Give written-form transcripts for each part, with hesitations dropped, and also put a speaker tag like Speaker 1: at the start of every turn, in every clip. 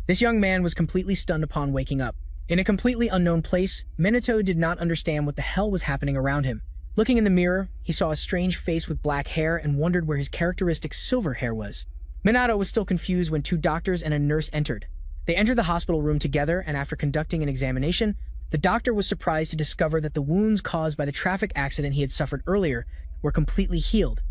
Speaker 1: This young man was completely stunned upon waking up. In a completely unknown place, Minato did not understand what the hell was happening around him. Looking in the mirror, he saw a strange face with black hair and wondered where his characteristic silver hair was. Minato was still confused when two doctors and a nurse entered. They entered the hospital room together, and after conducting an examination, the doctor was surprised to discover that the wounds caused by the traffic accident he had suffered earlier were completely healed,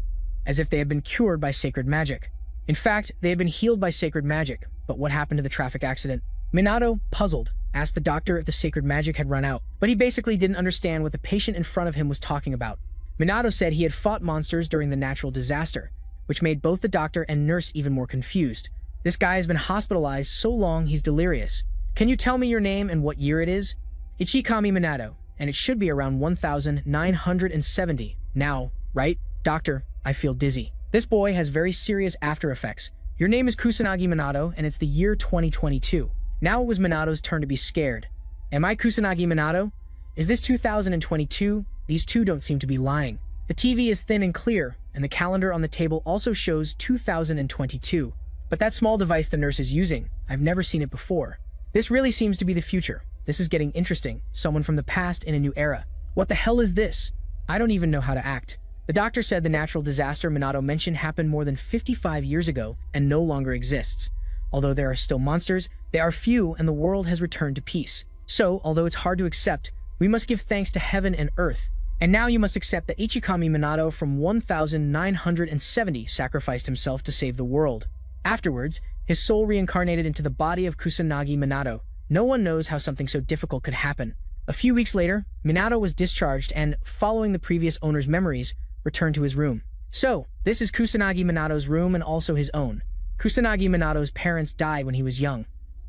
Speaker 1: as if they had been cured by sacred magic. In fact, they had been healed by sacred magic, but what happened to the traffic accident? Minato, puzzled, asked the doctor if the sacred magic had run out, but he basically didn't understand what the patient in front of him was talking about. Minato said he had fought monsters during the natural disaster, which made both the doctor and nurse even more confused. This guy has been hospitalized so long he's delirious. Can you tell me your name and what year it is? Ichikami Minato, and it should be around 1970 now, right? Doctor, I feel dizzy. This boy has very serious after effects. Your name is Kusanagi Minato, and it's the year 2022. Now it was Minato's turn to be scared. Am I Kusanagi Minato? Is this 2022? These two don't seem to be lying. The TV is thin and clear, and the calendar on the table also shows 2022. But that small device the nurse is using, I've never seen it before. This really seems to be the future. This is getting interesting. Someone from the past in a new era. What the hell is this? I don't even know how to act. The doctor said the natural disaster Minato mentioned happened more than 55 years ago and no longer exists. Although there are still monsters, they are few and the world has returned to peace. So, although it's hard to accept, we must give thanks to heaven and earth. And now you must accept that Ichikami Minato from 1970 sacrificed himself to save the world. Afterwards, his soul reincarnated into the body of Kusanagi Minato. No one knows how something so difficult could happen. A few weeks later, Minato was discharged and, following the previous owner's memories, returned to his room. So, this is Kusanagi Minato's room and also his own. Kusanagi Minato's parents died when he was young.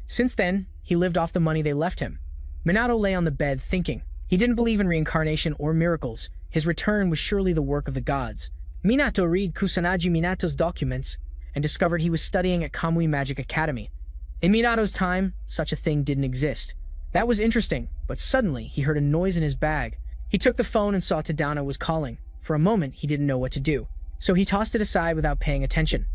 Speaker 1: Since then, he lived off the money they left him. Minato lay on the bed thinking. He didn't believe in reincarnation or miracles. His return was surely the work of the gods. Minato read Kusanagi Minato's documents and discovered he was studying at Kamui Magic Academy. In Minato's time, such a thing didn't exist. That was interesting, but suddenly he heard a noise in his bag. He took the phone and saw Tadano was calling. For a moment, he didn't know what to do, so he tossed it aside without paying attention.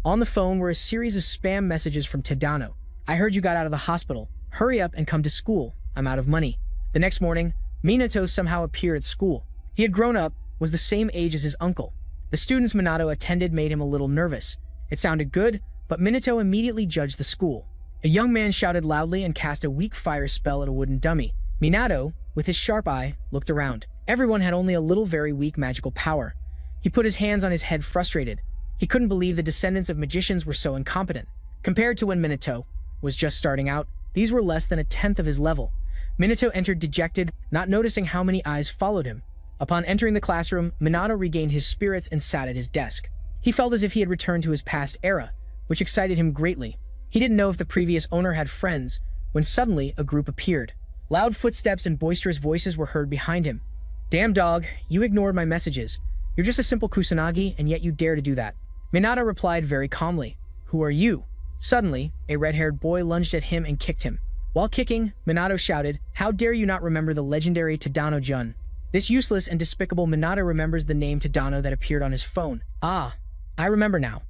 Speaker 1: On the phone were a series of spam messages from Tadano. I heard you got out of the hospital. Hurry up and come to school. I'm out of money. The next morning, Minato somehow appeared at school. He had grown up, was the same age as his uncle. The students Minato attended made him a little nervous. It sounded good, but Minato immediately judged the school. A young man shouted loudly and cast a weak fire spell at a wooden dummy. Minato, with his sharp eye, looked around. Everyone had only a little very weak magical power. He put his hands on his head frustrated. He couldn't believe the descendants of magicians were so incompetent. Compared to when Minato was just starting out, these were less than a tenth of his level. Minato entered dejected, not noticing how many eyes followed him. Upon entering the classroom, Minato regained his spirits and sat at his desk. He felt as if he had returned to his past era, which excited him greatly. He didn't know if the previous owner had friends, when suddenly a group appeared. Loud footsteps and boisterous voices were heard behind him. Damn dog, you ignored my messages. You're just a simple Kusanagi, and yet you dare to do that. Minato replied very calmly. Who are you? Suddenly, a red-haired boy lunged at him and kicked him. While kicking, Minato shouted, How dare you not remember the legendary Tadano-jun? This useless and despicable Minato remembers the name Tadano that appeared on his phone. Ah, I remember now.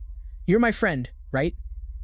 Speaker 1: You're my friend, right?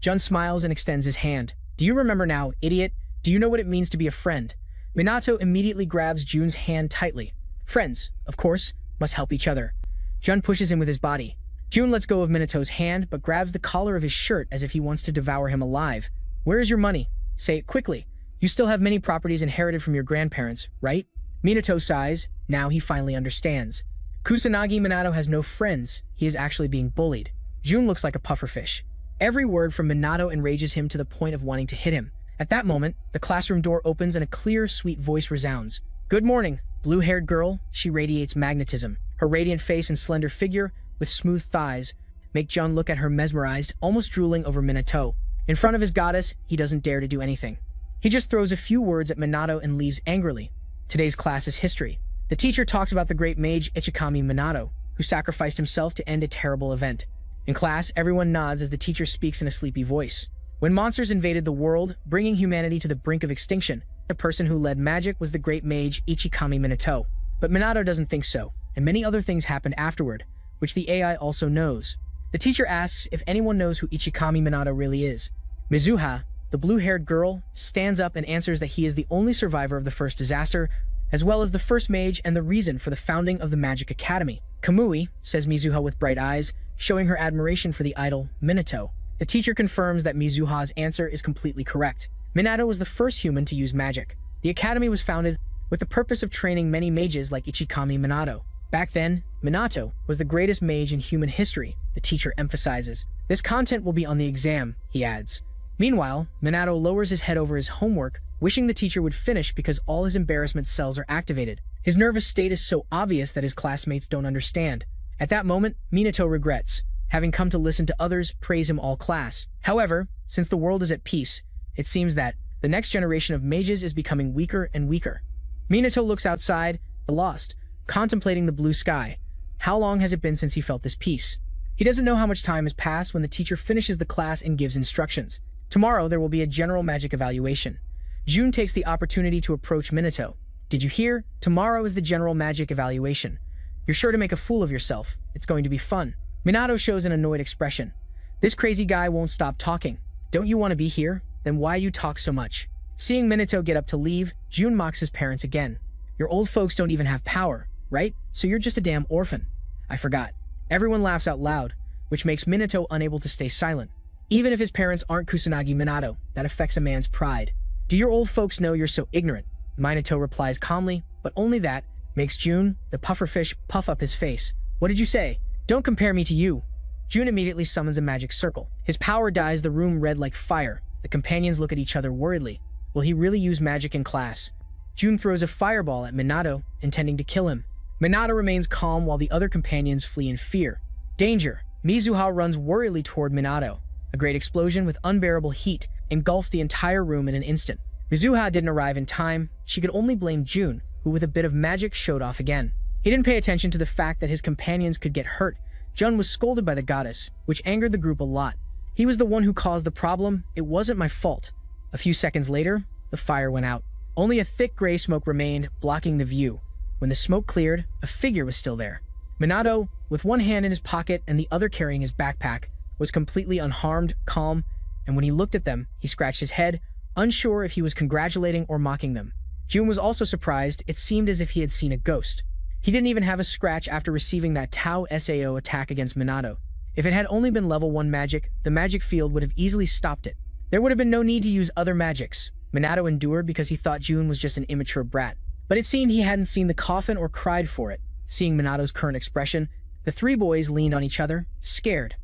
Speaker 1: Jun smiles and extends his hand. Do you remember now, idiot? Do you know what it means to be a friend? Minato immediately grabs Jun's hand tightly. Friends, of course, must help each other. Jun pushes him with his body. Jun lets go of Minato's hand, but grabs the collar of his shirt as if he wants to devour him alive. Where is your money? Say it quickly. You still have many properties inherited from your grandparents, right? Minato sighs. Now he finally understands. Kusanagi Minato has no friends. He is actually being bullied. Jun looks like a pufferfish. Every word from Minato enrages him to the point of wanting to hit him. At that moment, the classroom door opens and a clear, sweet voice resounds. Good morning, blue-haired girl. She radiates magnetism. Her radiant face and slender figure, with smooth thighs, make Jun look at her mesmerized, almost drooling over Minato. In front of his goddess, he doesn't dare to do anything. He just throws a few words at Minato and leaves angrily. Today's class is history. The teacher talks about the great mage Ichikami Minato, who sacrificed himself to end a terrible event. In class, everyone nods as the teacher speaks in a sleepy voice. When monsters invaded the world, bringing humanity to the brink of extinction, the person who led magic was the great mage Ichikami Minato. But Minato doesn't think so, and many other things happened afterward, which the AI also knows. The teacher asks if anyone knows who Ichikami Minato really is. Mizuha, the blue-haired girl, stands up and answers that he is the only survivor of the first disaster, as well as the first mage and the reason for the founding of the Magic Academy. Kamui, says Mizuha with bright eyes, showing her admiration for the idol, Minato. The teacher confirms that Mizuha's answer is completely correct. Minato was the first human to use magic. The academy was founded with the purpose of training many mages like Ichikami Minato. Back then, Minato was the greatest mage in human history, the teacher emphasizes. This content will be on the exam, he adds. Meanwhile, Minato lowers his head over his homework, wishing the teacher would finish because all his embarrassment cells are activated. His nervous state is so obvious that his classmates don't understand. At that moment, Minato regrets, having come to listen to others praise him all class. However, since the world is at peace, it seems that the next generation of mages is becoming weaker and weaker. Minato looks outside, lost, contemplating the blue sky. How long has it been since he felt this peace? He doesn't know how much time has passed when the teacher finishes the class and gives instructions. Tomorrow, there will be a general magic evaluation. Jun takes the opportunity to approach Minato. Did you hear? Tomorrow is the general magic evaluation. You're sure to make a fool of yourself. It's going to be fun. Minato shows an annoyed expression. This crazy guy won't stop talking. Don't you want to be here? Then why you talk so much? Seeing Minato get up to leave, Jun mocks his parents again. Your old folks don't even have power, right? So you're just a damn orphan. I forgot. Everyone laughs out loud, which makes Minato unable to stay silent. Even if his parents aren't Kusanagi Minato, that affects a man's pride. Do your old folks know you're so ignorant? Minato replies calmly, but only that makes Jun, the pufferfish, puff up his face. What did you say? Don't compare me to you. Jun immediately summons a magic circle. His power dyes the room red like fire. The companions look at each other worriedly. Will he really use magic in class? Jun throws a fireball at Minato, intending to kill him. Minato remains calm while the other companions flee in fear. Danger! Mizuha runs worriedly toward Minato. A great explosion with unbearable heat engulfed the entire room in an instant. Mizuha didn't arrive in time. She could only blame Jun, who with a bit of magic showed off again. He didn't pay attention to the fact that his companions could get hurt. Jun was scolded by the goddess, which angered the group a lot. He was the one who caused the problem. It wasn't my fault. A few seconds later, the fire went out. Only a thick gray smoke remained, blocking the view. When the smoke cleared, a figure was still there. Minato, with one hand in his pocket and the other carrying his backpack, was completely unharmed, calm, and when he looked at them, he scratched his head, unsure if he was congratulating or mocking them. Jun was also surprised. It seemed as if he had seen a ghost. He didn't even have a scratch after receiving that Tau Sao attack against Minato. If it had only been level 1 magic, the magic field would have easily stopped it. There would have been no need to use other magics. Minato endured because he thought Jun was just an immature brat. But it seemed he hadn't seen the coffin or cried for it. Seeing Minato's current expression, the three boys leaned on each other, scared.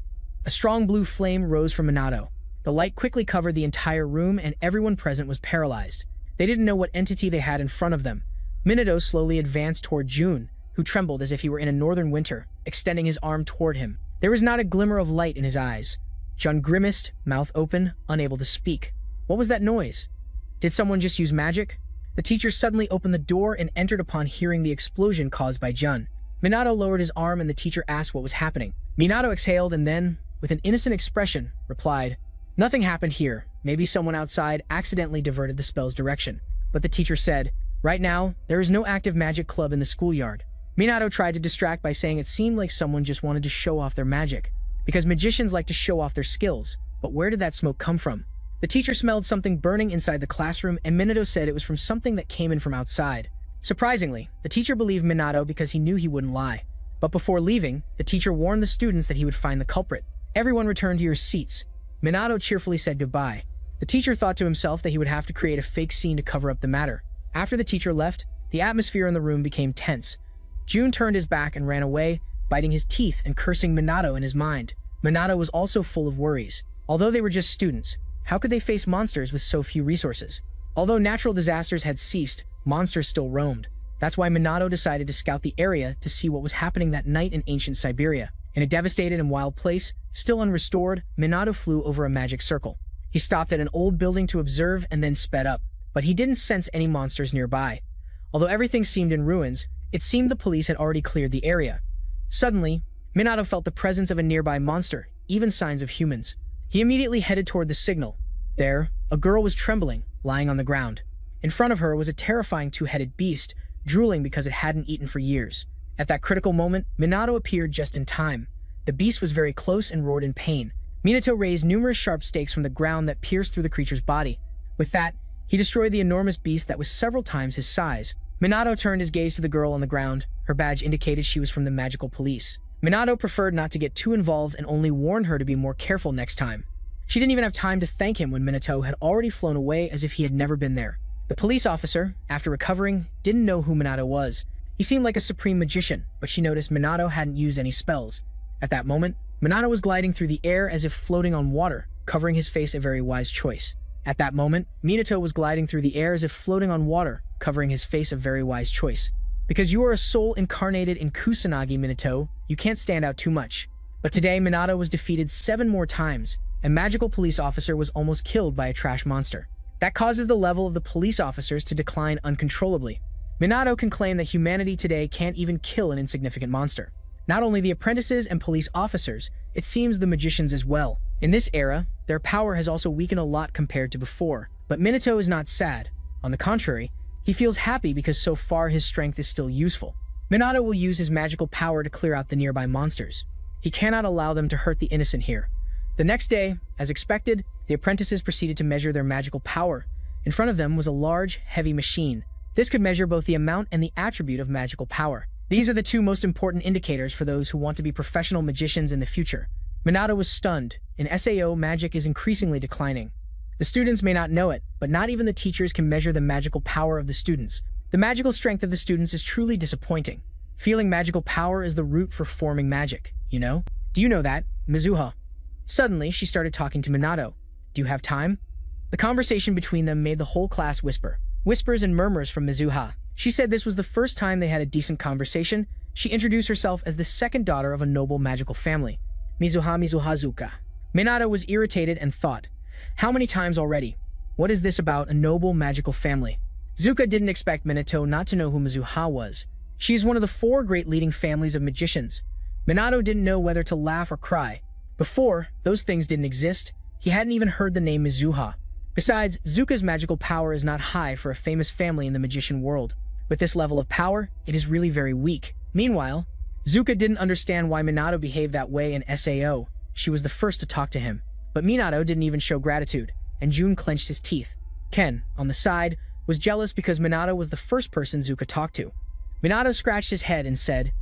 Speaker 1: A strong blue flame rose from Minato. The light quickly covered the entire room and everyone present was paralyzed. They didn't know what entity they had in front of them. Minato slowly advanced toward Jun, who trembled as if he were in a northern winter, extending his arm toward him. There was not a glimmer of light in his eyes. Jun grimaced, mouth open, unable to speak. What was that noise? Did someone just use magic? The teacher suddenly opened the door and entered upon hearing the explosion caused by Jun. Minato lowered his arm and the teacher asked what was happening. Minato exhaled and then, with an innocent expression, replied, "Nothing happened here. Maybe someone outside accidentally diverted the spell's direction." But the teacher said, "Right now, there is no active magic club in the schoolyard." Minato tried to distract by saying it seemed like someone just wanted to show off their magic, because magicians like to show off their skills. But where did that smoke come from? The teacher smelled something burning inside the classroom, and Minato said it was from something that came in from outside. Surprisingly, the teacher believed Minato because he knew he wouldn't lie. But before leaving, the teacher warned the students that he would find the culprit. Everyone returned to your seats. Minato cheerfully said goodbye. The teacher thought to himself that he would have to create a fake scene to cover up the matter. After the teacher left, the atmosphere in the room became tense. Jun turned his back and ran away, biting his teeth and cursing Minato in his mind. Minato was also full of worries. Although they were just students, how could they face monsters with so few resources? Although natural disasters had ceased, monsters still roamed. That's why Minato decided to scout the area to see what was happening that night in ancient Siberia. In a devastated and wild place, still unrestored, Minato flew over a magic circle. He stopped at an old building to observe and then sped up, but he didn't sense any monsters nearby. Although everything seemed in ruins, it seemed the police had already cleared the area. Suddenly, Minato felt the presence of a nearby monster, even signs of humans. He immediately headed toward the signal. There, a girl was trembling, lying on the ground. In front of her was a terrifying two-headed beast, drooling because it hadn't eaten for years. At that critical moment, Minato appeared just in time. The beast was very close and roared in pain. Minato raised numerous sharp stakes from the ground that pierced through the creature's body. With that, he destroyed the enormous beast that was several times his size. Minato turned his gaze to the girl on the ground. Her badge indicated she was from the magical police. Minato preferred not to get too involved and only warned her to be more careful next time. She didn't even have time to thank him when Minato had already flown away as if he had never been there. The police officer, after recovering, didn't know who Minato was. He seemed like a supreme magician, but she noticed Minato hadn't used any spells. At that moment, Minato was gliding through the air as if floating on water, covering his face a very wise choice. At that moment, Minato was gliding through the air as if floating on water, covering his face a very wise choice. Because you are a soul incarnated in Kusanagi, Minato, you can't stand out too much. But today, Minato was defeated 7 more times. A magical police officer was almost killed by a trash monster. That causes the level of the police officers to decline uncontrollably. Minato can claim that humanity today can't even kill an insignificant monster. Not only the apprentices and police officers, it seems the magicians as well. In this era, their power has also weakened a lot compared to before. But Minato is not sad. On the contrary, he feels happy because so far his strength is still useful. Minato will use his magical power to clear out the nearby monsters. He cannot allow them to hurt the innocent here. The next day, as expected, the apprentices proceeded to measure their magical power. In front of them was a large, heavy machine. This could measure both the amount and the attribute of magical power. These are the 2 most important indicators for those who want to be professional magicians in the future. Minato was stunned. In SAO, magic is increasingly declining. The students may not know it, but not even the teachers can measure the magical power of the students. The magical strength of the students is truly disappointing. Feeling magical power is the root for forming magic, you know? Do you know that, Mizuha? Suddenly, she started talking to Minato. Do you have time? The conversation between them made the whole class whisper. Whispers and murmurs from Mizuha. She said this was the first time they had a decent conversation. She introduced herself as the second daughter of a noble magical family. Mizuha Zuka. Minato was irritated and thought, how many times already? What is this about a noble magical family? Zuka didn't expect Minato not to know who Mizuha was. She is one of the 4 great leading families of magicians. Minato didn't know whether to laugh or cry. Before, those things didn't exist. He hadn't even heard the name Mizuha. Besides, Zuka's magical power is not high for a famous family in the magician world. With this level of power, it is really very weak. Meanwhile, Zuka didn't understand why Minato behaved that way in SAO. She was the first to talk to him. But Minato didn't even show gratitude, and Jun clenched his teeth. Ken, on the side, was jealous because Minato was the first person Zuka talked to. Minato scratched his head and said,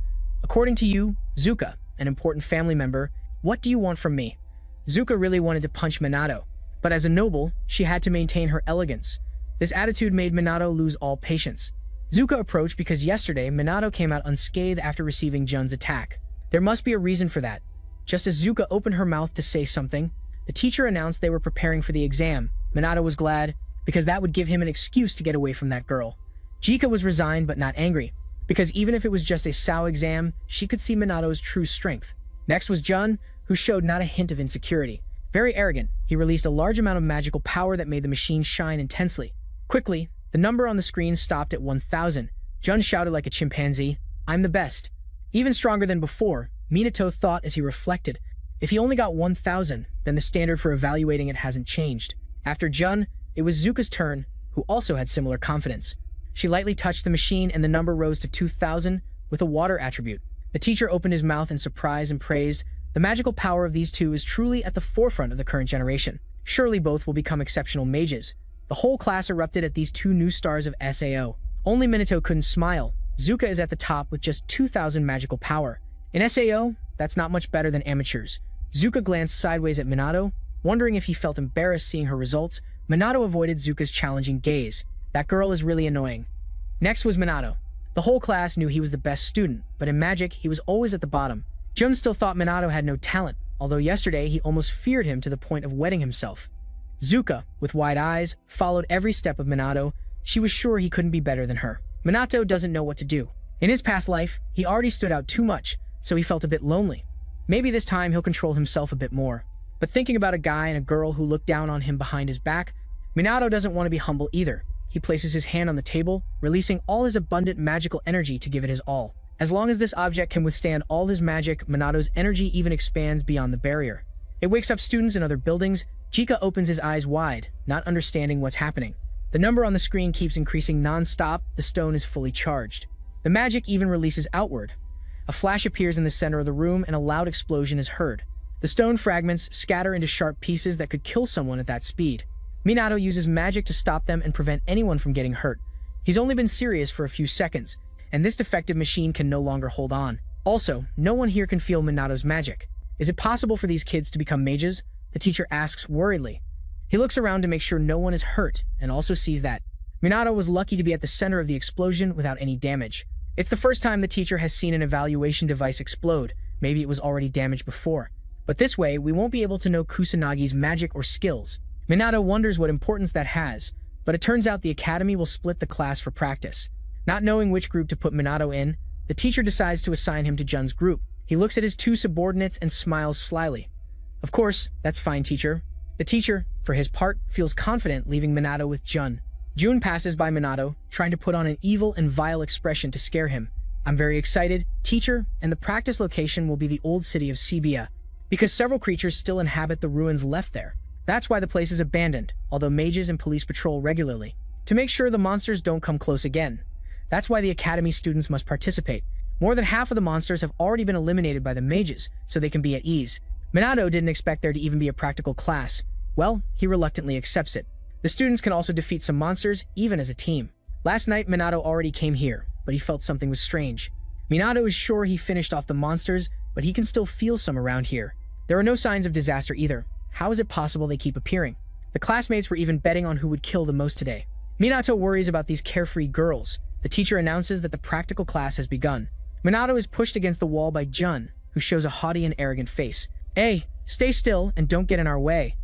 Speaker 1: according to you, Zuka, an important family member, what do you want from me? Zuka really wanted to punch Minato, but as a noble, she had to maintain her elegance. This attitude made Minato lose all patience. Zuka approached because yesterday Minato came out unscathed after receiving Jun's attack. There must be a reason for that. Just as Zuka opened her mouth to say something, the teacher announced they were preparing for the exam. Minato was glad, because that would give him an excuse to get away from that girl. Jika was resigned but not angry, because even if it was just a SAO exam, she could see Minato's true strength. Next was Jun, who showed not a hint of insecurity. Very arrogant, he released a large amount of magical power that made the machine shine intensely. Quickly, the number on the screen stopped at 1,000. Jun shouted like a chimpanzee, I'm the best. Even stronger than before, Minato thought as he reflected. If he only got 1,000, then the standard for evaluating it hasn't changed. After Jun, it was Zuka's turn, who also had similar confidence. She lightly touched the machine and the number rose to 2,000 with a water attribute. The teacher opened his mouth in surprise and praised, the magical power of these 2 is truly at the forefront of the current generation. Surely both will become exceptional mages. The whole class erupted at these 2 new stars of SAO. Only Minato couldn't smile. Zuka is at the top with just 2,000 magical power. In SAO, that's not much better than amateurs. Zuka glanced sideways at Minato, wondering if he felt embarrassed seeing her results. Minato avoided Zuka's challenging gaze. That girl is really annoying. Next was Minato. The whole class knew he was the best student, but in magic, he was always at the bottom. Jun still thought Minato had no talent, although yesterday he almost feared him to the point of wetting himself. Zuka, with wide eyes, followed every step of Minato. She was sure he couldn't be better than her. Minato doesn't know what to do. In his past life, he already stood out too much, so he felt a bit lonely. Maybe this time he'll control himself a bit more. But thinking about a guy and a girl who look down on him behind his back, Minato doesn't want to be humble either. He places his hand on the table, releasing all his abundant magical energy to give it his all. As long as this object can withstand all his magic, Minato's energy even expands beyond the barrier. It wakes up students in other buildings. Jika opens his eyes wide, not understanding what's happening. The number on the screen keeps increasing non-stop. The stone is fully charged. The magic even releases outward. A flash appears in the center of the room and a loud explosion is heard. The stone fragments scatter into sharp pieces that could kill someone at that speed. Minato uses magic to stop them and prevent anyone from getting hurt. He's only been serious for a few seconds, and this defective machine can no longer hold on. Also, no one here can feel Minato's magic. Is it possible for these kids to become mages? The teacher asks worriedly. He looks around to make sure no one is hurt, and also sees that Minato was lucky to be at the center of the explosion without any damage. It's the first time the teacher has seen an evaluation device explode. Maybe it was already damaged before. But this way, we won't be able to know Kusanagi's magic or skills. Minato wonders what importance that has, but it turns out the academy will split the class for practice. Not knowing which group to put Minato in, the teacher decides to assign him to Jun's group. He looks at his two subordinates and smiles slyly. Of course, that's fine, teacher. The teacher, for his part, feels confident leaving Minato with Jun. Jun passes by Minato, trying to put on an evil and vile expression to scare him. I'm very excited, teacher, and the practice location will be the old city of Shibuya, because several creatures still inhabit the ruins left there. That's why the place is abandoned, although mages and police patrol regularly, to make sure the monsters don't come close again. That's why the academy students must participate. More than half of the monsters have already been eliminated by the mages, so they can be at ease. Minato didn't expect there to even be a practical class. Well, he reluctantly accepts it. The students can also defeat some monsters, even as a team. Last night, Minato already came here, but he felt something was strange. Minato is sure he finished off the monsters, but he can still feel some around here. There are no signs of disaster either. How is it possible they keep appearing? The classmates were even betting on who would kill the most today. Minato worries about these carefree girls. The teacher announces that the practical class has begun. Minato is pushed against the wall by Jun, who shows a haughty and arrogant face. Hey, stay still and don't get in our way.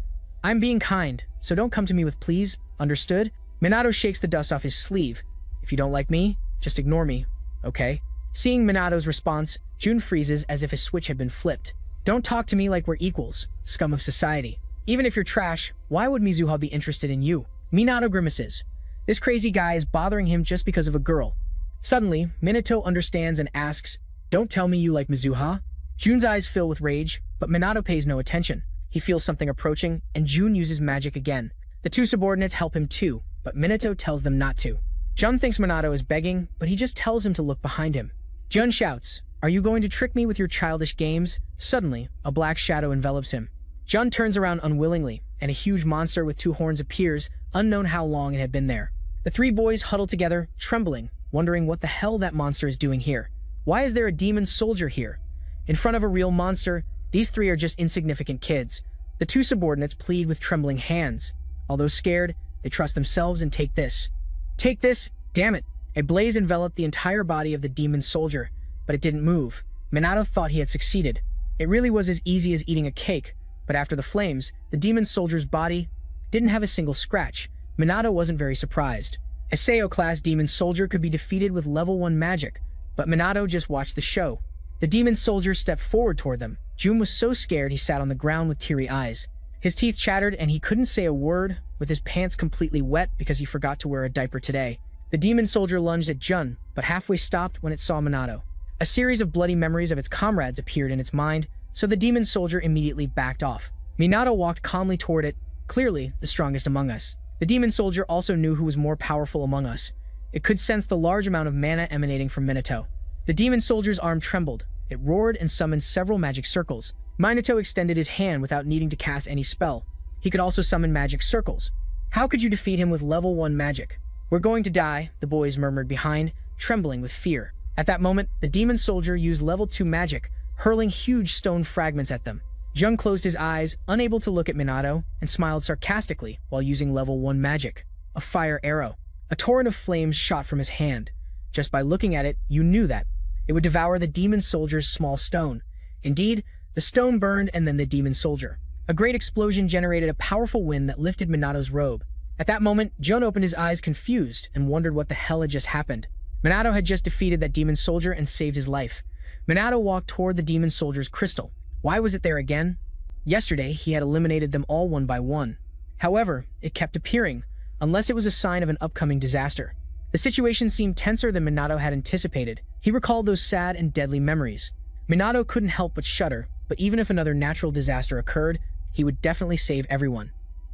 Speaker 1: I'm being kind, so don't come to me with please, understood? Minato shakes the dust off his sleeve. If you don't like me, just ignore me, okay? Seeing Minato's response, Jun freezes as if a switch had been flipped. Don't talk to me like we're equals, scum of society. Even if you're trash, why would Mizuha be interested in you? Minato grimaces. This crazy guy is bothering him just because of a girl. Suddenly, Minato understands and asks, don't tell me you like Mizuha? Jun's eyes fill with rage, but Minato pays no attention. He feels something approaching, and Jun uses magic again. The two subordinates help him too, but Minato tells them not to. Jun thinks Minato is begging, but he just tells him to look behind him. Jun shouts, are you going to trick me with your childish games? Suddenly, a black shadow envelops him. Jun turns around unwillingly, and a huge monster with two horns appears, unknown how long it had been there. The three boys huddle together, trembling, wondering what the hell that monster is doing here. Why is there a demon soldier here? In front of a real monster, these three are just insignificant kids. The two subordinates plead with trembling hands. Although scared, they trust themselves and take this. Take this? Damn it! A blaze enveloped the entire body of the demon soldier, but it didn't move. Minato thought he had succeeded. It really was as easy as eating a cake, but after the flames, the demon soldier's body didn't have a single scratch. Minato wasn't very surprised. A Seiyo-class demon soldier could be defeated with level 1 magic, but Minato just watched the show. The demon soldier stepped forward toward them. Jun was so scared he sat on the ground with teary eyes. His teeth chattered and he couldn't say a word, with his pants completely wet because he forgot to wear a diaper today. The demon soldier lunged at Jun, but halfway stopped when it saw Minato. A series of bloody memories of its comrades appeared in its mind, so the demon soldier immediately backed off. Minato walked calmly toward it, clearly the strongest among us. The demon soldier also knew who was more powerful among us. It could sense the large amount of mana emanating from Minato. The demon soldier's arm trembled. It roared and summoned several magic circles. Minato extended his hand without needing to cast any spell. He could also summon magic circles. How could you defeat him with level 1 magic? We're going to die, the boys murmured behind, trembling with fear. At that moment, the demon soldier used level 2 magic, hurling huge stone fragments at them. Jun closed his eyes, unable to look at Minato, and smiled sarcastically while using level 1 magic. A fire arrow. A torrent of flames shot from his hand. Just by looking at it, you knew that. It would devour the demon soldier's small stone. Indeed, the stone burned and then the demon soldier. A great explosion generated a powerful wind that lifted Minato's robe. At that moment, Jun opened his eyes confused and wondered what the hell had just happened. Minato had just defeated that demon soldier and saved his life. Minato walked toward the demon soldier's crystal. Why was it there again? Yesterday, he had eliminated them all one by one. However, it kept appearing, unless it was a sign of an upcoming disaster. The situation seemed tenser than Minato had anticipated. He recalled those sad and deadly memories. Minato couldn't help but shudder, but even if another natural disaster occurred, he would definitely save everyone.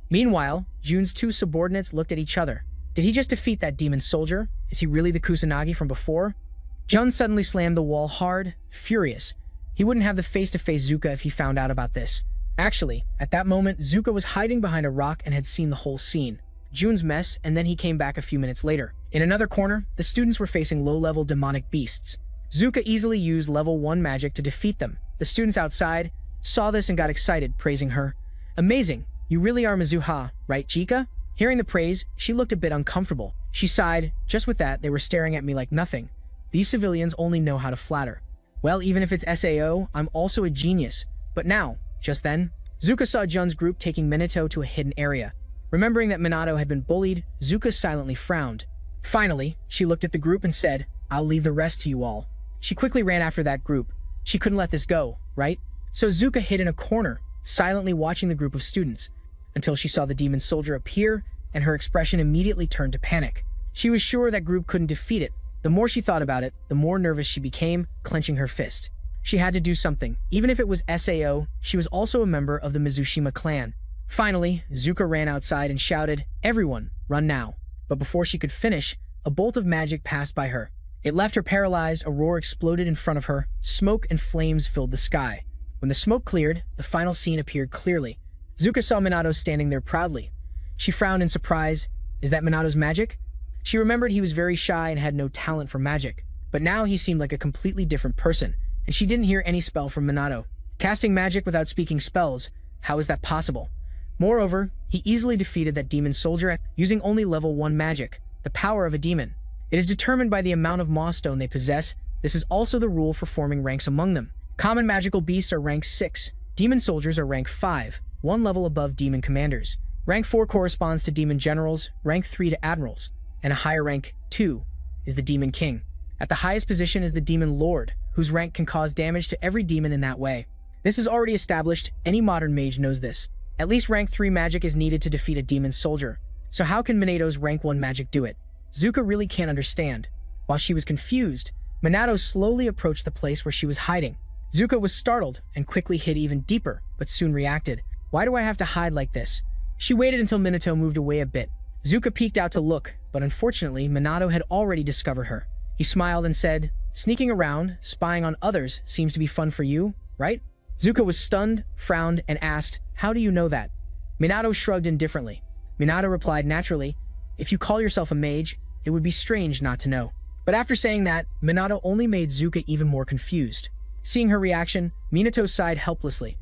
Speaker 1: Meanwhile, Jun's two subordinates looked at each other. Did he just defeat that demon soldier? Is he really the Kusanagi from before? Jun suddenly slammed the wall hard, furious. He wouldn't have the face-to-face Zuka if he found out about this. Actually, at that moment, Zuka was hiding behind a rock and had seen the whole scene. Jun's mess, and then he came back a few minutes later. In another corner, the students were facing low-level demonic beasts. Zuka easily used level 1 magic to defeat them. The students outside saw this and got excited, praising her. Amazing! You really are Mizuha, right, Chika? Hearing the praise, she looked a bit uncomfortable. She sighed. Just with that, they were staring at me like nothing. These civilians only know how to flatter. Well, even if it's SAO, I'm also a genius. But now, just then, Zuka saw Jun's group taking Minato to a hidden area. Remembering that Minato had been bullied, Zuka silently frowned. Finally, she looked at the group and said, I'll leave the rest to you all. She quickly ran after that group. She couldn't let this go, right? So Zuka hid in a corner, silently watching the group of students, until she saw the demon soldier appear, and her expression immediately turned to panic. She was sure that group couldn't defeat it. The more she thought about it, the more nervous she became, clenching her fist. She had to do something. Even if it was SAO, she was also a member of the Mizushima clan. Finally, Zuka ran outside and shouted, Everyone, run now. But before she could finish, a bolt of magic passed by her. It left her paralyzed, a roar exploded in front of her, smoke and flames filled the sky. When the smoke cleared, the final scene appeared clearly. Zuka saw Minato standing there proudly. She frowned in surprise. Is that Minato's magic? She remembered he was very shy and had no talent for magic. But now he seemed like a completely different person, and she didn't hear any spell from Minato. Casting magic without speaking spells, how is that possible? Moreover, he easily defeated that demon soldier using only level 1 magic, the power of a demon. It is determined by the amount of Maw Stone they possess. This is also the rule for forming ranks among them. Common magical beasts are rank 6, demon soldiers are rank 5, 1 level above demon commanders. Rank 4 corresponds to demon generals, rank 3 to admirals, and a higher rank, 2, is the demon king. At the highest position is the demon lord, whose rank can cause damage to every demon in that way. This is already established, any modern mage knows this. At least rank 3 magic is needed to defeat a demon soldier. So how can Minato's rank 1 magic do it? Zuka really can't understand. While she was confused, Minato slowly approached the place where she was hiding. Zuka was startled and quickly hid even deeper, but soon reacted. Why do I have to hide like this? She waited until Minato moved away a bit. Zuka peeked out to look, but unfortunately, Minato had already discovered her. He smiled and said, Sneaking around, spying on others seems to be fun for you, right? Zuka was stunned, frowned, and asked, How do you know that? Minato shrugged indifferently. Minato replied naturally, If you call yourself a mage, it would be strange not to know. But after saying that, Minato only made Zuka even more confused. Seeing her reaction, Minato sighed helplessly.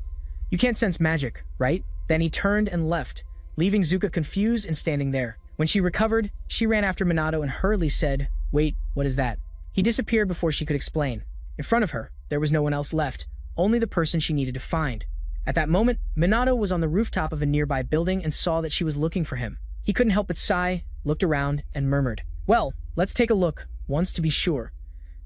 Speaker 1: You can't sense magic, right? Then he turned and left, leaving Zuka confused and standing there. When she recovered, she ran after Minato and hurriedly said, Wait, what is that? He disappeared before she could explain. In front of her, there was no one else left, only the person she needed to find. At that moment, Minato was on the rooftop of a nearby building and saw that she was looking for him. He couldn't help but sigh, looked around, and murmured, Well, let's take a look, once to be sure.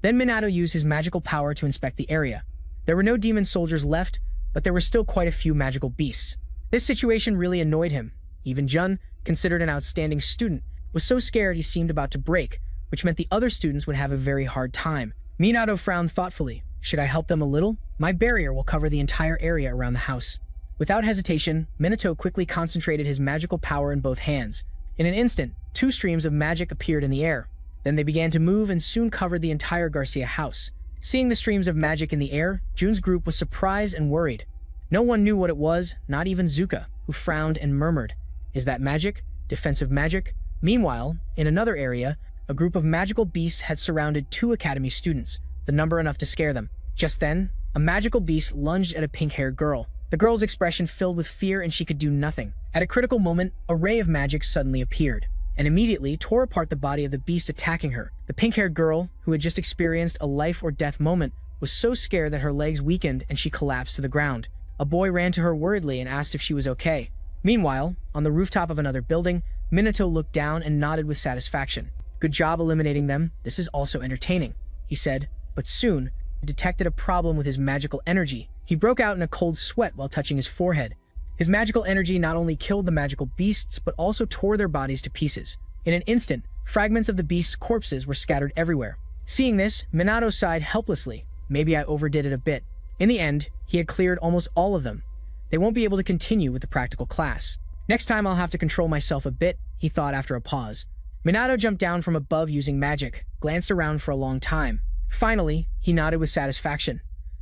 Speaker 1: Then Minato used his magical power to inspect the area. There were no demon soldiers left, but there were still quite a few magical beasts. This situation really annoyed him. Even Jun, considered an outstanding student, was so scared he seemed about to break, which meant the other students would have a very hard time. Minato frowned thoughtfully. Should I help them a little? My barrier will cover the entire area around the house. Without hesitation, Minato quickly concentrated his magical power in both hands. In an instant, 2 streams of magic appeared in the air. Then they began to move and soon covered the entire Garcia house. Seeing the streams of magic in the air, Jun's group was surprised and worried. No one knew what it was, not even Zuka, who frowned and murmured, Is that magic? Defensive magic? Meanwhile, in another area, a group of magical beasts had surrounded 2 academy students, the number enough to scare them. Just then, a magical beast lunged at a pink-haired girl. The girl's expression filled with fear and she could do nothing. At a critical moment, a ray of magic suddenly appeared, and immediately tore apart the body of the beast attacking her. The pink-haired girl, who had just experienced a life-or-death moment, was so scared that her legs weakened and she collapsed to the ground. A boy ran to her worriedly and asked if she was okay. Meanwhile, on the rooftop of another building, Minato looked down and nodded with satisfaction. Good job eliminating them. This is also entertaining, he said, but soon he detected a problem with his magical energy. He broke out in a cold sweat while touching his forehead. His magical energy not only killed the magical beasts, but also tore their bodies to pieces. In an instant, fragments of the beasts' corpses were scattered everywhere. Seeing this, Minato sighed helplessly. Maybe I overdid it a bit. In the end, he had cleared almost all of them. They won't be able to continue with the practical class. Next time I'll have to control myself a bit, he thought after a pause. Minato jumped down from above using magic, glanced around for a long time. Finally, he nodded with satisfaction.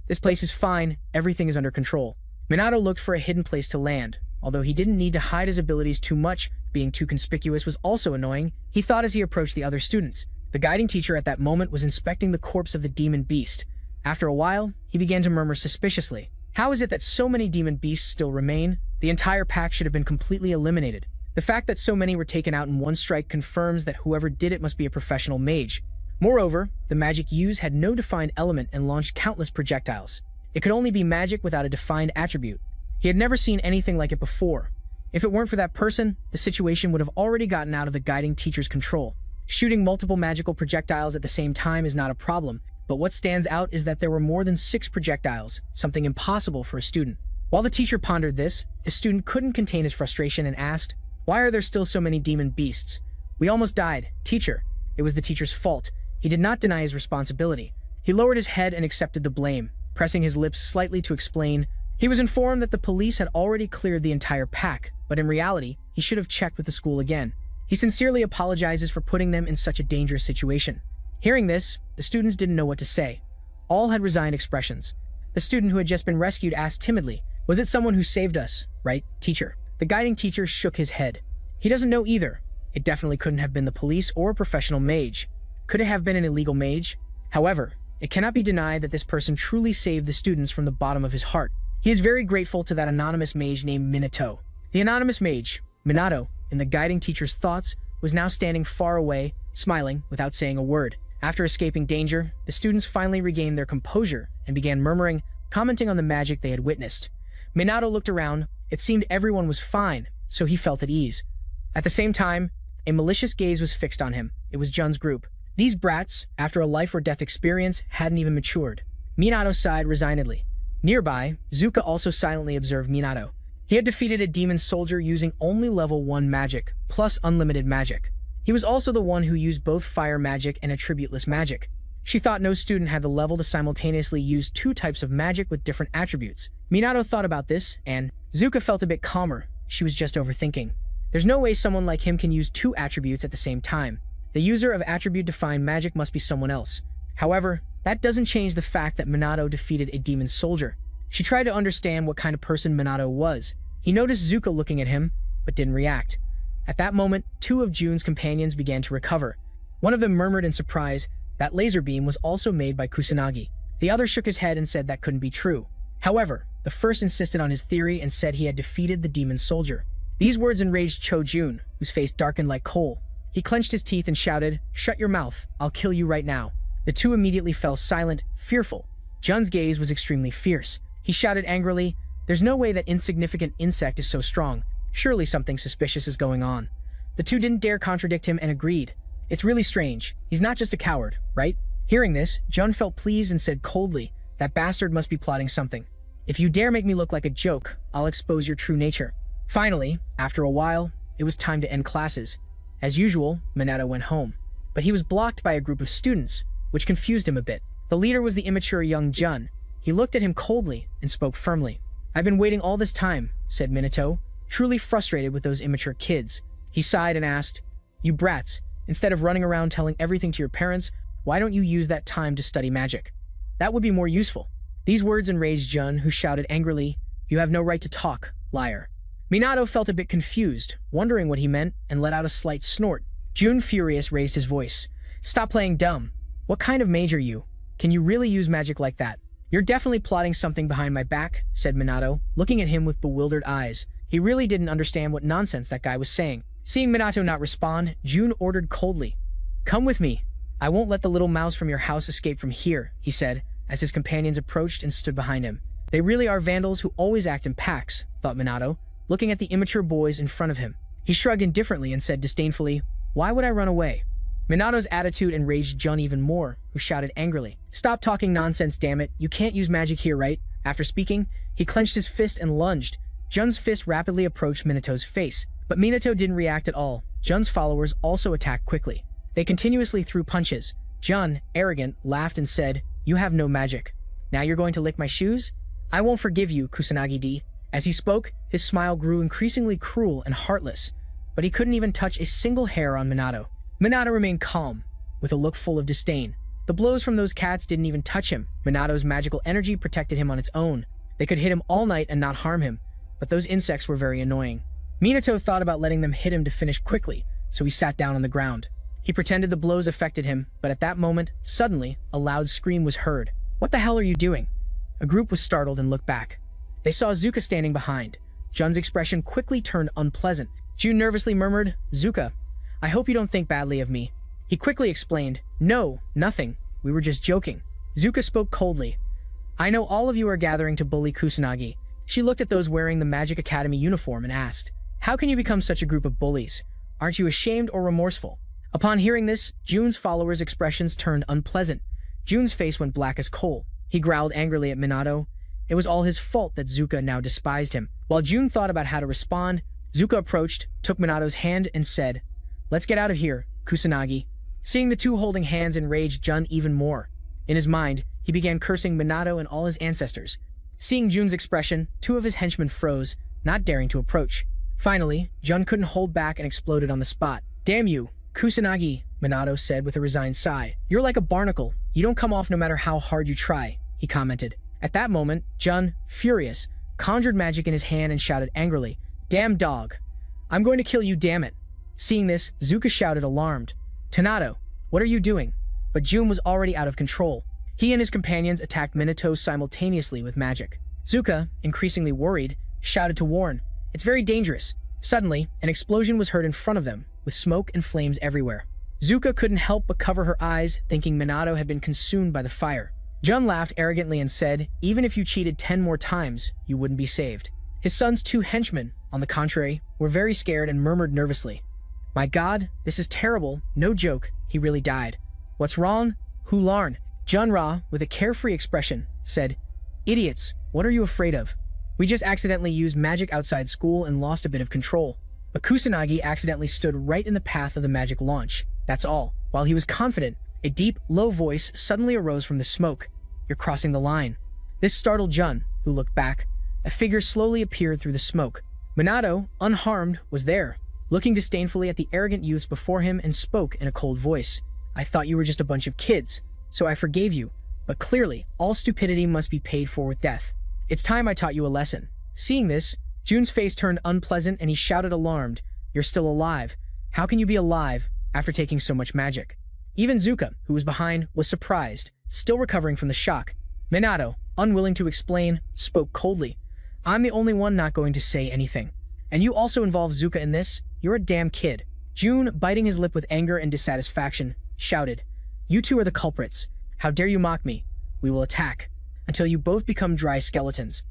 Speaker 1: This place is fine, everything is under control. Minato looked for a hidden place to land. Although he didn't need to hide his abilities too much, being too conspicuous was also annoying, he thought as he approached the other students. The guiding teacher at that moment was inspecting the corpse of the demon beast. After a while, he began to murmur suspiciously. How is it that so many demon beasts still remain? The entire pack should have been completely eliminated. The fact that so many were taken out in one strike confirms that whoever did it must be a professional mage. Moreover, the magic used had no defined element and launched countless projectiles. It could only be magic without a defined attribute. He had never seen anything like it before. If it weren't for that person, the situation would have already gotten out of the guiding teacher's control. Shooting multiple magical projectiles at the same time is not a problem, but what stands out is that there were more than 6 projectiles, something impossible for a student. While the teacher pondered this, a student couldn't contain his frustration and asked, "Why are there still so many demon beasts? We almost died, teacher." It was the teacher's fault. He did not deny his responsibility. He lowered his head and accepted the blame, pressing his lips slightly to explain. He was informed that the police had already cleared the entire pack, but in reality, he should have checked with the school again. He sincerely apologizes for putting them in such a dangerous situation. Hearing this, the students didn't know what to say. All had resigned expressions. The student who had just been rescued asked timidly, "Was it someone who saved us, right, teacher?" The guiding teacher shook his head. He doesn't know either. It definitely couldn't have been the police or a professional mage. Could it have been an illegal mage? However, it cannot be denied that this person truly saved the students from the bottom of his heart. He is very grateful to that anonymous mage named Minato. The anonymous mage, Minato, in the guiding teacher's thoughts, was now standing far away, smiling without saying a word. After escaping danger, the students finally regained their composure and began murmuring, commenting on the magic they had witnessed. Minato looked around. It seemed everyone was fine, so he felt at ease. At the same time, a malicious gaze was fixed on him. It was Jun's group. These brats, after a life-or-death experience, hadn't even matured. Minato sighed resignedly. Nearby, Zuka also silently observed Minato. He had defeated a demon soldier using only level 1 magic, plus unlimited magic. He was also the one who used both fire magic and attributeless magic. She thought no student had the level to simultaneously use 2 types of magic with different attributes. Minato thought about this, and Zuka felt a bit calmer. She was just overthinking. There's no way someone like him can use 2 attributes at the same time. The user of attribute-defined magic must be someone else. However, that doesn't change the fact that Minato defeated a demon soldier. She tried to understand what kind of person Minato was. He noticed Zuka looking at him, but didn't react. At that moment, 2 of Jun's companions began to recover. One of them murmured in surprise that laser beam was also made by Kusanagi. The other shook his head and said that couldn't be true. However, the first insisted on his theory and said he had defeated the demon soldier. These words enraged Cho-jun, whose face darkened like coal. He clenched his teeth and shouted, "Shut your mouth, I'll kill you right now." The 2 immediately fell silent, fearful. Jun's gaze was extremely fierce. He shouted angrily, "There's no way that insignificant insect is so strong. Surely something suspicious is going on." The 2 didn't dare contradict him and agreed. "It's really strange. He's not just a coward, right?" Hearing this, Jun felt pleased and said coldly, "That bastard must be plotting something. If you dare make me look like a joke, I'll expose your true nature." Finally, after a while, it was time to end classes. As usual, Minato went home. But he was blocked by a group of students, which confused him a bit. The leader was the immature young Jun. He looked at him coldly and spoke firmly. "I've been waiting all this time," said Minato, truly frustrated with those immature kids. He sighed and asked, "You brats, instead of running around telling everything to your parents, why don't you use that time to study magic? That would be more useful." These words enraged Jun, who shouted angrily, "You have no right to talk, liar." Minato felt a bit confused, wondering what he meant, and let out a slight snort. Jun, furious, raised his voice. "Stop playing dumb. What kind of mage are you? Can you really use magic like that?" "You're definitely plotting something behind my back," said Minato, looking at him with bewildered eyes. He really didn't understand what nonsense that guy was saying. Seeing Minato not respond, Jun ordered coldly, "Come with me. I won't let the little mouse from your house escape from here," he said, as his companions approached and stood behind him. They really are vandals who always act in packs, thought Minato, looking at the immature boys in front of him. He shrugged indifferently and said disdainfully, "Why would I run away?" Minato's attitude enraged Jun even more, who shouted angrily, "Stop talking nonsense, damn it. You can't use magic here, right?" After speaking, he clenched his fist and lunged. Jun's fist rapidly approached Minato's face, but Minato didn't react at all. Jun's followers also attacked quickly. They continuously threw punches. Jun, arrogant, laughed and said, "You have no magic. Now you're going to lick my shoes? I won't forgive you, Kusanagi-D." As he spoke, his smile grew increasingly cruel and heartless, but he couldn't even touch a single hair on Minato. Minato remained calm, with a look full of disdain. The blows from those cats didn't even touch him. Minato's magical energy protected him on its own. They could hit him all night and not harm him, but those insects were very annoying. Minato thought about letting them hit him to finish quickly, so he sat down on the ground. He pretended the blows affected him, but at that moment, suddenly, a loud scream was heard. "What the hell are you doing?" A group was startled and looked back. They saw Zuka standing behind. Jun's expression quickly turned unpleasant. Jun nervously murmured, "Zuka, I hope you don't think badly of me." He quickly explained, "No, nothing. We were just joking." Zuka spoke coldly. "I know all of you are gathering to bully Kusanagi." She looked at those wearing the Magic Academy uniform and asked, "How can you become such a group of bullies? Aren't you ashamed or remorseful?" Upon hearing this, Jun's followers' expressions turned unpleasant. Jun's face went black as coal. He growled angrily at Minato. It was all his fault that Zuka now despised him. While Jun thought about how to respond, Zuka approached, took Minato's hand, and said, "Let's get out of here, Kusanagi." Seeing the two holding hands enraged Jun even more. In his mind, he began cursing Minato and all his ancestors. Seeing Jun's expression, two of his henchmen froze, not daring to approach. Finally, Jun couldn't hold back and exploded on the spot. "Damn you, Kusanagi," Minato said with a resigned sigh. "You're like a barnacle. You don't come off no matter how hard you try," he commented. At that moment, Jun, furious, conjured magic in his hand and shouted angrily, "Damn dog! I'm going to kill you, damn it!" Seeing this, Zuka shouted alarmed, "Tanato, what are you doing?" But Jun was already out of control. He and his companions attacked Minato simultaneously with magic. Zuka, increasingly worried, shouted to warn, "It's very dangerous." Suddenly, an explosion was heard in front of them, with smoke and flames everywhere. Zuka couldn't help but cover her eyes, thinking Minato had been consumed by the fire. Jun laughed arrogantly and said, "Even if you cheated 10 more times, you wouldn't be saved." His son's two henchmen, on the contrary, were very scared and murmured nervously, "My God, this is terrible. No joke, he really died. What's wrong? Hularn." Junra, with a carefree expression, said, "Idiots, what are you afraid of? We just accidentally used magic outside school and lost a bit of control." But Kusanagi accidentally stood right in the path of the magic launch. That's all. While he was confident, a deep, low voice suddenly arose from the smoke. "You're crossing the line." This startled Jun, who looked back. A figure slowly appeared through the smoke. Minato, unharmed, was there, looking disdainfully at the arrogant youths before him and spoke in a cold voice. "I thought you were just a bunch of kids, so I forgave you, but clearly, all stupidity must be paid for with death. It's time I taught you a lesson." Seeing this, Jun's face turned unpleasant and he shouted alarmed, "You're still alive. How can you be alive after taking so much magic?" Even Zuka, who was behind, was surprised, still recovering from the shock. Minato, unwilling to explain, spoke coldly, "I'm the only one not going to say anything. And you also involve Zuka in this? You're a damn kid." Jun, biting his lip with anger and dissatisfaction, shouted, "You two are the culprits. How dare you mock me? We will attack, until you both become dry skeletons."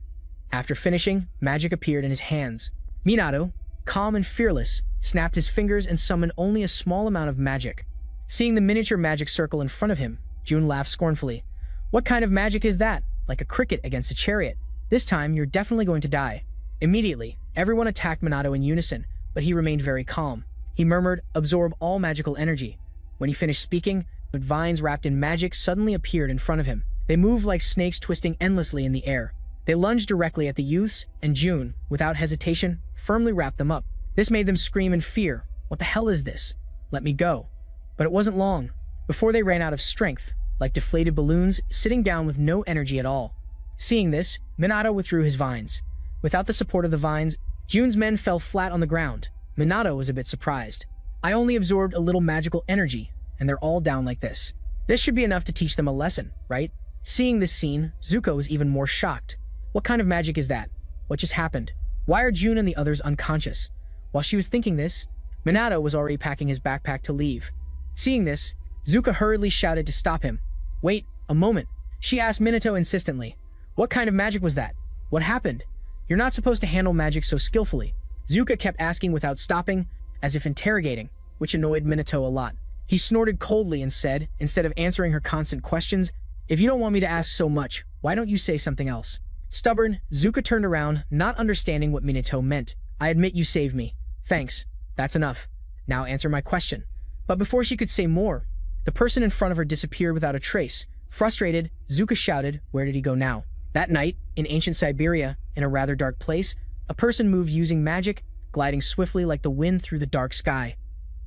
Speaker 1: After finishing, magic appeared in his hands. Minato, calm and fearless, snapped his fingers and summoned only a small amount of magic. Seeing the miniature magic circle in front of him, Jun laughed scornfully. "What kind of magic is that? Like a cricket against a chariot. This time, you're definitely going to die." Immediately, everyone attacked Minato in unison, but he remained very calm. He murmured, "Absorb all magical energy." When he finished speaking, vines wrapped in magic suddenly appeared in front of him. They moved like snakes twisting endlessly in the air. They lunged directly at the youths, and Jun, without hesitation, firmly wrapped them up. This made them scream in fear. "What the hell is this? Let me go." But it wasn't long before they ran out of strength, like deflated balloons, sitting down with no energy at all. Seeing this, Minato withdrew his vines. Without the support of the vines, Jun's men fell flat on the ground. Minato was a bit surprised. "I only absorbed a little magical energy, and they're all down like this. This should be enough to teach them a lesson, right?" Seeing this scene, Zuko was even more shocked. What kind of magic is that? What just happened? Why are Jun and the others unconscious? While she was thinking this, Minato was already packing his backpack to leave. Seeing this, Zuka hurriedly shouted to stop him. "Wait, a moment." She asked Minato insistently, "What kind of magic was that? What happened? You're not supposed to handle magic so skillfully." Zuka kept asking without stopping, as if interrogating, which annoyed Minato a lot. He snorted coldly and said, instead of answering her constant questions, "If you don't want me to ask so much, why don't you say something else?" Stubborn, Zuka turned around, not understanding what Minato meant. "I admit you saved me. Thanks. That's enough. Now answer my question." But before she could say more, the person in front of her disappeared without a trace. Frustrated, Zuka shouted, "Where did he go now?" That night, in ancient Siberia, in a rather dark place, a person moved using magic, gliding swiftly like the wind through the dark sky.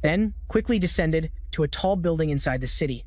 Speaker 1: Then, quickly descended to a tall building inside the city.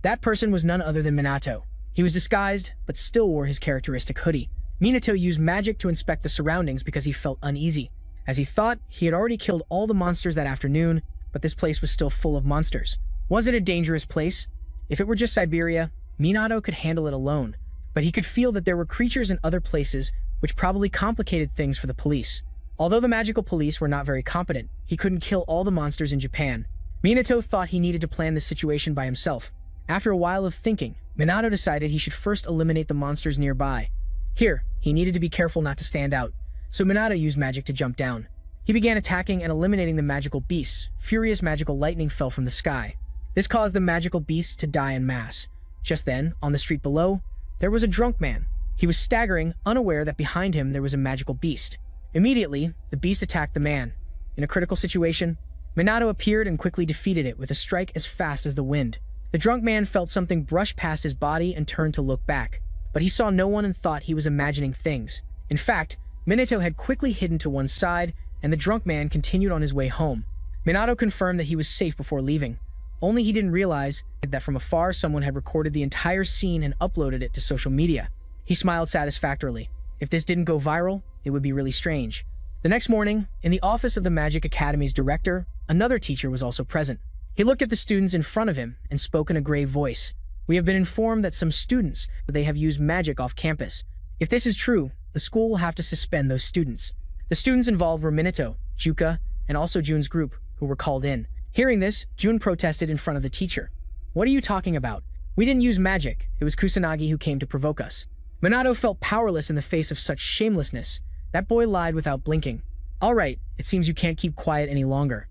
Speaker 1: That person was none other than Minato. He was disguised, but still wore his characteristic hoodie. Minato used magic to inspect the surroundings because he felt uneasy. As he thought, he had already killed all the monsters that afternoon, but this place was still full of monsters. Was it a dangerous place? If it were just Siberia, Minato could handle it alone, but he could feel that there were creatures in other places which probably complicated things for the police. Although the magical police were not very competent, he couldn't kill all the monsters in Japan. Minato thought he needed to plan this situation by himself. After a while of thinking, Minato decided he should first eliminate the monsters nearby. Here, he needed to be careful not to stand out, so Minato used magic to jump down. He began attacking and eliminating the magical beasts. Furious magical lightning fell from the sky. This caused the magical beasts to die en masse. Just then, on the street below, there was a drunk man. He was staggering, unaware that behind him there was a magical beast. Immediately, the beast attacked the man. In a critical situation, Minato appeared and quickly defeated it with a strike as fast as the wind. The drunk man felt something brush past his body and turned to look back, but he saw no one and thought he was imagining things. In fact, Minato had quickly hidden to one side, and the drunk man continued on his way home. Minato confirmed that he was safe before leaving. Only he didn't realize that from afar someone had recorded the entire scene and uploaded it to social media. He smiled satisfactorily. If this didn't go viral, it would be really strange. The next morning, in the office of the Magic Academy's director, another teacher was also present. He looked at the students in front of him and spoke in a grave voice. We have been informed that some students they have used magic off campus. If this is true, the school will have to suspend those students. The students involved were Minato, Juka, and also Jun's group, who were called in. Hearing this, Jun protested in front of the teacher. What are you talking about? We didn't use magic. It was Kusanagi who came to provoke us. Minato felt powerless in the face of such shamelessness. That boy lied without blinking. All right, it seems you can't keep quiet any longer.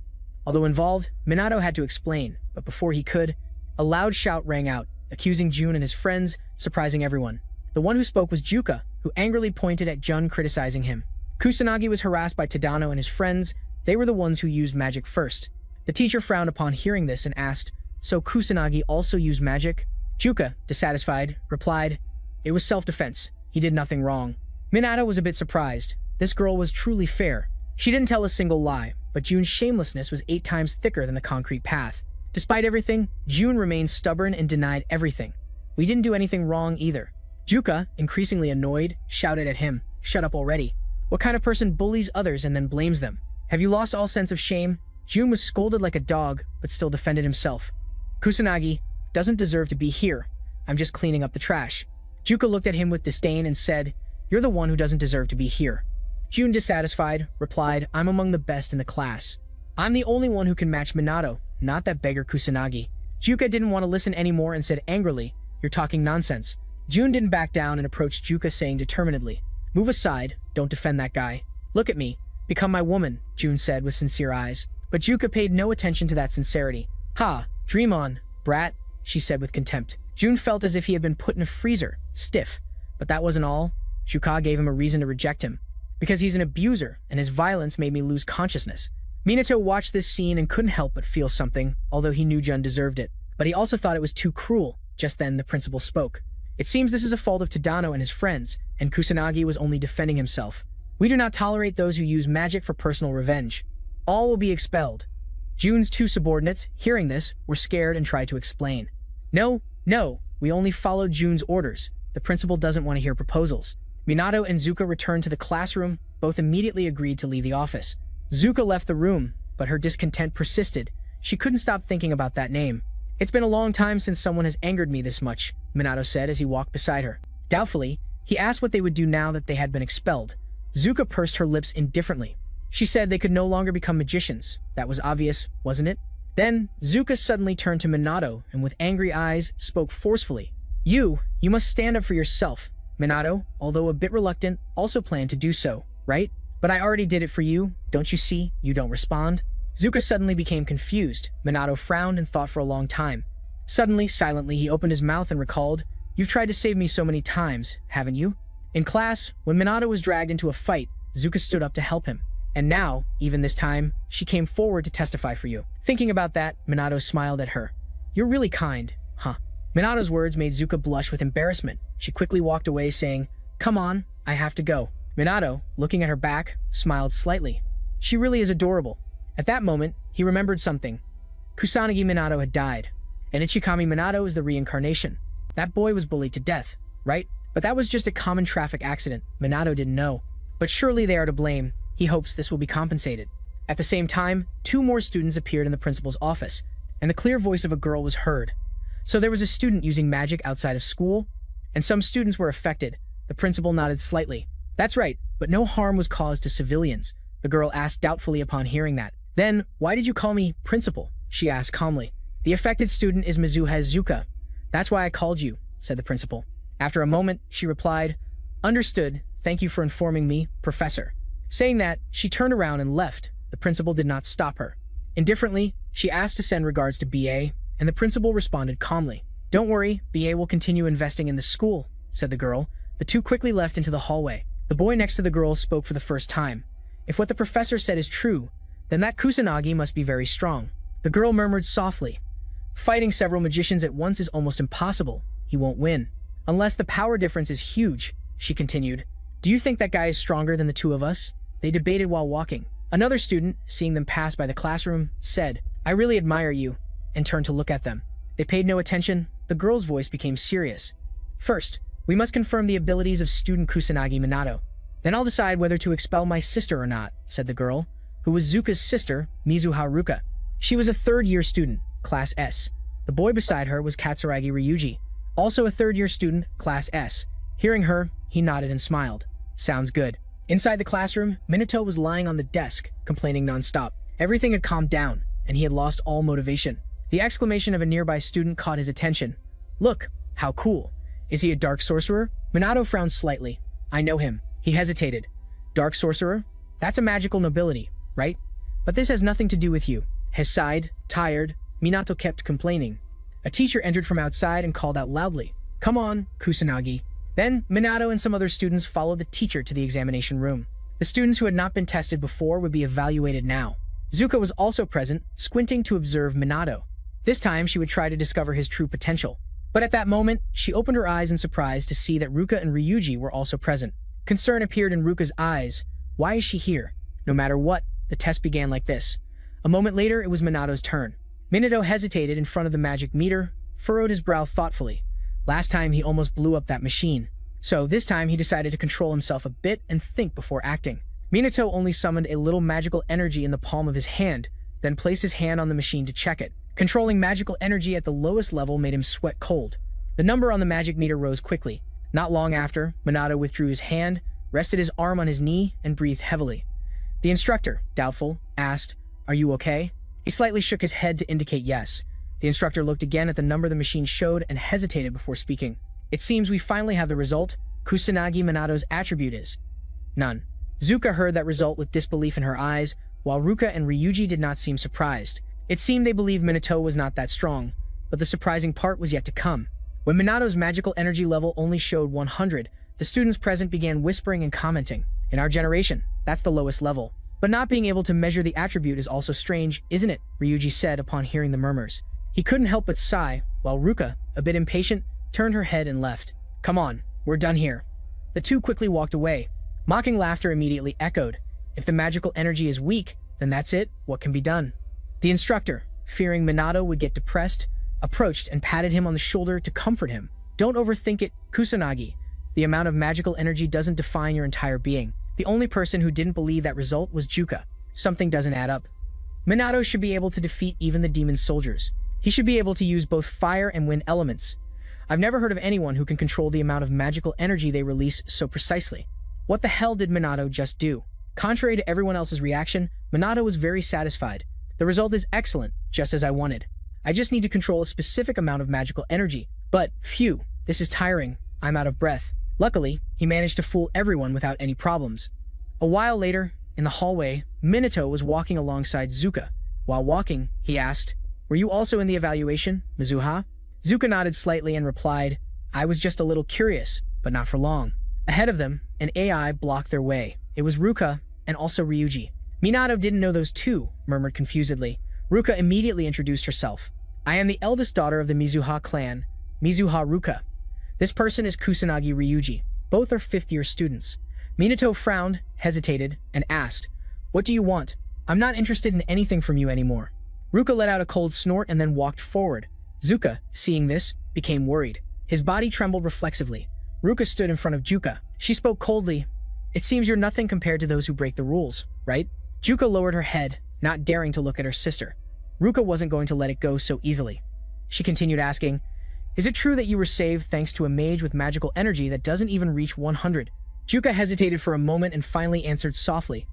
Speaker 1: Although involved, Minato had to explain, but before he could, a loud shout rang out, accusing Jun and his friends, surprising everyone. The one who spoke was Juka, who angrily pointed at Jun, criticizing him. Kusanagi was harassed by Tadano and his friends. They were the ones who used magic first. The teacher frowned upon hearing this and asked, so Kusanagi also used magic? Juka, dissatisfied, replied, it was self-defense. He did nothing wrong. Minato was a bit surprised. This girl was truly fair. She didn't tell a single lie, but Jun's shamelessness was 8 times thicker than the concrete path. Despite everything, Jun remained stubborn and denied everything. We didn't do anything wrong either. Juka, increasingly annoyed, shouted at him, shut up already. What kind of person bullies others and then blames them? Have you lost all sense of shame? Jun was scolded like a dog, but still defended himself. Kusanagi doesn't deserve to be here. I'm just cleaning up the trash. Juka looked at him with disdain and said, you're the one who doesn't deserve to be here. Jun, dissatisfied, replied, I'm among the best in the class. I'm the only one who can match Minato, not that beggar Kusanagi. Juka didn't want to listen anymore and said angrily, you're talking nonsense. Jun didn't back down and approached Juka, saying determinedly, move aside, don't defend that guy. Look at me, become my woman, Jun said with sincere eyes. But Juka paid no attention to that sincerity. Ha, dream on, brat, she said with contempt. Jun felt as if he had been put in a freezer, stiff. But that wasn't all. Juka gave him a reason to reject him. Because he's an abuser, and his violence made me lose consciousness. Minato watched this scene and couldn't help but feel something, although he knew Jun deserved it. But he also thought it was too cruel. Just then, the principal spoke. It seems this is a fault of Tadano and his friends, and Kusanagi was only defending himself. We do not tolerate those who use magic for personal revenge. All will be expelled. Jun's 2 subordinates, hearing this, were scared and tried to explain. No, we only followed Jun's orders. The principal doesn't want to hear proposals. Minato and Zuka returned to the classroom. Both immediately agreed to leave the office. Zuka left the room, but her discontent persisted. She couldn't stop thinking about that name. It's been a long time since someone has angered me this much, Minato said as he walked beside her. Doubtfully, he asked what they would do now that they had been expelled. Zuka pursed her lips indifferently. She said they could no longer become magicians. That was obvious, wasn't it? Then, Zuka suddenly turned to Minato and with angry eyes, spoke forcefully. You must stand up for yourself. Minato, although a bit reluctant, also planned to do so, right? But I already did it for you. Don't you see? You don't respond. Zuka suddenly became confused. Minato frowned and thought for a long time. Suddenly, silently, he opened his mouth and recalled, you've tried to save me so many times, haven't you? In class, when Minato was dragged into a fight, Zuka stood up to help him. And now, even this time, she came forward to testify for you. Thinking about that, Minato smiled at her. You're really kind, huh? Minato's words made Zuka blush with embarrassment. She quickly walked away, saying, come on, I have to go. Minato, looking at her back, smiled slightly. She really is adorable. At that moment, he remembered something. Kusanagi Minato had died. And Ichikami Minato is the reincarnation. That boy was bullied to death, right? But that was just a common traffic accident. Minato didn't know. But surely they are to blame. He hopes this will be compensated. At the same time, 2 more students appeared in the principal's office, and the clear voice of a girl was heard. So there was a student using magic outside of school, and some students were affected. The principal nodded slightly. That's right, but no harm was caused to civilians, the girl asked doubtfully upon hearing that. Then, why did you call me principal? She asked calmly. The affected student is Mizuha Zuka. That's why I called you, said the principal. After a moment, she replied, Understood, thank you for informing me, Professor. Saying that, she turned around and left. The principal did not stop her. Indifferently, she asked to send regards to BA, and the principal responded calmly. Don't worry, BA will continue investing in the school, said the girl. The 2 quickly left into the hallway. The boy next to the girl spoke for the first time. If what the professor said is true, then that Kusanagi must be very strong. The girl murmured softly. Fighting several magicians at once is almost impossible. He won't win. Unless the power difference is huge, she continued. Do you think that guy is stronger than the 2 of us? They debated while walking. Another student, seeing them pass by the classroom, said, I really admire you, and turned to look at them. They paid no attention. The girl's voice became serious. First, we must confirm the abilities of student Kusanagi Minato. Then I'll decide whether to expel my sister or not, said the girl, who was Zuka's sister, Mizuha Ruka. She was a 3rd-year student, Class S. The boy beside her was Katsuragi Ryuji, also a 3rd-year student, Class S. Hearing her, he nodded and smiled. Sounds good. Inside the classroom, Minato was lying on the desk, complaining nonstop. Everything had calmed down, and he had lost all motivation. The exclamation of a nearby student caught his attention. Look, how cool. Is he a dark sorcerer? Minato frowned slightly. I know him. He hesitated. Dark sorcerer? That's a magical nobility, right? But this has nothing to do with you. He sighed, tired. Minato kept complaining. A teacher entered from outside and called out loudly. Come on, Kusanagi. Then, Minato and some other students followed the teacher to the examination room. The students who had not been tested before would be evaluated now. Zuka was also present, squinting to observe Minato. This time, she would try to discover his true potential. But at that moment, she opened her eyes in surprise to see that Ruka and Ryuji were also present. Concern appeared in Ruka's eyes. Why is she here? No matter what, the test began like this. A moment later, it was Minato's turn. Minato hesitated in front of the magic meter, furrowed his brow thoughtfully. Last time, he almost blew up that machine. So this time, he decided to control himself a bit and think before acting. Minato only summoned a little magical energy in the palm of his hand, then placed his hand on the machine to check it. Controlling magical energy at the lowest level made him sweat cold. The number on the magic meter rose quickly. Not long after, Minato withdrew his hand, rested his arm on his knee, and breathed heavily. The instructor, doubtful, asked, Are you okay? He slightly shook his head to indicate yes. The instructor looked again at the number the machine showed and hesitated before speaking. It seems we finally have the result. Kusanagi Minato's attribute is none. Zuka heard that result with disbelief in her eyes, while Ruka and Ryuji did not seem surprised. It seemed they believed Minato was not that strong, but the surprising part was yet to come. When Minato's magical energy level only showed 100, the students present began whispering and commenting. In our generation, that's the lowest level. But not being able to measure the attribute is also strange, isn't it? Ryuji said upon hearing the murmurs. He couldn't help but sigh, while Ruka, a bit impatient, turned her head and left. Come on, we're done here. The 2 quickly walked away. Mocking laughter immediately echoed. If the magical energy is weak, then that's it. What can be done? The instructor, fearing Minato would get depressed, approached and patted him on the shoulder to comfort him. Don't overthink it, Kusanagi. The amount of magical energy doesn't define your entire being. The only person who didn't believe that result was Juka. Something doesn't add up. Minato should be able to defeat even the demon soldiers. He should be able to use both fire and wind elements. I've never heard of anyone who can control the amount of magical energy they release so precisely. What the hell did Minato just do? Contrary to everyone else's reaction, Minato was very satisfied. The result is excellent, just as I wanted. I just need to control a specific amount of magical energy. But, phew, this is tiring. I'm out of breath. Luckily, he managed to fool everyone without any problems. A while later, in the hallway, Minato was walking alongside Zuka. While walking, he asked, Were you also in the evaluation, Mizuha? Zuka nodded slightly and replied, I was just a little curious, but not for long. Ahead of them, an AI blocked their way. It was Ruka and also Ryuji. Minato didn't know those 2, murmured confusedly. Ruka immediately introduced herself. I am the eldest daughter of the Mizuha clan, Mizuha Ruka. This person is Kusanagi Ryuji. Both are 5th-year students. Minato frowned, hesitated, and asked, What do you want? I'm not interested in anything from you anymore. Ruka let out a cold snort and then walked forward. Zuka, seeing this, became worried. His body trembled reflexively. Ruka stood in front of Juka. She spoke coldly. It seems you're nothing compared to those who break the rules, right? Juka lowered her head, not daring to look at her sister. Ruka wasn't going to let it go so easily. She continued asking, is it true that you were saved thanks to a mage with magical energy that doesn't even reach 100? Juka hesitated for a moment and finally answered softly,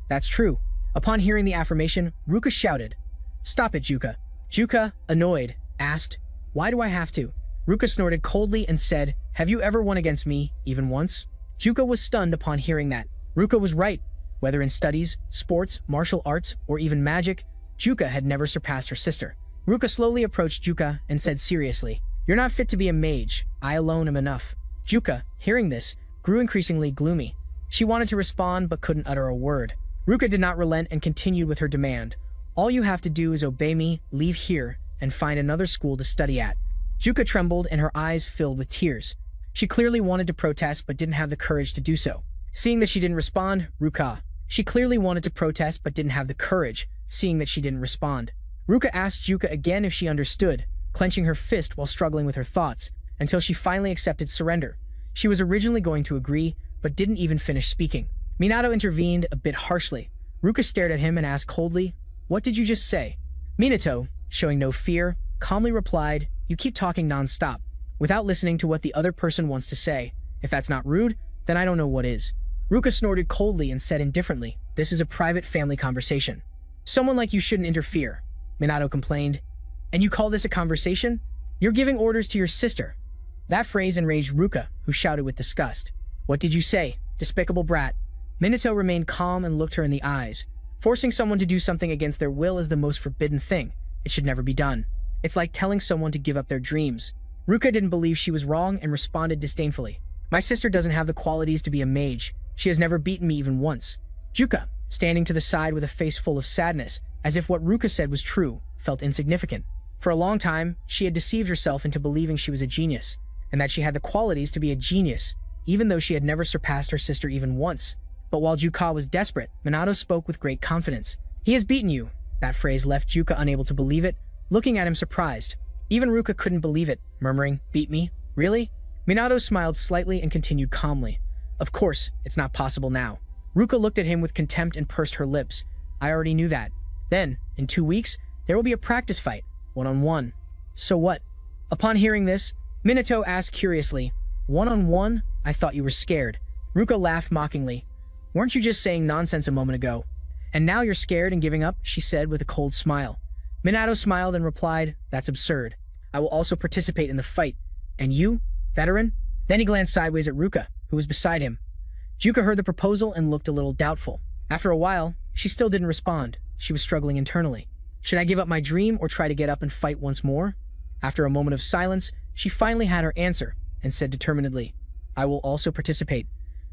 Speaker 1: that's true. Upon hearing the affirmation, Ruka shouted, stop it, Juka. Juka, annoyed, asked, why do I have to? Ruka snorted coldly and said, have you ever won against me, even once? Juka was stunned upon hearing that. Ruka was right. Whether in studies, sports, martial arts, or even magic, Juka had never surpassed her sister. Ruka slowly approached Juka and said seriously, you're not fit to be a mage. I alone am enough. Juka, hearing this, grew increasingly gloomy. She wanted to respond but couldn't utter a word. Ruka did not relent and continued with her demand. All you have to do is obey me, leave here, and find another school to study at. Juka trembled and her eyes filled with tears. She clearly wanted to protest but didn't have the courage to do so. Seeing that she didn't respond, She clearly wanted to protest but didn't have the courage, seeing that she didn't respond. Ruka asked Juka again if she understood, clenching her fist while struggling with her thoughts, until she finally accepted surrender. She was originally going to agree, but didn't even finish speaking. Minato intervened a bit harshly. Ruka stared at him and asked coldly, what did you just say? Minato, showing no fear, calmly replied, you keep talking non-stop, without listening to what the other person wants to say. If that's not rude, then I don't know what is. Ruka snorted coldly and said indifferently, this is a private family conversation. Someone like you shouldn't interfere, Minato complained. And you call this a conversation? You're giving orders to your sister. That phrase enraged Ruka, who shouted with disgust. What did you say, despicable brat? Minato remained calm and looked her in the eyes. Forcing someone to do something against their will is the most forbidden thing. It should never be done. It's like telling someone to give up their dreams. Ruka didn't believe she was wrong and responded disdainfully. My sister doesn't have the qualities to be a mage. She has never beaten me even once. Juka, standing to the side with a face full of sadness, as if what Ruka said was true, felt insignificant. For a long time, she had deceived herself into believing she was a genius, and that she had the qualities to be a genius, even though she had never surpassed her sister even once. But while Juka was desperate, Minato spoke with great confidence. He has beaten you. That phrase left Juka unable to believe it, looking at him surprised. Even Ruka couldn't believe it, murmuring, beat me? Really? Minato smiled slightly and continued calmly. Of course, it's not possible now. Ruka looked at him with contempt and pursed her lips. I already knew that. Then, in 2 weeks, there will be a practice fight, one-on-one. So what? Upon hearing this, Minato asked curiously, one-on-one? I thought you were scared. Ruka laughed mockingly. Weren't you just saying nonsense a moment ago? And now you're scared and giving up, she said with a cold smile. Minato smiled and replied, that's absurd. I will also participate in the fight. And you, veteran? Then he glanced sideways at Ruka, who was beside him. Juka heard the proposal and looked a little doubtful. After a while, she still didn't respond. She was struggling internally. Should I give up my dream or try to get up and fight once more? After a moment of silence, she finally had her answer and said determinedly, I will also participate.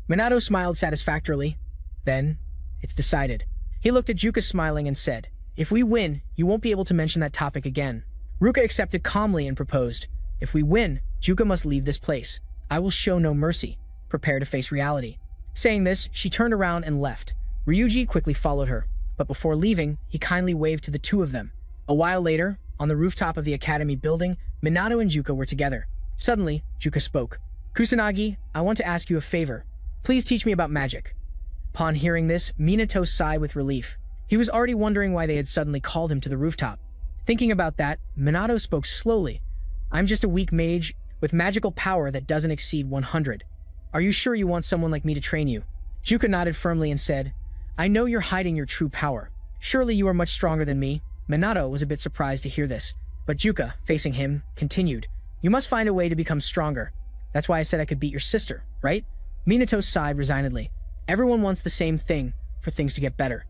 Speaker 1: Minato smiled satisfactorily. Then, it's decided. He looked at Juka smiling and said, if we win, you won't be able to mention that topic again. Ruka accepted calmly and proposed, if we win, Juka must leave this place. I will show no mercy. Prepare to face reality. Saying this, she turned around and left. Ryuji quickly followed her, but before leaving, he kindly waved to the two of them. A while later, on the rooftop of the academy building, Minato and Juka were together. Suddenly, Juka spoke. Kusanagi, I want to ask you a favor. Please teach me about magic. Upon hearing this, Minato sighed with relief. He was already wondering why they had suddenly called him to the rooftop. Thinking about that, Minato spoke slowly. I'm just a weak mage with magical power that doesn't exceed 100. Are you sure you want someone like me to train you? Juka nodded firmly and said, I know you're hiding your true power. Surely you are much stronger than me. Minato was a bit surprised to hear this, but Juka, facing him, continued, you must find a way to become stronger. That's why I said I could beat your sister, right? Minato sighed resignedly. Everyone wants the same thing, for things to get better.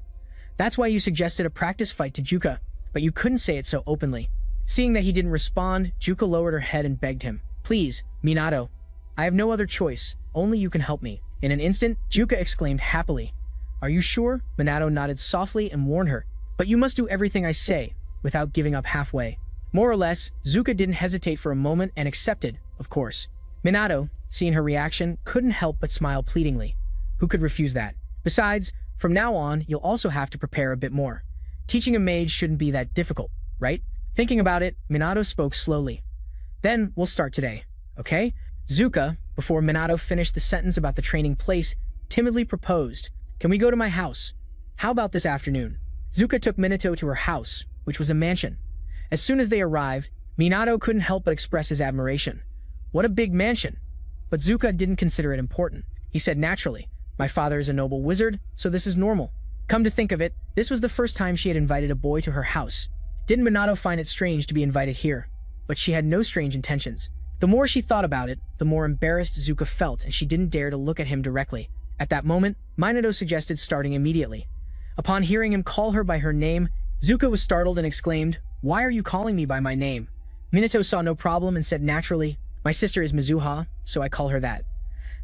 Speaker 1: That's why you suggested a practice fight to Juka, but you couldn't say it so openly. Seeing that he didn't respond, Juka lowered her head and begged him, please, Minato. I have no other choice. Only you can help me. In an instant, Juka exclaimed happily. Are you sure? Minato nodded softly and warned her. But you must do everything I say, without giving up halfway. More or less, Zuka didn't hesitate for a moment and accepted, of course. Minato, seeing her reaction, couldn't help but smile pleadingly. Who could refuse that? Besides, from now on, you'll also have to prepare a bit more. Teaching a mage shouldn't be that difficult, right? Thinking about it, Minato spoke slowly. Then we'll start today, okay? Zuka, before Minato finished the sentence about the training place, timidly proposed, "Can we go to my house? How about this afternoon?" Zuka took Minato to her house, which was a mansion. As soon as they arrived, Minato couldn't help but express his admiration. What a big mansion! But Zuka didn't consider it important. He said naturally, "My father is a noble wizard, so this is normal." Come to think of it, this was the first time she had invited a boy to her house. Didn't Minato find it strange to be invited here? But she had no strange intentions. The more she thought about it, the more embarrassed Zuka felt, and she didn't dare to look at him directly. At that moment, Minato suggested starting immediately. Upon hearing him call her by her name, Zuka was startled and exclaimed, "Why are you calling me by my name?" Minato saw no problem and said naturally, "My sister is Mizuha, so I call her that.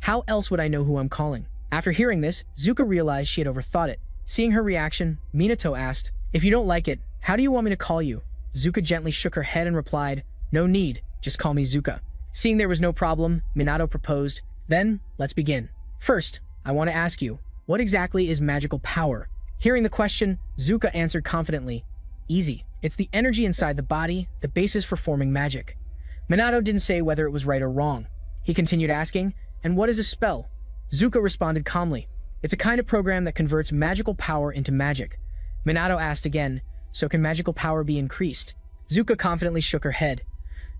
Speaker 1: How else would I know who I'm calling?" After hearing this, Zuka realized she had overthought it. Seeing her reaction, Minato asked, "If you don't like it, how do you want me to call you?" Zuka gently shook her head and replied, "No need, just call me Zuka." Seeing there was no problem, Minato proposed, "Then, let's begin. First, I want to ask you, what exactly is magical power?" Hearing the question, Zuka answered confidently, "Easy. It's the energy inside the body, the basis for forming magic." Minato didn't say whether it was right or wrong. He continued asking, "And what is a spell?" Zuka responded calmly, "It's a kind of program that converts magical power into magic." Minato asked again, "So can magical power be increased?" Zuka confidently shook her head.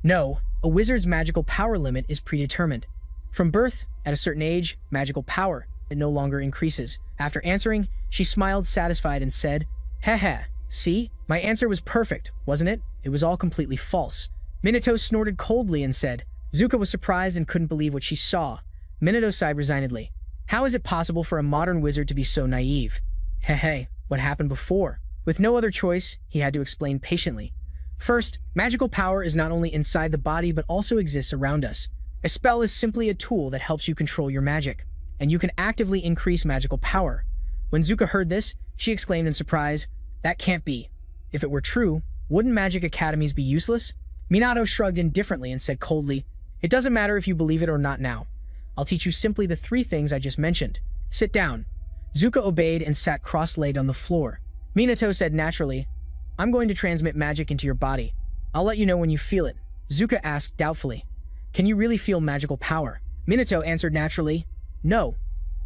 Speaker 1: "No, a wizard's magical power limit is predetermined. From birth, at a certain age, magical power, it no longer increases." After answering, she smiled satisfied and said, "Heh, see? My answer was perfect, wasn't it? It was all completely false." Minato snorted coldly and said, Zuka was surprised and couldn't believe what she saw. Minato sighed resignedly. How is it possible for a modern wizard to be so naive? Hey, what happened before? With no other choice, he had to explain patiently. First, magical power is not only inside the body but also exists around us. A spell is simply a tool that helps you control your magic, and you can actively increase magical power. When Zuka heard this, she exclaimed in surprise, "That can't be. If it were true, wouldn't magic academies be useless?" Minato shrugged indifferently and said coldly, "It doesn't matter if you believe it or not now. I'll teach you simply the 3 things I just mentioned. Sit down." Zuka obeyed and sat cross-legged on the floor. Minato said naturally, "I'm going to transmit magic into your body. I'll let you know when you feel it." Zuka asked doubtfully, "Can you really feel magical power?" Minato answered naturally, "No.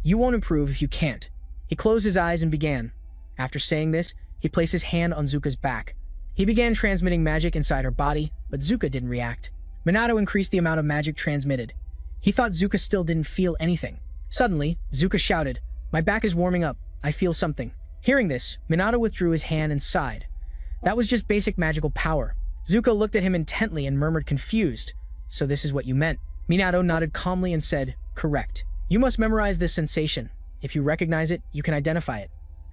Speaker 1: You won't improve if you can't." He closed his eyes and began. After saying this, he placed his hand on Zuka's back. He began transmitting magic inside her body, but Zuka didn't react. Minato increased the amount of magic transmitted. He thought Zuka still didn't feel anything. Suddenly, Zuka shouted, "My back is warming up. I feel something." Hearing this, Minato withdrew his hand and sighed. That was just basic magical power. Zuka looked at him intently and murmured confused. "So this is what you meant?" Minato nodded calmly and said, "Correct. You must memorize this sensation. If you recognize it, you can identify it.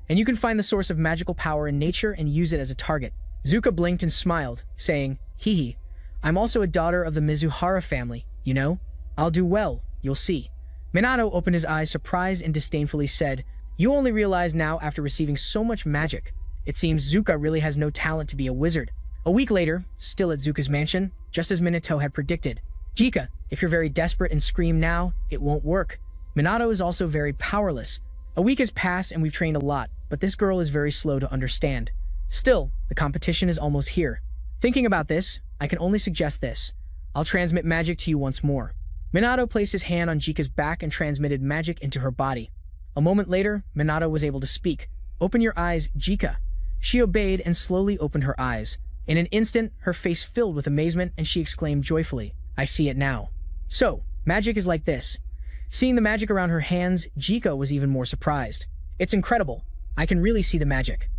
Speaker 1: And you can find the source of magical power in nature and use it as a target." Zuka blinked and smiled, saying, "Hee, I'm also a daughter of the Mizuhara family, you know? I'll do well, you'll see." Minato opened his eyes surprised and disdainfully said, "You only realize now after receiving so much magic. It seems Zuka really has no talent to be a wizard." A week later, still at Zuka's mansion, just as Minato had predicted. "Jika, if you're very desperate and scream now, it won't work. Minato is also very powerless. A week has passed and we've trained a lot, but this girl is very slow to understand. Still, the competition is almost here. Thinking about this, I can only suggest this. I'll transmit magic to you once more." Minato placed his hand on Jika's back and transmitted magic into her body. A moment later, Minato was able to speak. "Open your eyes, Jika." She obeyed and slowly opened her eyes. In an instant, her face filled with amazement and she exclaimed joyfully, "I see it now. So, magic is like this." Seeing the magic around her hands, Jika was even more surprised. "It's incredible. I can really see the magic."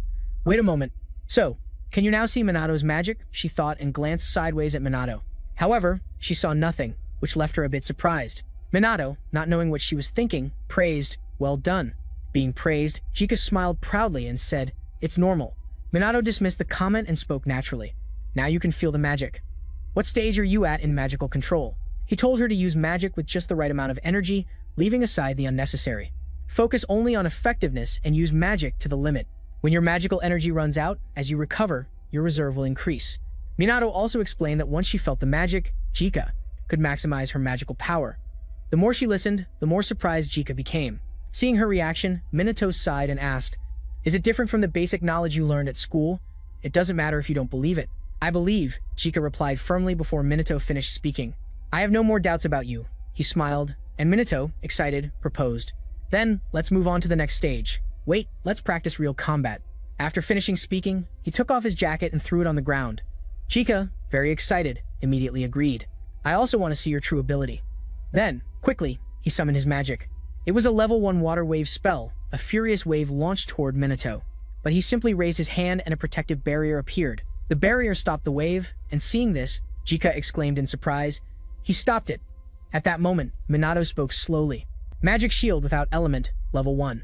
Speaker 1: "Wait a moment. So, can you now see Minato's magic?" she thought and glanced sideways at Minato. However, she saw nothing, which left her a bit surprised. Minato, not knowing what she was thinking, praised, "Well done." Being praised, Jika smiled proudly and said, "It's normal." Minato dismissed the comment and spoke naturally. "Now you can feel the magic. What stage are you at in magical control?" He told her to use magic with just the right amount of energy, leaving aside the unnecessary. Focus only on effectiveness and use magic to the limit. When your magical energy runs out, as you recover, your reserve will increase. Minato also explained that once she felt the magic, Jika could maximize her magical power. The more she listened, the more surprised Jika became. Seeing her reaction, Minato sighed and asked, "Is it different from the basic knowledge you learned at school? It doesn't matter if you don't believe it. I believe, Chika replied firmly before Minato finished speaking. I have no more doubts about you. He smiled, and Minato, excited, proposed. Then, let's move on to the next stage. Wait, let's practice real combat. After finishing speaking, he took off his jacket and threw it on the ground. Chika, very excited, immediately agreed. I also want to see your true ability. Then, quickly, he summoned his magic. It was a level 1 water wave spell, a furious wave launched toward Minato. But he simply raised his hand and a protective barrier appeared. The barrier stopped the wave, and seeing this, Chika exclaimed in surprise. He stopped it. At that moment, Minato spoke slowly. Magic shield without element, level 1.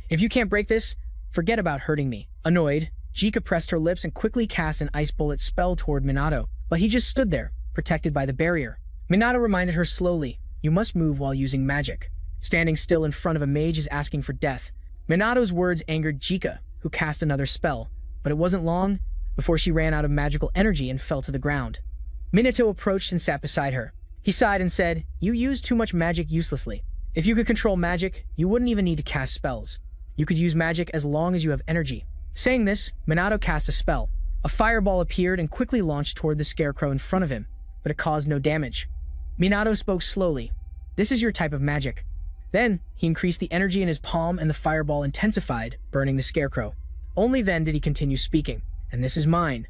Speaker 1: If you can't break this, forget about hurting me. Annoyed, Chika pressed her lips and quickly cast an ice bullet spell toward Minato, but he just stood there, protected by the barrier. Minato reminded her slowly, you must move while using magic. Standing still in front of a mage is asking for death. Minato's words angered Chika, who cast another spell, but it wasn't long before she ran out of magical energy and fell to the ground. Minato approached and sat beside her. He sighed and said, you used too much magic uselessly. If you could control magic, you wouldn't even need to cast spells. You could use magic as long as you have energy. Saying this, Minato cast a spell. A fireball appeared and quickly launched toward the scarecrow in front of him, but it caused no damage. Minato spoke slowly. This is your type of magic. Then, he increased the energy in his palm and the fireball intensified, burning the scarecrow. Only then did he continue speaking. And this is mine.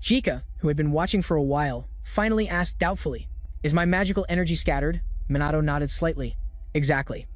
Speaker 1: Chika, who had been watching for a while, finally asked doubtfully, is my magical energy scattered? Minato nodded slightly. Exactly.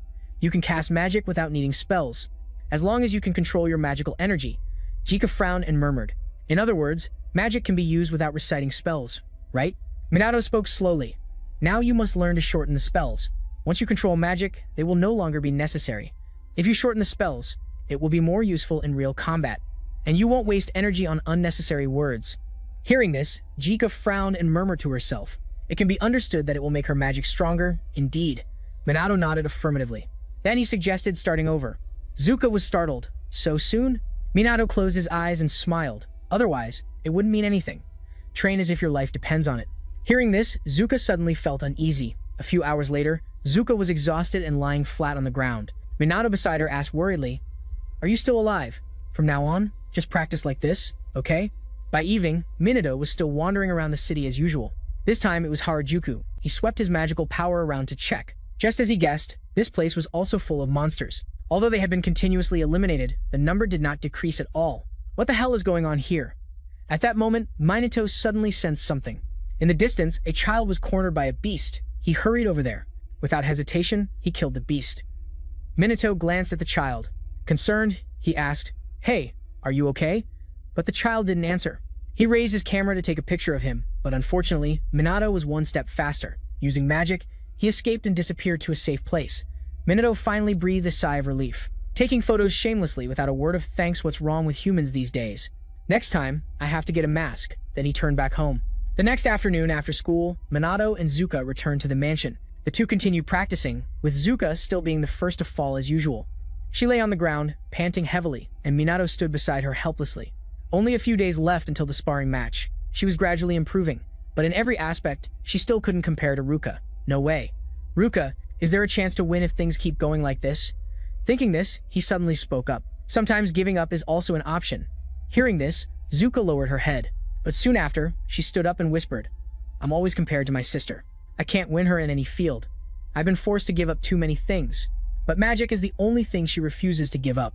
Speaker 1: You can cast magic without needing spells. As long as you can control your magical energy. Chika frowned and murmured. In other words, magic can be used without reciting spells, right? Minato spoke slowly. Now you must learn to shorten the spells. Once you control magic, they will no longer be necessary. If you shorten the spells, it will be more useful in real combat, and you won't waste energy on unnecessary words. Hearing this, Chika frowned and murmured to herself. It can be understood that it will make her magic stronger, indeed. Minato nodded affirmatively. Then he suggested starting over. Zuka was startled. So soon? Minato closed his eyes and smiled. Otherwise, it wouldn't mean anything. Train as if your life depends on it. Hearing this, Zuka suddenly felt uneasy. A few hours later, Zuka was exhausted and lying flat on the ground. Minato beside her asked worriedly, are you still alive? From now on, just practice like this, okay? By evening, Minato was still wandering around the city as usual. This time it was Harajuku. He swept his magical power around to check. Just as he guessed, this place was also full of monsters. Although they had been continuously eliminated, the number did not decrease at all. What the hell is going on here? At that moment, Minato suddenly sensed something. In the distance, a child was cornered by a beast. He hurried over there. Without hesitation, he killed the beast. Minato glanced at the child. Concerned, he asked, hey, are you okay? But the child didn't answer. He raised his camera to take a picture of him, but unfortunately, Minato was one step faster. Using magic, he escaped and disappeared to a safe place. Minato finally breathed a sigh of relief. Taking photos shamelessly without a word of thanks, what's wrong with humans these days? Next time, I have to get a mask. Then he turned back home. The next afternoon after school, Minato and Zuka returned to the mansion. The two continued practicing, with Zuka still being the first to fall as usual. She lay on the ground, panting heavily, and Minato stood beside her helplessly. Only a few days left until the sparring match. She was gradually improving, but in every aspect, she still couldn't compare to Ruka. No way. Ruka, is there a chance to win if things keep going like this? Thinking this, he suddenly spoke up. Sometimes giving up is also an option. Hearing this, Zuka lowered her head. But soon after, she stood up and whispered, I'm always compared to my sister. I can't win her in any field. I've been forced to give up too many things. But magic is the only thing she refuses to give up.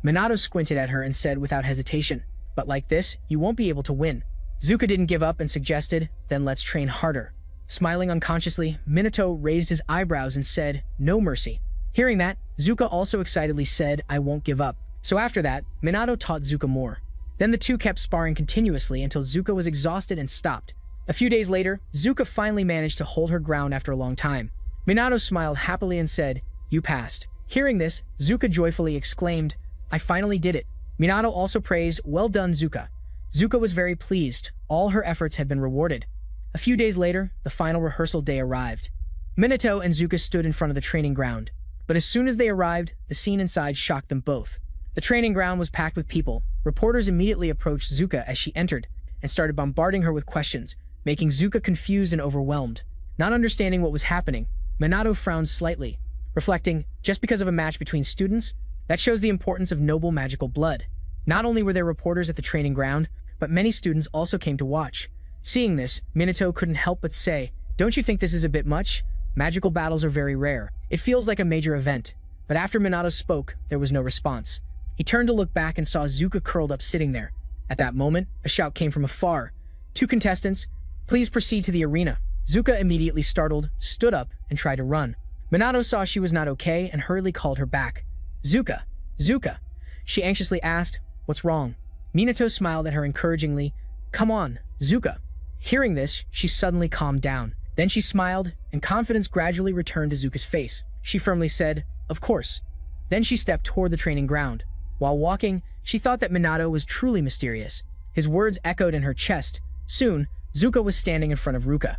Speaker 1: Minato squinted at her and said without hesitation, but like this, you won't be able to win. Zuka didn't give up and suggested, then let's train harder. Smiling unconsciously, Minato raised his eyebrows and said, no mercy. Hearing that, Zuka also excitedly said, I won't give up. So after that, Minato taught Zuka more. Then the two kept sparring continuously until Zuka was exhausted and stopped. A few days later, Zuka finally managed to hold her ground after a long time. Minato smiled happily and said, you passed. Hearing this, Zuka joyfully exclaimed, I finally did it. Minato also praised, well done, Zuka. Zuka was very pleased. All her efforts had been rewarded. A few days later, the final rehearsal day arrived. Minato and Zuka stood in front of the training ground. But as soon as they arrived, the scene inside shocked them both. The training ground was packed with people. Reporters immediately approached Zuka as she entered and started bombarding her with questions, making Zuka confused and overwhelmed. Not understanding what was happening, Minato frowned slightly, reflecting, just because of a match between students, that shows the importance of noble magical blood. Not only were there reporters at the training ground, but many students also came to watch. Seeing this, Minato couldn't help but say, "Don't you think this is a bit much? Magical battles are very rare. It feels like a major event." But after Minato spoke, there was no response. He turned to look back and saw Zuka curled up sitting there. At that moment, a shout came from afar. "Two contestants, please proceed to the arena." Zuka, immediately startled, stood up and tried to run. Minato saw she was not okay and hurriedly called her back. "Zuka, Zuka," she anxiously asked, "what's wrong?" Minato smiled at her encouragingly. "Come on, Zuka." Hearing this, she suddenly calmed down. Then she smiled, and confidence gradually returned to Zuka's face. She firmly said, "Of course." Then she stepped toward the training ground. While walking, she thought that Minato was truly mysterious. His words echoed in her chest. Soon, Zuka was standing in front of Ruka.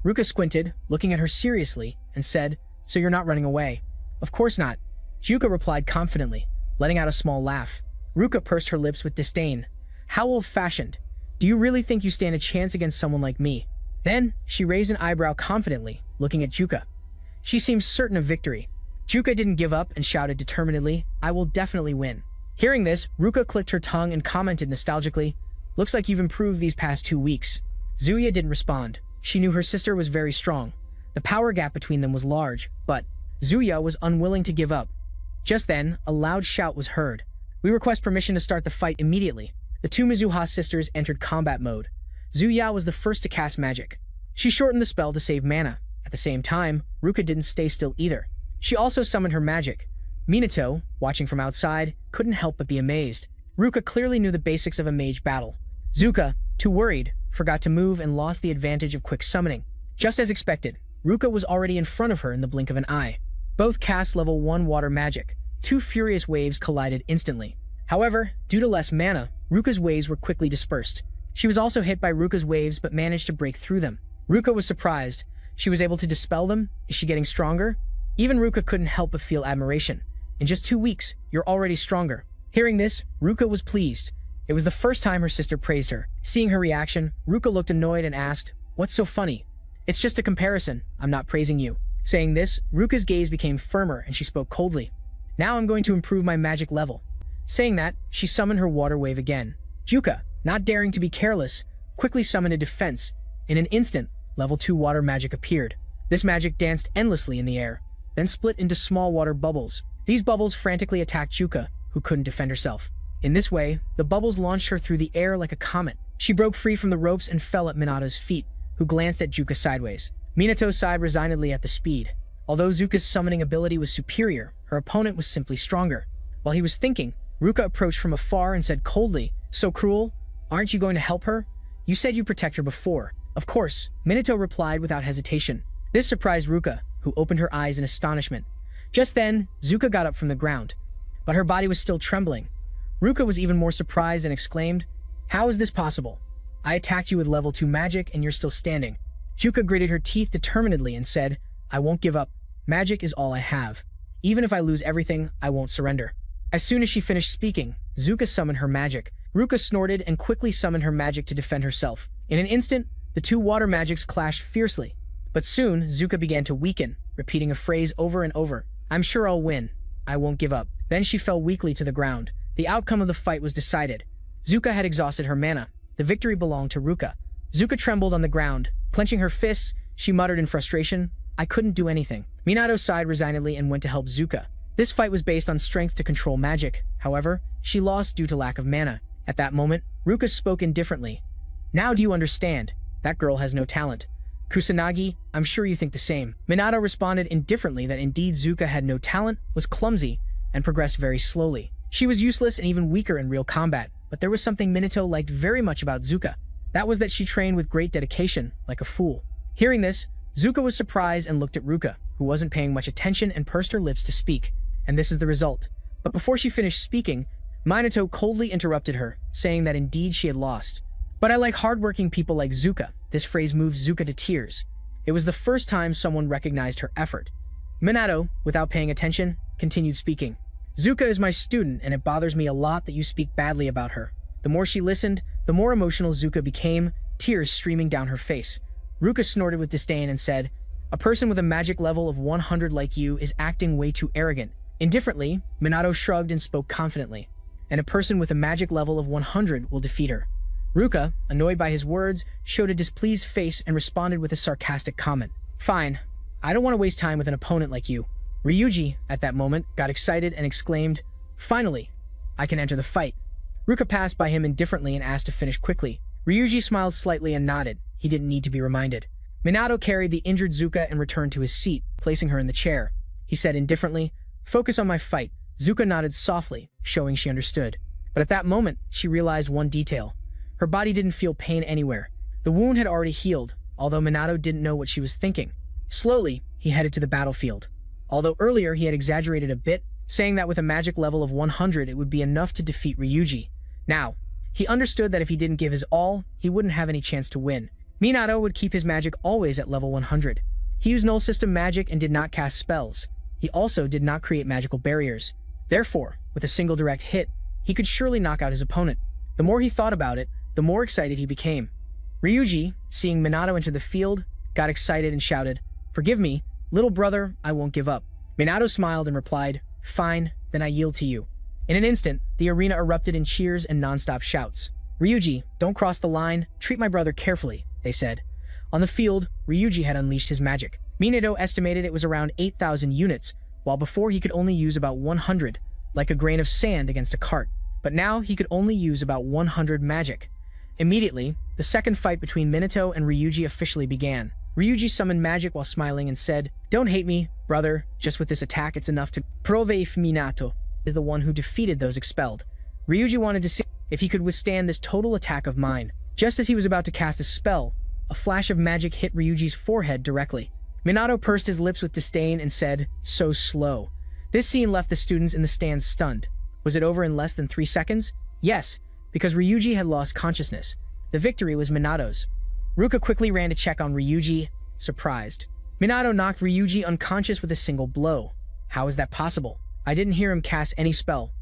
Speaker 1: Ruka squinted, looking at her seriously, and said, "So you're not running away?" "Of course not," Zuka replied confidently, letting out a small laugh. Ruka pursed her lips with disdain. "How old-fashioned. Do you really think you stand a chance against someone like me?" Then, she raised an eyebrow confidently, looking at Juka. She seemed certain of victory. Juka didn't give up and shouted determinedly, "I will definitely win." Hearing this, Ruka clicked her tongue and commented nostalgically, "Looks like you've improved these past 2 weeks." Zuya didn't respond. She knew her sister was very strong. The power gap between them was large, but Zuya was unwilling to give up. Just then, a loud shout was heard. "We request permission to start the fight immediately." The two Mizuha sisters entered combat mode. Zuya was the first to cast magic. She shortened the spell to save mana. At the same time, Ruka didn't stay still either. She also summoned her magic. Minato, watching from outside, couldn't help but be amazed. Ruka clearly knew the basics of a mage battle. Zuka, too worried, forgot to move and lost the advantage of quick summoning. Just as expected, Ruka was already in front of her in the blink of an eye. Both cast level 1 water magic. 2 furious waves collided instantly. However, due to less mana, Ruka's waves were quickly dispersed. She was also hit by Ruka's waves but managed to break through them. Ruka was surprised. She was able to dispel them. Is she getting stronger? Even Ruka couldn't help but feel admiration. In just 2 weeks, you're already stronger. Hearing this, Ruka was pleased. It was the first time her sister praised her. Seeing her reaction, Ruka looked annoyed and asked, "What's so funny?" "It's just a comparison. I'm not praising you." Saying this, Ruka's gaze became firmer and she spoke coldly. "Now I'm going to improve my magic level." Saying that, she summoned her water wave again. Juka, not daring to be careless, quickly summoned a defense. In an instant, level 2 water magic appeared. This magic danced endlessly in the air, then split into small water bubbles. These bubbles frantically attacked Juka, who couldn't defend herself. In this way, the bubbles launched her through the air like a comet. She broke free from the ropes and fell at Minato's feet, who glanced at Juka sideways. Minato sighed resignedly at the speed. Although Zuka's summoning ability was superior, her opponent was simply stronger. While he was thinking, Ruka approached from afar and said coldly, "So cruel? Aren't you going to help her? You said you'd protect her before." "Of course," Minato replied without hesitation. This surprised Ruka, who opened her eyes in astonishment. Just then, Zuka got up from the ground, but her body was still trembling. Ruka was even more surprised and exclaimed, "How is this possible? I attacked you with level 2 magic and you're still standing." Juka gritted her teeth determinedly and said, "I won't give up. Magic is all I have. Even if I lose everything, I won't surrender." As soon as she finished speaking, Zuka summoned her magic. Ruka snorted and quickly summoned her magic to defend herself. In an instant, the 2 water magics clashed fiercely. But soon, Zuka began to weaken, repeating a phrase over and over. "I'm sure I'll win. I won't give up." Then she fell weakly to the ground. The outcome of the fight was decided. Zuka had exhausted her mana. The victory belonged to Ruka. Zuka trembled on the ground. Clenching her fists, she muttered in frustration, "I couldn't do anything." Minato sighed resignedly and went to help Zuka. This fight was based on strength to control magic. However, she lost due to lack of mana. At that moment, Ruka spoke indifferently. "Now do you understand? That girl has no talent. Kusanagi, I'm sure you think the same." Minato responded indifferently that indeed Zuka had no talent, was clumsy, and progressed very slowly. She was useless and even weaker in real combat, but there was something Minato liked very much about Zuka. That was that she trained with great dedication, like a fool. Hearing this, Zuka was surprised and looked at Ruka, who wasn't paying much attention and pursed her lips to speak. And this is the result. But before she finished speaking, Minato coldly interrupted her, saying that indeed she had lost. "But I like hardworking people like Zuka." This phrase moved Zuka to tears. It was the first time someone recognized her effort. Minato, without paying attention, continued speaking. "Zuka is my student, and it bothers me a lot that you speak badly about her." The more she listened, the more emotional Zuka became, tears streaming down her face. Ruka snorted with disdain and said, "A person with a magic level of 100 like you is acting way too arrogant." Indifferently, Minato shrugged and spoke confidently. "And a person with a magic level of 100 will defeat her." Ruka, annoyed by his words, showed a displeased face and responded with a sarcastic comment. Fine, I don't want to waste time with an opponent like you. Ryuji, at that moment, got excited and exclaimed, finally, I can enter the fight. Ruka passed by him indifferently and asked to finish quickly. Ryuji smiled slightly and nodded. He didn't need to be reminded. Minato carried the injured Zuka and returned to his seat, placing her in the chair. He said indifferently, focus on my fight. Zuka nodded softly, showing she understood. But at that moment, she realized one detail. Her body didn't feel pain anywhere. The wound had already healed, although Minato didn't know what she was thinking. Slowly, he headed to the battlefield. Although earlier he had exaggerated a bit, saying that with a magic level of 100 it would be enough to defeat Ryuji. Now, he understood that if he didn't give his all, he wouldn't have any chance to win. Minato would keep his magic always at level 100. He used null system magic and did not cast spells. He also did not create magical barriers. Therefore, with a single direct hit, he could surely knock out his opponent. The more he thought about it, the more excited he became. Ryuji, seeing Minato enter the field, got excited and shouted, forgive me, little brother, I won't give up. Minato smiled and replied, fine, then I yield to you. In an instant, the arena erupted in cheers and non-stop shouts. Ryuji, don't cross the line, treat my brother carefully, they said. On the field, Ryuji had unleashed his magic. Minato estimated it was around 8,000 units, while before he could only use about 100, like a grain of sand against a cart. But now he could only use about 100 magic. Immediately, the second fight between Minato and Ryuji officially began. Ryuji summoned magic while smiling and said, don't hate me, brother, just with this attack it's enough to prove if Minato is the one who defeated those expelled. Ryuji wanted to see if he could withstand this total attack of mine. Just as he was about to cast a spell, a flash of magic hit Ryuji's forehead directly. Minato pursed his lips with disdain and said, so slow. This scene left the students in the stands stunned. Was it over in less than 3 seconds? Yes, because Ryuji had lost consciousness. The victory was Minato's. Ruka quickly ran to check on Ryuji, surprised. Minato knocked Ryuji unconscious with a single blow. How is that possible? I didn't hear him cast any spell.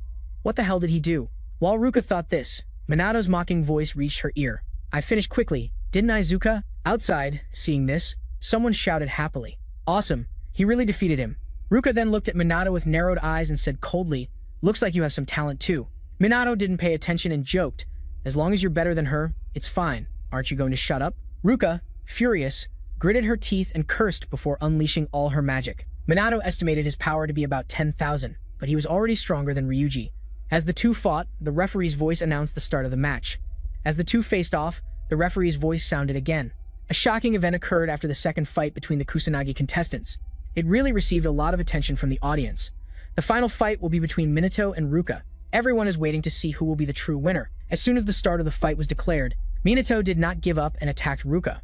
Speaker 1: What the hell did he do? While Ruka thought this, Minato's mocking voice reached her ear. I finished quickly, didn't I, Zuka? Outside, seeing this, someone shouted happily. Awesome, he really defeated him. Ruka then looked at Minato with narrowed eyes and said coldly, looks like you have some talent too. Minato didn't pay attention and joked, as long as you're better than her, it's fine. Aren't you going to shut up? Ruka, furious, gritted her teeth and cursed before unleashing all her magic. Minato estimated his power to be about 10,000, but he was already stronger than Ryuji. As the two fought, the referee's voice announced the start of the match. As the two faced off, the referee's voice sounded again. A shocking event occurred after the second fight between the Kusanagi contestants. It really received a lot of attention from the audience. The final fight will be between Minato and Ruka. Everyone is waiting to see who will be the true winner. As soon as the start of the fight was declared, Minato did not give up and attacked Ruka.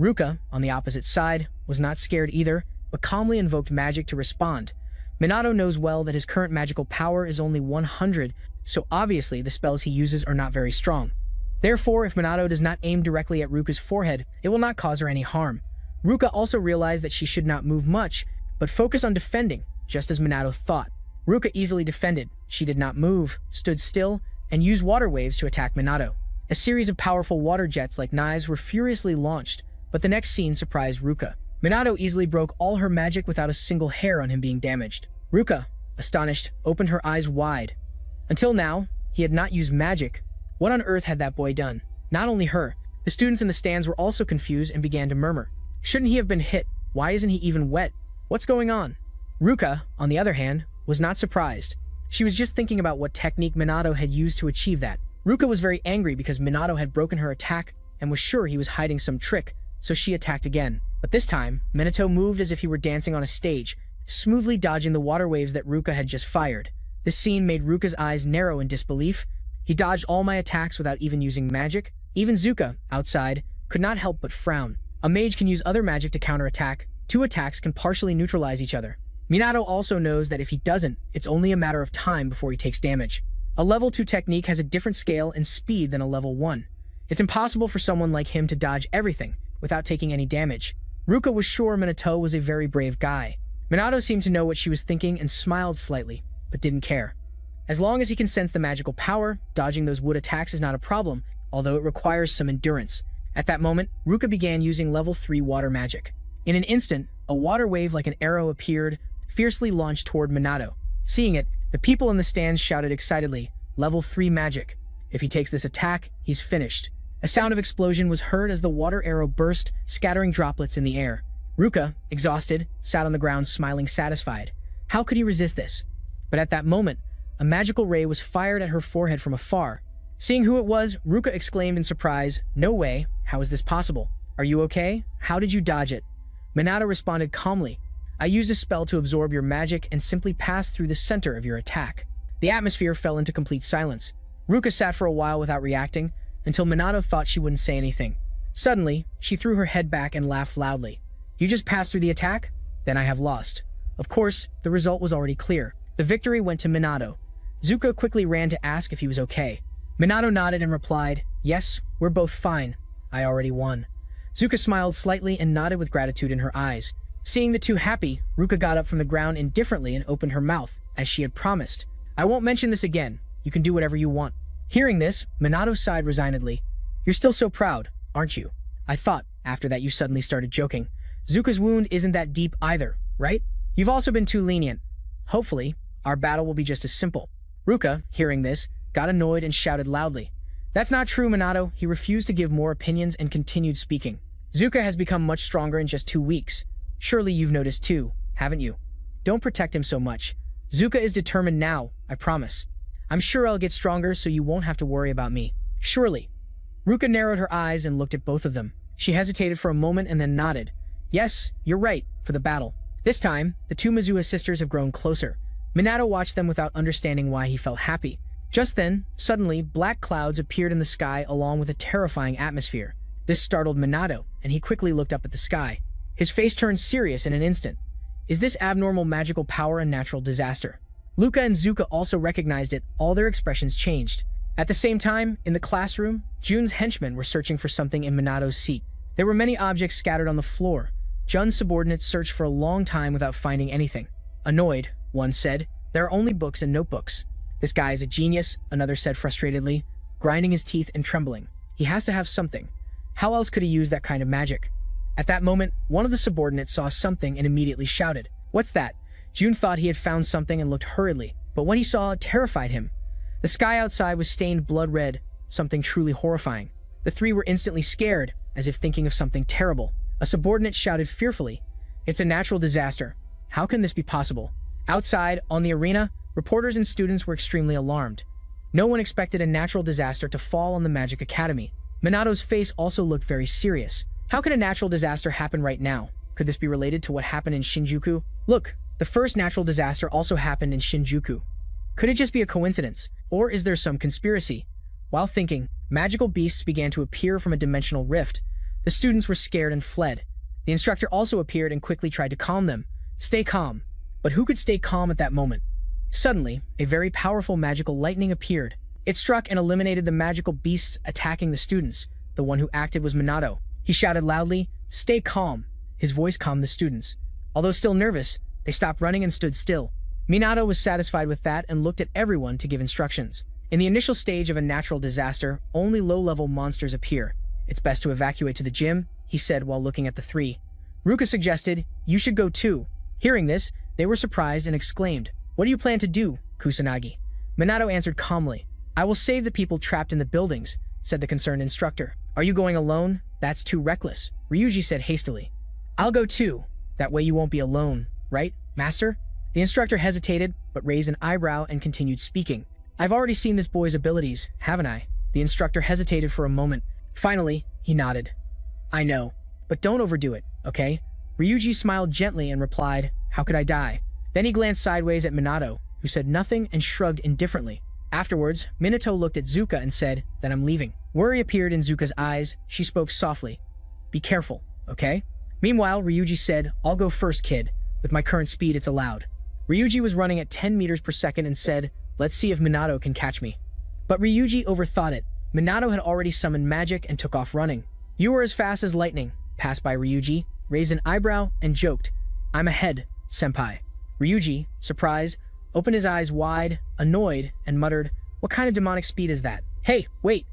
Speaker 1: Ruka, on the opposite side, was not scared either, but calmly invoked magic to respond. Minato knows well that his current magical power is only 100, so obviously the spells he uses are not very strong. Therefore, if Minato does not aim directly at Ruka's forehead, it will not cause her any harm. Ruka also realized that she should not move much, but focus on defending, just as Minato thought. Ruka easily defended. She did not move, stood still, and used water waves to attack Minato. A series of powerful water jets like knives were furiously launched, but the next scene surprised Ruka. Minato easily broke all her magic without a single hair on him being damaged. Ruka, astonished, opened her eyes wide. Until now, he had not used magic. What on earth had that boy done? Not only her, the students in the stands were also confused and began to murmur. Shouldn't he have been hit? Why isn't he even wet? What's going on? Ruka, on the other hand, was not surprised. She was just thinking about what technique Minato had used to achieve that. Ruka was very angry because Minato had broken her attack and was sure he was hiding some trick, so she attacked again. But this time, Minato moved as if he were dancing on a stage, smoothly dodging the water waves that Ruka had just fired. This scene made Ruka's eyes narrow in disbelief. He dodged all my attacks without even using magic. Even Zuka, outside, could not help but frown. A mage can use other magic to counterattack. Two attacks can partially neutralize each other. Minato also knows that if he doesn't, it's only a matter of time before he takes damage. A level 2 technique has a different scale and speed than a level 1. It's impossible for someone like him to dodge everything without taking any damage. Ruka was sure Minato was a very brave guy. Minato seemed to know what she was thinking and smiled slightly, but didn't care. As long as he can sense the magical power, dodging those wood attacks is not a problem, although it requires some endurance. At that moment, Ruka began using level 3 water magic. In an instant, a water wave like an arrow appeared, fiercely launched toward Minato. Seeing it, the people in the stands shouted excitedly, level 3 magic. If he takes this attack, he's finished. A sound of explosion was heard as the water arrow burst, scattering droplets in the air. Ruka, exhausted, sat on the ground smiling satisfied. How could he resist this? But at that moment, a magical ray was fired at her forehead from afar. Seeing who it was, Ruka exclaimed in surprise, "No way, how is this possible? Are you okay? How did you dodge it?" Minato responded calmly, "I used a spell to absorb your magic and simply passed through the center of your attack." The atmosphere fell into complete silence. Ruka sat for a while without reacting, until Minato thought she wouldn't say anything. Suddenly, she threw her head back and laughed loudly. "You just passed through the attack? Then I have lost." Of course, the result was already clear. The victory went to Minato. Zuka quickly ran to ask if he was okay. Minato nodded and replied, "Yes, we're both fine. I already won." Zuka smiled slightly and nodded with gratitude in her eyes. Seeing the two happy, Ruka got up from the ground indifferently and opened her mouth, as she had promised. "I won't mention this again. You can do whatever you want." Hearing this, Minato sighed resignedly. "You're still so proud, aren't you? I thought, after that you suddenly started joking. Zuka's wound isn't that deep either, right? You've also been too lenient. Hopefully, our battle will be just as simple." Ruka, hearing this, got annoyed and shouted loudly. "That's not true, Minato." He refused to give more opinions and continued speaking. "Zuka has become much stronger in just 2 weeks. Surely you've noticed too, haven't you? Don't protect him so much. Zuka is determined now, I promise. I'm sure I'll get stronger so you won't have to worry about me. Surely." Ruka narrowed her eyes and looked at both of them. She hesitated for a moment and then nodded. "Yes, you're right, for the battle." This time, the two Mizuha sisters have grown closer. Minato watched them without understanding why he felt happy. Just then, suddenly, black clouds appeared in the sky along with a terrifying atmosphere. This startled Minato, and he quickly looked up at the sky. His face turned serious in an instant. Is this abnormal magical power a natural disaster? Luca and Zuka also recognized it. All their expressions changed. At the same time, in the classroom, Jun's henchmen were searching for something in Minato's seat. There were many objects scattered on the floor. Jun's subordinates searched for a long time without finding anything. Annoyed, one said, "There are only books and notebooks." "This guy is a genius," another said frustratedly, grinding his teeth and trembling. "He has to have something. How else could he use that kind of magic?" At that moment, one of the subordinates saw something and immediately shouted, "What's that?" Jun thought he had found something and looked hurriedly, but what he saw terrified him. The sky outside was stained blood red, something truly horrifying. The three were instantly scared, as if thinking of something terrible. A subordinate shouted fearfully, "It's a natural disaster. How can this be possible?" Outside, on the arena, reporters and students were extremely alarmed. No one expected a natural disaster to fall on the Magic Academy. Minato's face also looked very serious. How could a natural disaster happen right now? Could this be related to what happened in Shinjuku? Look, the first natural disaster also happened in Shinjuku. Could it just be a coincidence? Or is there some conspiracy? While thinking, magical beasts began to appear from a dimensional rift. The students were scared and fled. The instructor also appeared and quickly tried to calm them. Stay calm. But who could stay calm at that moment? Suddenly, a very powerful magical lightning appeared. It struck and eliminated the magical beasts attacking the students. The one who acted was Minato. He shouted loudly, "Stay calm." His voice calmed the students. Although still nervous, they stopped running and stood still. Minato was satisfied with that and looked at everyone to give instructions. In the initial stage of a natural disaster, only low-level monsters appear. "It's best to evacuate to the gym," he said while looking at the three. Ruka suggested, "You should go too." Hearing this, they were surprised and exclaimed, "What do you plan to do, Kusanagi?" Minato answered calmly, "I will save the people trapped in the buildings," said the concerned instructor. "Are you going alone? That's too reckless," Ryuji said hastily. "I'll go too. That way you won't be alone, right, master?" The instructor hesitated, but raised an eyebrow and continued speaking. "I've already seen this boy's abilities, haven't I?" The instructor hesitated for a moment. Finally, he nodded. "I know, but don't overdo it, okay?" Ryuji smiled gently and replied, "How could I die?" Then he glanced sideways at Minato, who said nothing and shrugged indifferently. Afterwards, Minato looked at Zuka and said, "Then I'm leaving." Worry appeared in Zuka's eyes. She spoke softly. "Be careful, okay?" Meanwhile, Ryuji said, "I'll go first, kid. With my current speed, it's allowed." Ryuji was running at 10 meters per second and said, "Let's see if Minato can catch me." But Ryuji overthought it. Minato had already summoned magic and took off running. "You were as fast as lightning," passed by Ryuji, raised an eyebrow, and joked, "I'm ahead, senpai." Ryuji, surprised, opened his eyes wide, annoyed, and muttered, "What kind of demonic speed is that? Hey, wait!"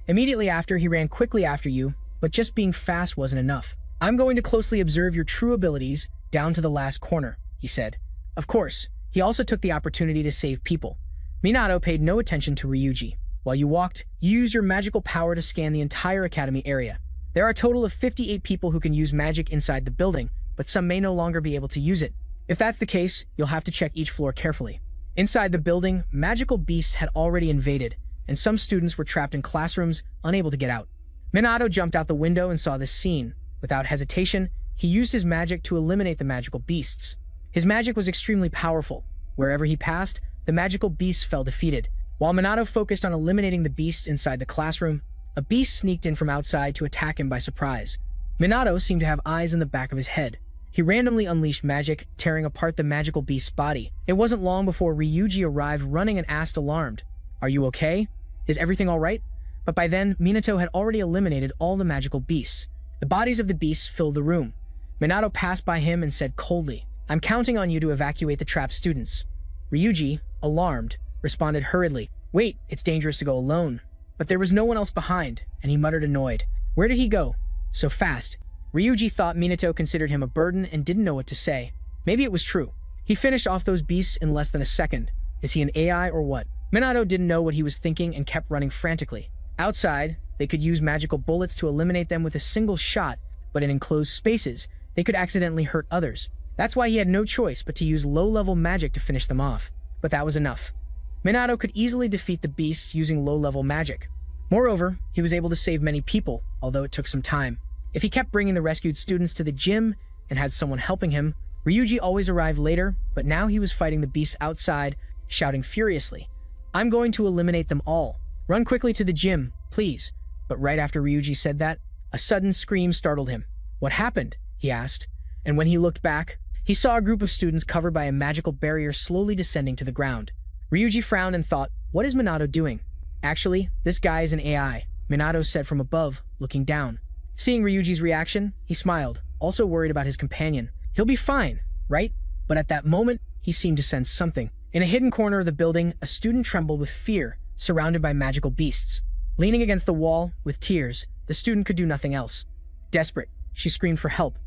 Speaker 1: Immediately after, he ran quickly after you, but just being fast wasn't enough. "I'm going to closely observe your true abilities down to the last corner," he said. Of course, he also took the opportunity to save people. Minato paid no attention to Ryuji. While you walked, you used your magical power to scan the entire academy area. There are a total of 58 people who can use magic inside the building, but some may no longer be able to use it. If that's the case, you'll have to check each floor carefully. Inside the building, magical beasts had already invaded, and some students were trapped in classrooms, unable to get out. Minato jumped out the window and saw this scene. Without hesitation, he used his magic to eliminate the magical beasts. His magic was extremely powerful. Wherever he passed, the magical beasts fell defeated. While Minato focused on eliminating the beasts inside the classroom, a beast sneaked in from outside to attack him by surprise. Minato seemed to have eyes in the back of his head. He randomly unleashed magic, tearing apart the magical beast's body. It wasn't long before Ryuji arrived running and asked alarmed, "Are you okay? Is everything alright?" But by then, Minato had already eliminated all the magical beasts. The bodies of the beasts filled the room. Minato passed by him and said coldly, "I'm counting on you to evacuate the trapped students." Ryuji, alarmed, responded hurriedly, "Wait, it's dangerous to go alone." But there was no one else behind, and he muttered annoyed, "Where did he go? So fast." Ryuji thought Minato considered him a burden and didn't know what to say. Maybe it was true. He finished off those beasts in less than a second. Is he an AI or what? Minato didn't know what he was thinking and kept running frantically. Outside, they could use magical bullets to eliminate them with a single shot, but in enclosed spaces, they could accidentally hurt others. That's why he had no choice but to use low-level magic to finish them off. But that was enough. Minato could easily defeat the beasts using low-level magic. Moreover, he was able to save many people, although it took some time. If he kept bringing the rescued students to the gym and had someone helping him, Ryuji always arrived later, but now he was fighting the beasts outside, shouting furiously, "I'm going to eliminate them all. Run quickly to the gym, please." But right after Ryuji said that, a sudden scream startled him. "What happened?" he asked, and when he looked back, he saw a group of students covered by a magical barrier slowly descending to the ground. Ryuji frowned and thought, what is Minato doing? "Actually, this guy is an AI," Minato said from above, looking down. Seeing Ryuji's reaction, he smiled, also worried about his companion. He'll be fine, right? But at that moment, he seemed to sense something. In a hidden corner of the building, a student trembled with fear, surrounded by magical beasts. Leaning against the wall, with tears, the student could do nothing else. Desperate, she screamed for help.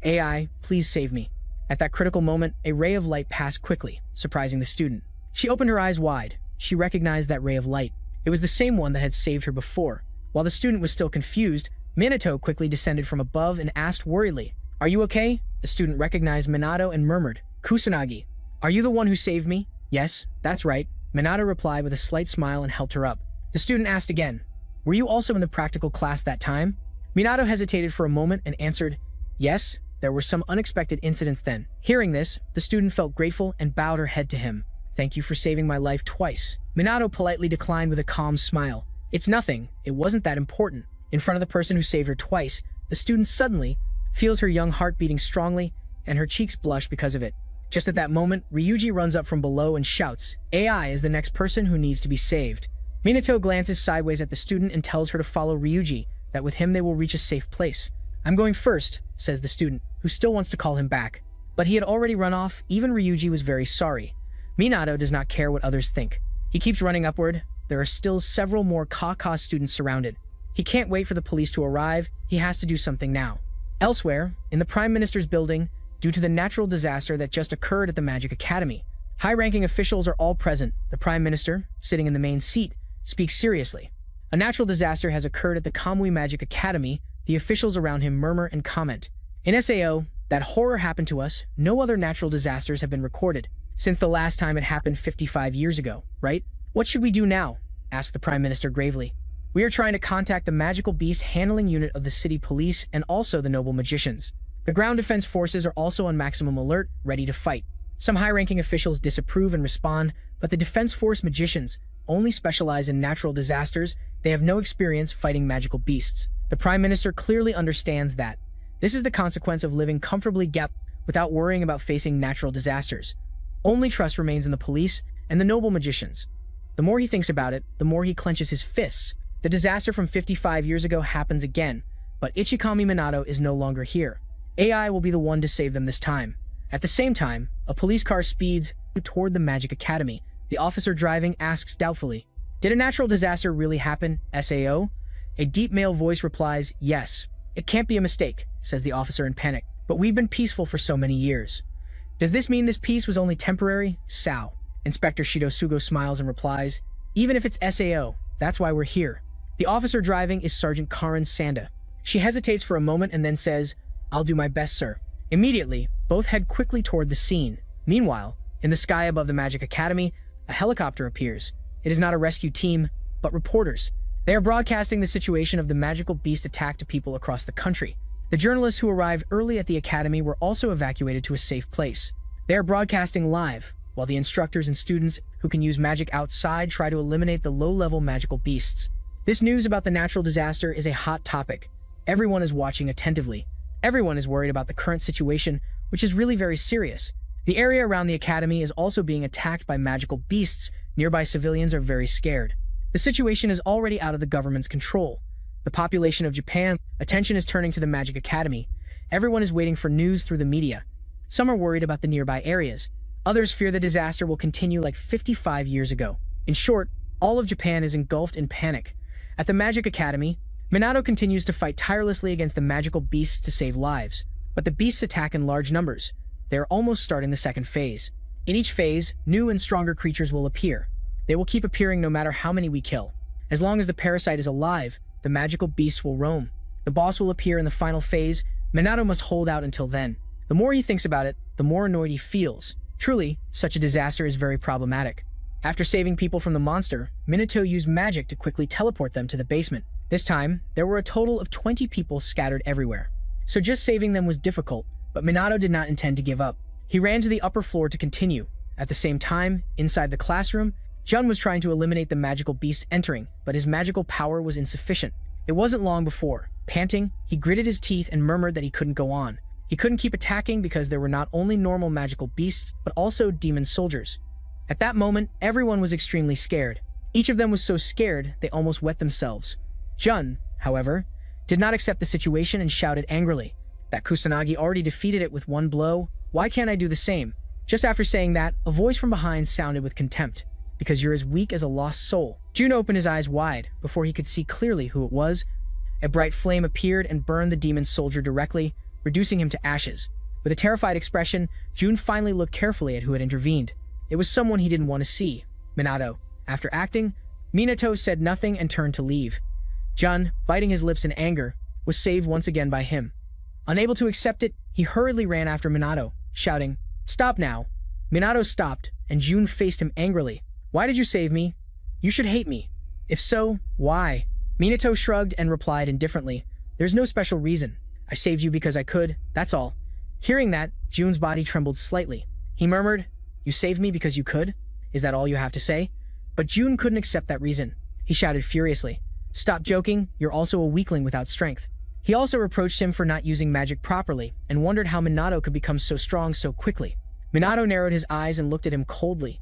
Speaker 1: "AI, please save me." At that critical moment, a ray of light passed quickly, surprising the student. She opened her eyes wide. She recognized that ray of light. It was the same one that had saved her before. While the student was still confused, Minato quickly descended from above and asked worriedly, "Are you okay?" The student recognized Minato and murmured, "Kusanagi, are you the one who saved me?" "Yes, that's right," Minato replied with a slight smile and helped her up. The student asked again, "Were you also in the practical class that time?" Minato hesitated for a moment and answered, "Yes, there were some unexpected incidents then." Hearing this, the student felt grateful and bowed her head to him. "Thank you for saving my life twice." Minato politely declined with a calm smile. "It's nothing, it wasn't that important." In front of the person who saved her twice, the student suddenly feels her young heart beating strongly, and her cheeks blush because of it. Just at that moment, Ryuji runs up from below and shouts, "AI is the next person who needs to be saved." Minato glances sideways at the student and tells her to follow Ryuji, that with him they will reach a safe place. "I'm going first," says the student, who still wants to call him back. But he had already run off. Even Ryuji was very sorry. Minato does not care what others think. He keeps running upward. There are still several more Kaka students surrounded. He can't wait for the police to arrive. He has to do something now. Elsewhere, in the Prime Minister's building, due to the natural disaster that just occurred at the Magic Academy, high-ranking officials are all present. The Prime Minister, sitting in the main seat, speaks seriously. A natural disaster has occurred at the Kamui Magic Academy. The officials around him murmur and comment. In SAO, that horror happened to us. No other natural disasters have been recorded since the last time it happened 55 years ago, right? "What should we do now?" asked the Prime Minister gravely. "We are trying to contact the magical beast handling unit of the city police and also the noble magicians. The ground defense forces are also on maximum alert, ready to fight." Some high-ranking officials disapprove and respond, but the defense force magicians only specialize in natural disasters. They have no experience fighting magical beasts. The Prime Minister clearly understands that. This is the consequence of living comfortably without worrying about facing natural disasters. Only trust remains in the police and the noble magicians. The more he thinks about it, the more he clenches his fists. The disaster from 55 years ago happens again, but Ichikami Minato is no longer here. AI will be the one to save them this time. At the same time, a police car speeds toward the Magic Academy. The officer driving asks doubtfully, "Did a natural disaster really happen, SAO?" A deep male voice replies, "Yes. It can't be a mistake," says the officer in panic. "But we've been peaceful for so many years. Does this mean this peace was only temporary?" "Sao." Inspector Shidosugo smiles and replies, "Even if it's SAO, That's why we're here. The officer driving is Sergeant Karin Sanda. She hesitates for a moment and then says, "I'll do my best, sir." Immediately, both head quickly toward the scene. Meanwhile, in the sky above the Magic Academy, a helicopter appears. It is not a rescue team, but reporters. They are broadcasting the situation of the magical beast attack to people across the country. The journalists who arrived early at the academy were also evacuated to a safe place. They are broadcasting live, while the instructors and students who can use magic outside try to eliminate the low-level magical beasts. This news about the natural disaster is a hot topic. Everyone is watching attentively. Everyone is worried about the current situation, which is really very serious. The area around the academy is also being attacked by magical beasts. Nearby civilians are very scared. The situation is already out of the government's control. The population of Japan, attention is turning to the Magic Academy. Everyone is waiting for news through the media. Some are worried about the nearby areas. Others fear the disaster will continue like 55 years ago. In short, all of Japan is engulfed in panic. At the Magic Academy, Minato continues to fight tirelessly against the magical beasts to save lives. But the beasts attack in large numbers. They are almost starting the second phase. In each phase, new and stronger creatures will appear. They will keep appearing no matter how many we kill. As long as the parasite is alive, the magical beasts will roam. The boss will appear in the final phase. Minato must hold out until then. The more he thinks about it, the more annoyed he feels. Truly, such a disaster is very problematic. After saving people from the monster, Minato used magic to quickly teleport them to the basement. This time, there were a total of 20 people scattered everywhere. So just saving them was difficult, but Minato did not intend to give up. He ran to the upper floor to continue. At the same time, inside the classroom, Jun was trying to eliminate the magical beasts entering, but his magical power was insufficient. It wasn't long before, panting, he gritted his teeth and murmured that he couldn't go on. He couldn't keep attacking because there were not only normal magical beasts, but also demon soldiers. At that moment, everyone was extremely scared. Each of them was so scared, they almost wet themselves. Jun, however, did not accept the situation and shouted angrily, "That Kusanagi already defeated it with one blow. Why can't I do the same?" Just after saying that, a voice from behind sounded with contempt. "Because you're as weak as a lost soul." Jun opened his eyes wide before he could see clearly who it was. A bright flame appeared and burned the demon soldier directly, reducing him to ashes. With a terrified expression, Jun finally looked carefully at who had intervened. It was someone he didn't want to see, Minato. After acting, Minato said nothing and turned to leave. Jun, biting his lips in anger, was saved once again by him. Unable to accept it, he hurriedly ran after Minato, shouting, "Stop now." Minato stopped, and Jun faced him angrily. "Why did you save me? You should hate me. If so, why?" Minato shrugged and replied indifferently, "There's no special reason. I saved you because I could, that's all." Hearing that, Jun's body trembled slightly. He murmured, "You saved me because you could? Is that all you have to say?" But Jun couldn't accept that reason. He shouted furiously, "Stop joking, you're also a weakling without strength." He also reproached him for not using magic properly and wondered how Minato could become so strong so quickly. Minato narrowed his eyes and looked at him coldly.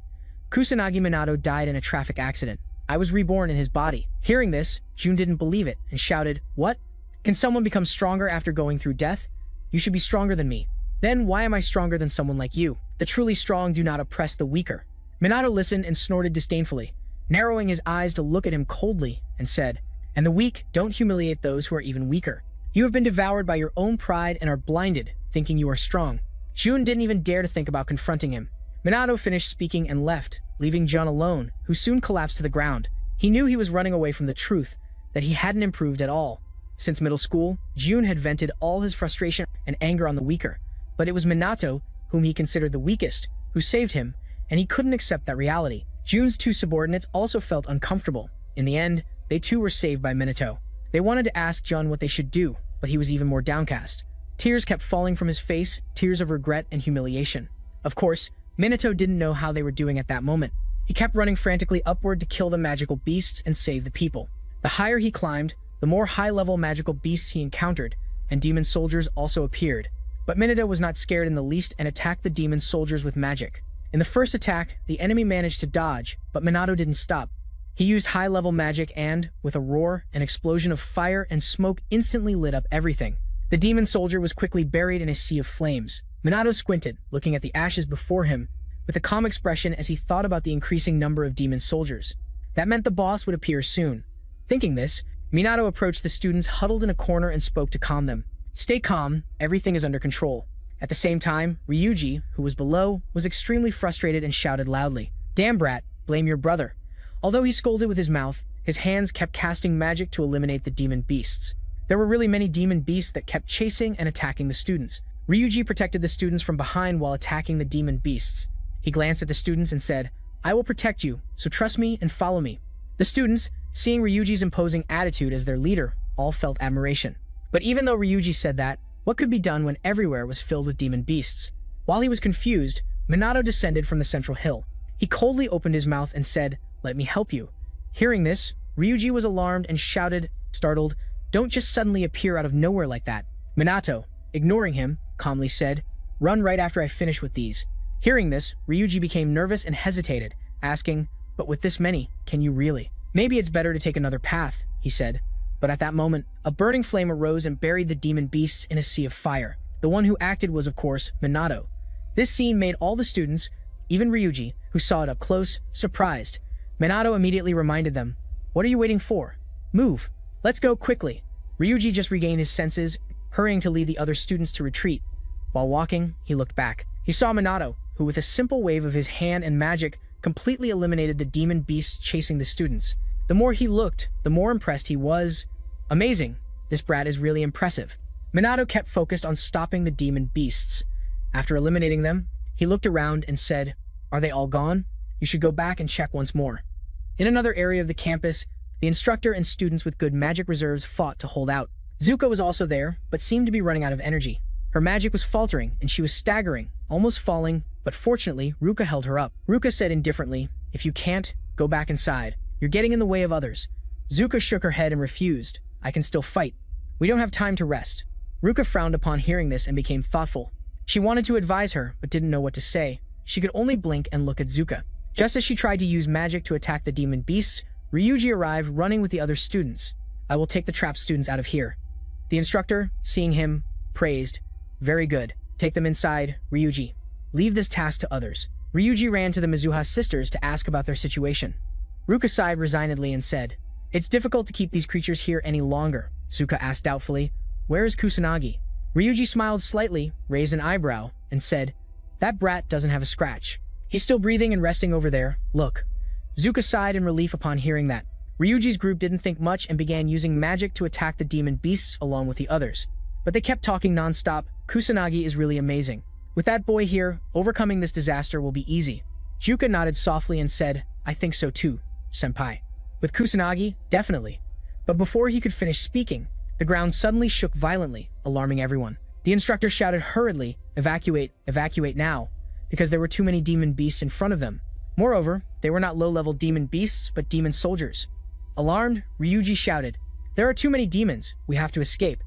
Speaker 1: "Kusanagi Minato died in a traffic accident. I was reborn in his body." Hearing this, Jun didn't believe it and shouted, "What? Can someone become stronger after going through death? You should be stronger than me. Then why am I stronger than someone like you? The truly strong do not oppress the weaker." Minato listened and snorted disdainfully, narrowing his eyes to look at him coldly, and said, "And the weak don't humiliate those who are even weaker. You have been devoured by your own pride and are blinded, thinking you are strong." Jun didn't even dare to think about confronting him. Minato finished speaking and left, leaving Jun alone, who soon collapsed to the ground. He knew he was running away from the truth, that he hadn't improved at all. Since middle school, Jun had vented all his frustration and anger on the weaker, but it was Minato, whom he considered the weakest, who saved him, and he couldn't accept that reality. Jun's two subordinates also felt uncomfortable. In the end, they too were saved by Minato. They wanted to ask Jun what they should do, but he was even more downcast. Tears kept falling from his face, tears of regret and humiliation. Of course, Minato didn't know how they were doing at that moment. He kept running frantically upward to kill the magical beasts and save the people. The higher he climbed, the more high-level magical beasts he encountered, and demon soldiers also appeared. But Minato was not scared in the least and attacked the demon soldiers with magic. In the first attack, the enemy managed to dodge, but Minato didn't stop. He used high-level magic and, with a roar, an explosion of fire and smoke instantly lit up everything. The demon soldier was quickly buried in a sea of flames. Minato squinted, looking at the ashes before him, with a calm expression as he thought about the increasing number of demon soldiers. That meant the boss would appear soon. Thinking this, Minato approached the students huddled in a corner and spoke to calm them. "Stay calm, everything is under control." At the same time, Ryuji, who was below, was extremely frustrated and shouted loudly, "Damn brat, blame your brother." Although he scolded with his mouth, his hands kept casting magic to eliminate the demon beasts. There were really many demon beasts that kept chasing and attacking the students. Ryuji protected the students from behind while attacking the demon beasts. He glanced at the students and said, "I will protect you, so trust me and follow me." The students, seeing Ryuji's imposing attitude as their leader, all felt admiration. But even though Ryuji said that, what could be done when everywhere was filled with demon beasts? While he was confused, Minato descended from the central hill. He coldly opened his mouth and said, "Let me help you." Hearing this, Ryuji was alarmed and shouted, startled, "Don't just suddenly appear out of nowhere like that." Minato, ignoring him, calmly said, "Run right after I finish with these." Hearing this, Ryuji became nervous and hesitated, asking, "But with this many, can you really?" "Maybe it's better to take another path," he said. But at that moment, a burning flame arose and buried the demon beasts in a sea of fire. The one who acted was, of course, Minato. This scene made all the students, even Ryuji, who saw it up close, surprised. Minato immediately reminded them, "What are you waiting for? Move. Let's go quickly." Ryuji just regained his senses, hurrying to lead the other students to retreat. While walking, he looked back. He saw Minato, who with a simple wave of his hand and magic completely eliminated the demon beasts chasing the students. The more he looked, the more impressed he was. Amazing. This brat is really impressive. Minato kept focused on stopping the demon beasts. After eliminating them, he looked around and said, "Are they all gone? You should go back and check once more." In another area of the campus, the instructor and students with good magic reserves fought to hold out. Zuko was also there, but seemed to be running out of energy. Her magic was faltering, and she was staggering, almost falling, but fortunately, Ruka held her up. Ruka said indifferently, "If you can't, go back inside. You're getting in the way of others." Zuka shook her head and refused. "I can still fight. We don't have time to rest." Ruka frowned upon hearing this and became thoughtful. She wanted to advise her, but didn't know what to say. She could only blink and look at Zuka. Just as she tried to use magic to attack the demon beasts, Ryuji arrived running with the other students. "I will take the trapped students out of here." The instructor, seeing him, praised, "Very good. Take them inside, Ryuji. Leave this task to others." Ryuji ran to the Mizuha sisters to ask about their situation. Ruka sighed resignedly and said, "It's difficult to keep these creatures here any longer." Zuka asked doubtfully, "Where is Kusanagi?" Ryuji smiled slightly, raised an eyebrow, and said, "That brat doesn't have a scratch. He's still breathing and resting over there. Look." Zuka sighed in relief upon hearing that. Ryuji's group didn't think much and began using magic to attack the demon beasts along with the others. But they kept talking non-stop. "Kusanagi is really amazing. With that boy here, overcoming this disaster will be easy." Juka nodded softly and said, "I think so too, senpai. With Kusanagi, definitely." But before he could finish speaking, the ground suddenly shook violently, alarming everyone. The instructor shouted hurriedly, "Evacuate, evacuate now," because there were too many demon beasts in front of them. Moreover, they were not low-level demon beasts, but demon soldiers. Alarmed, Ryuji shouted, "There are too many demons. We have to escape."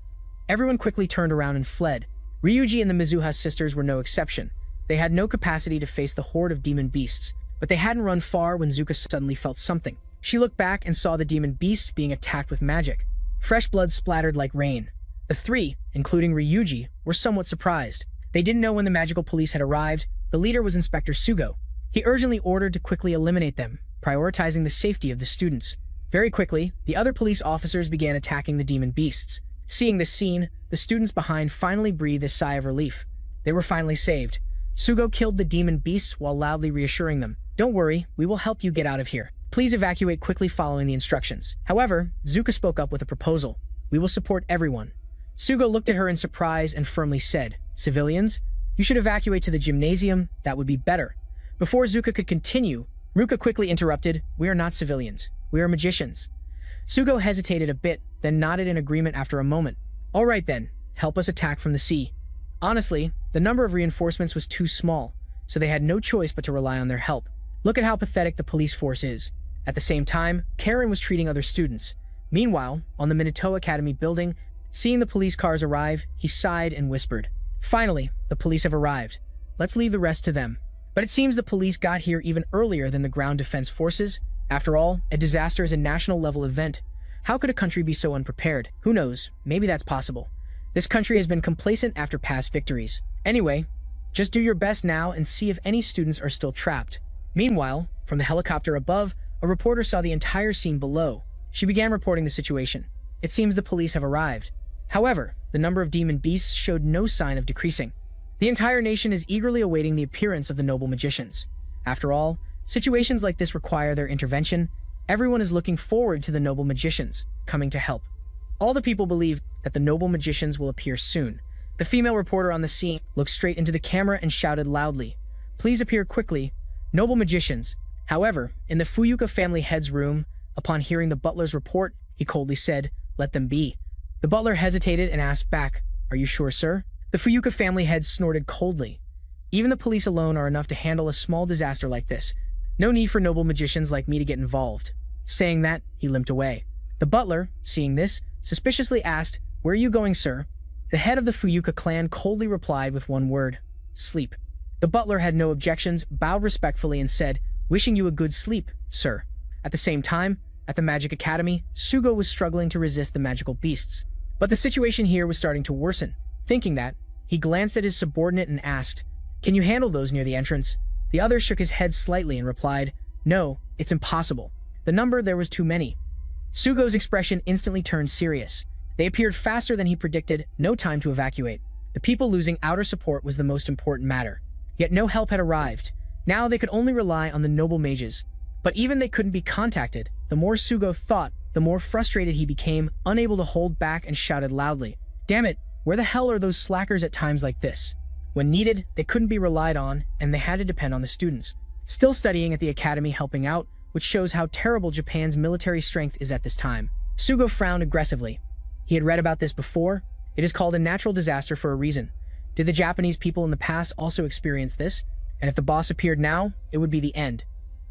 Speaker 1: Everyone quickly turned around and fled. Ryuji and the Mizuha sisters were no exception. They had no capacity to face the horde of demon beasts, but they hadn't run far when Zuka suddenly felt something. She looked back and saw the demon beasts being attacked with magic. Fresh blood splattered like rain. The three, including Ryuji, were somewhat surprised. They didn't know when the magical police had arrived. The leader was Inspector Sugo. He urgently ordered to quickly eliminate them, prioritizing the safety of the students. Very quickly, the other police officers began attacking the demon beasts. Seeing this scene, the students behind finally breathed a sigh of relief. They were finally saved. Sugo killed the demon beasts while loudly reassuring them, "Don't worry, we will help you get out of here. Please evacuate quickly following the instructions." However, Zuka spoke up with a proposal. "We will support everyone." Sugo looked at her in surprise and firmly said, "Civilians? You should evacuate to the gymnasium. That would be better." Before Zuka could continue, Ruka quickly interrupted, "We are not civilians. We are magicians." Sugo hesitated a bit, then nodded in agreement after a moment. "All right then, help us attack from the sea." Honestly, the number of reinforcements was too small, so they had no choice but to rely on their help. Look at how pathetic the police force is. At the same time, Karen was treating other students. Meanwhile, on the Minato Academy building, seeing the police cars arrive, he sighed and whispered, "Finally, the police have arrived. Let's leave the rest to them." But it seems the police got here even earlier than the ground defense forces. After all, a disaster is a national-level event. How could a country be so unprepared? Who knows? Maybe that's possible. This country has been complacent after past victories. Anyway, just do your best now and see if any students are still trapped. Meanwhile, from the helicopter above, a reporter saw the entire scene below. She began reporting the situation. It seems the police have arrived. However, the number of demon beasts showed no sign of decreasing. The entire nation is eagerly awaiting the appearance of the noble magicians. After all, situations like this require their intervention. Everyone is looking forward to the noble magicians coming to help. All the people believe that the noble magicians will appear soon. The female reporter on the scene looked straight into the camera and shouted loudly, "Please appear quickly, noble magicians." However, in the Fuyuka family head's room, upon hearing the butler's report, he coldly said, "Let them be." The butler hesitated and asked back, "Are you sure, sir?" The Fuyuka family head snorted coldly. "Even the police alone are enough to handle a small disaster like this. No need for noble magicians like me to get involved." Saying that, he limped away. The butler, seeing this, suspiciously asked, "Where are you going, sir?" The head of the Fuyuka clan coldly replied with one word, "Sleep." The butler had no objections, bowed respectfully and said, "Wishing you a good sleep, sir." At the same time, at the Magic Academy, Sugo was struggling to resist the magical beasts. But the situation here was starting to worsen. Thinking that, he glanced at his subordinate and asked, "Can you handle those near the entrance?" The other shook his head slightly and replied, "No, it's impossible. The number there was too many." Sugo's expression instantly turned serious. They appeared faster than he predicted, no time to evacuate. The people losing outer support was the most important matter. Yet no help had arrived. Now they could only rely on the noble mages. But even they couldn't be contacted. The more Sugo thought, the more frustrated he became, unable to hold back, and shouted loudly, "Damn it, where the hell are those slackers at times like this?" When needed, they couldn't be relied on, and they had to depend on the students. Still studying at the academy helping out, which shows how terrible Japan's military strength is at this time. Sugo frowned aggressively. He had read about this before. It is called a natural disaster for a reason. Did the Japanese people in the past also experience this? And if the boss appeared now, it would be the end.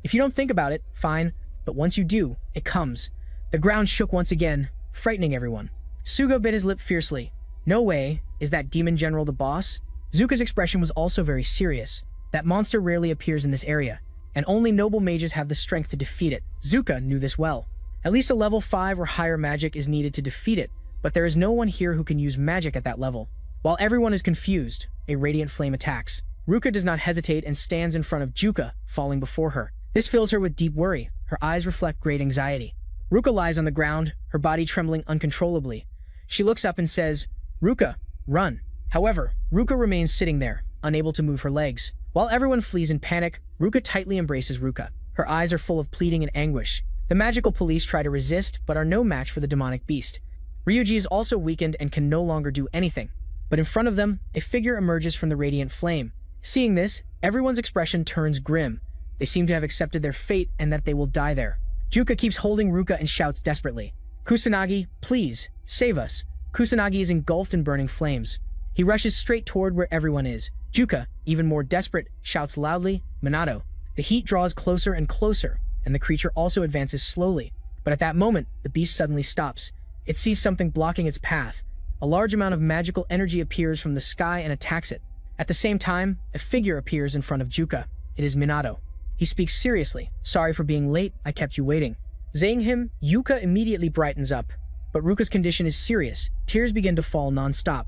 Speaker 1: If you don't think about it, fine, but once you do, it comes. The ground shook once again, frightening everyone. Sugo bit his lip fiercely. "No way, is that demon general the boss?" Zuka's expression was also very serious. That monster rarely appears in this area, and only noble mages have the strength to defeat it. Zuka knew this well. At least a level 5 or higher magic is needed to defeat it, but there is no one here who can use magic at that level. While everyone is confused, a radiant flame attacks. Ruka does not hesitate and stands in front of Juka, falling before her. This fills her with deep worry. Her eyes reflect great anxiety. Ruka lies on the ground, her body trembling uncontrollably. She looks up and says, "Ruka, run." However, Ruka remains sitting there, unable to move her legs. While everyone flees in panic, Ruka tightly embraces Ruka. Her eyes are full of pleading and anguish. The magical police try to resist, but are no match for the demonic beast. Ryuji is also weakened and can no longer do anything. But in front of them, a figure emerges from the radiant flame. Seeing this, everyone's expression turns grim. They seem to have accepted their fate and that they will die there. Juka keeps holding Ruka and shouts desperately, "Kusanagi, please, save us." Kusanagi is engulfed in burning flames. He rushes straight toward where everyone is. Juka, even more desperate, shouts loudly, "Minato." The heat draws closer and closer, and the creature also advances slowly. But at that moment, the beast suddenly stops. It sees something blocking its path. A large amount of magical energy appears from the sky and attacks it. At the same time, a figure appears in front of Juka. It is Minato. He speaks seriously. "Sorry for being late, I kept you waiting." Saying him, Yuka immediately brightens up. But Ruka's condition is serious. Tears begin to fall non-stop.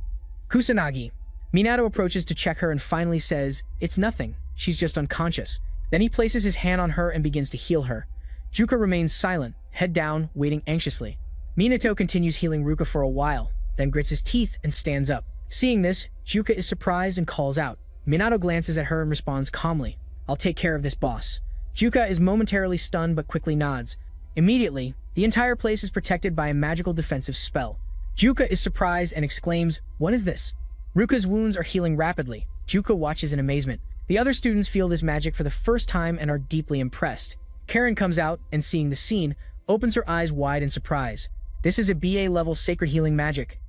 Speaker 1: "Kusanagi." Minato approaches to check her and finally says, "It's nothing, she's just unconscious." Then he places his hand on her and begins to heal her. Juka remains silent, head down, waiting anxiously. Minato continues healing Ruka for a while, then grits his teeth and stands up. Seeing this, Juka is surprised and calls out. Minato glances at her and responds calmly, "I'll take care of this, boss." Juka is momentarily stunned but quickly nods. Immediately, the entire place is protected by a magical defensive spell. Juka is surprised and exclaims, "What is this?" Ruka's wounds are healing rapidly. Juka watches in amazement. The other students feel this magic for the first time and are deeply impressed. Karen comes out and, seeing the scene, opens her eyes wide in surprise. This is a BA-level sacred healing magic.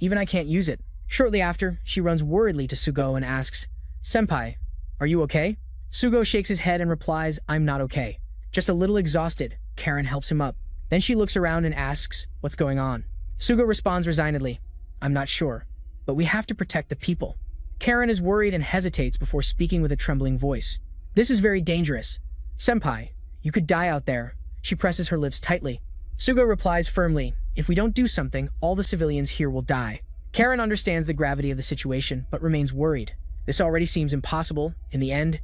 Speaker 1: Even I can't use it. Shortly after, she runs worriedly to Sugo and asks, "Senpai, are you okay?" Sugo shakes his head and replies, "I'm not okay. Just a little exhausted." Karen helps him up. Then she looks around and asks, "What's going on?" Sugo responds resignedly, "I'm not sure, but we have to protect the people." Karen is worried and hesitates before speaking with a trembling voice. "This is very dangerous. Senpai, you could die out there." She presses her lips tightly. Sugo replies firmly, "If we don't do something, all the civilians here will die." Karen understands the gravity of the situation, but remains worried. This already seems impossible. In the end,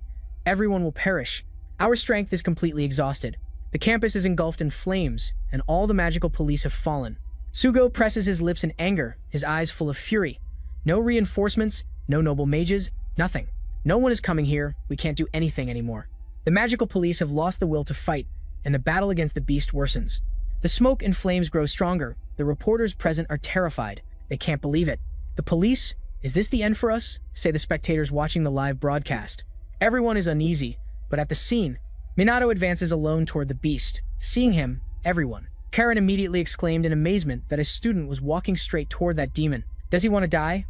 Speaker 1: everyone will perish. Our strength is completely exhausted. The campus is engulfed in flames, and all the magical police have fallen. Sugo presses his lips in anger, his eyes full of fury. No reinforcements, no noble mages, nothing. No one is coming here, we can't do anything anymore. The magical police have lost the will to fight. and the battle against the beast worsens. The smoke and flames grow stronger. The reporters present are terrified. They can't believe it. The police? Is this the end for us? Say the spectators watching the live broadcast. Everyone is uneasy, but at the scene, Minato advances alone toward the beast. Seeing him, everyone. Karen immediately exclaimed in amazement that a student was walking straight toward that demon. Does he want to die?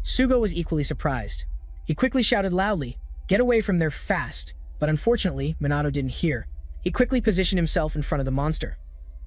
Speaker 1: Sugo was equally surprised. He quickly shouted loudly, "Get away from there fast!" But unfortunately, Minato didn't hear. He quickly positioned himself in front of the monster.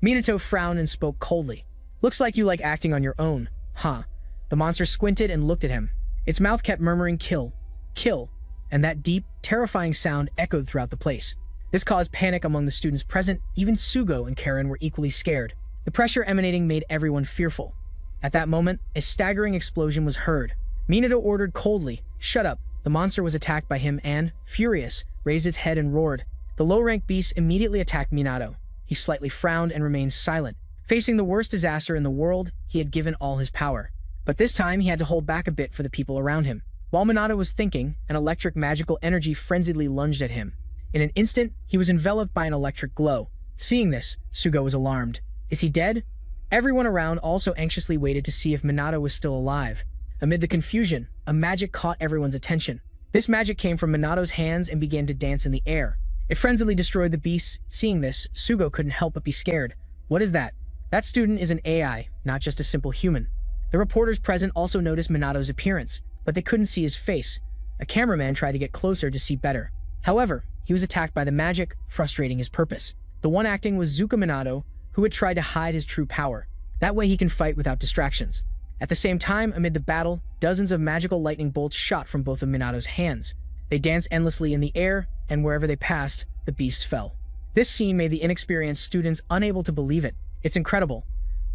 Speaker 1: Minato frowned and spoke coldly. "Looks like you like acting on your own, huh?" The monster squinted and looked at him. Its mouth kept murmuring, "Kill, kill," and that deep, terrifying sound echoed throughout the place. This caused panic among the students present. Even Sugo and Karen were equally scared. The pressure emanating made everyone fearful. At that moment, a staggering explosion was heard. Minato ordered coldly, "Shut up." The monster was attacked by him and, furious, raised its head and roared. The low-ranked beast immediately attacked Minato. He slightly frowned and remained silent. Facing the worst disaster in the world, he had given all his power. But this time he had to hold back a bit for the people around him. While Minato was thinking, an electric magical energy frenziedly lunged at him. In an instant, he was enveloped by an electric glow. Seeing this, Sugo was alarmed. Is he dead? Everyone around also anxiously waited to see if Minato was still alive. Amid the confusion, a magic caught everyone's attention. This magic came from Minato's hands and began to dance in the air. It frenziedly destroyed the beasts. Seeing this, Sugo couldn't help but be scared. What is that? That student is an AI, not just a simple human. The reporters present also noticed Minato's appearance, but they couldn't see his face. A cameraman tried to get closer to see better. However, he was attacked by the magic, frustrating his purpose. The one acting was Zuka Minato, who had tried to hide his true power. That way he can fight without distractions. At the same time, amid the battle, dozens of magical lightning bolts shot from both of Minato's hands. They danced endlessly in the air, and wherever they passed, the beasts fell. This scene made the inexperienced students unable to believe it. It's incredible.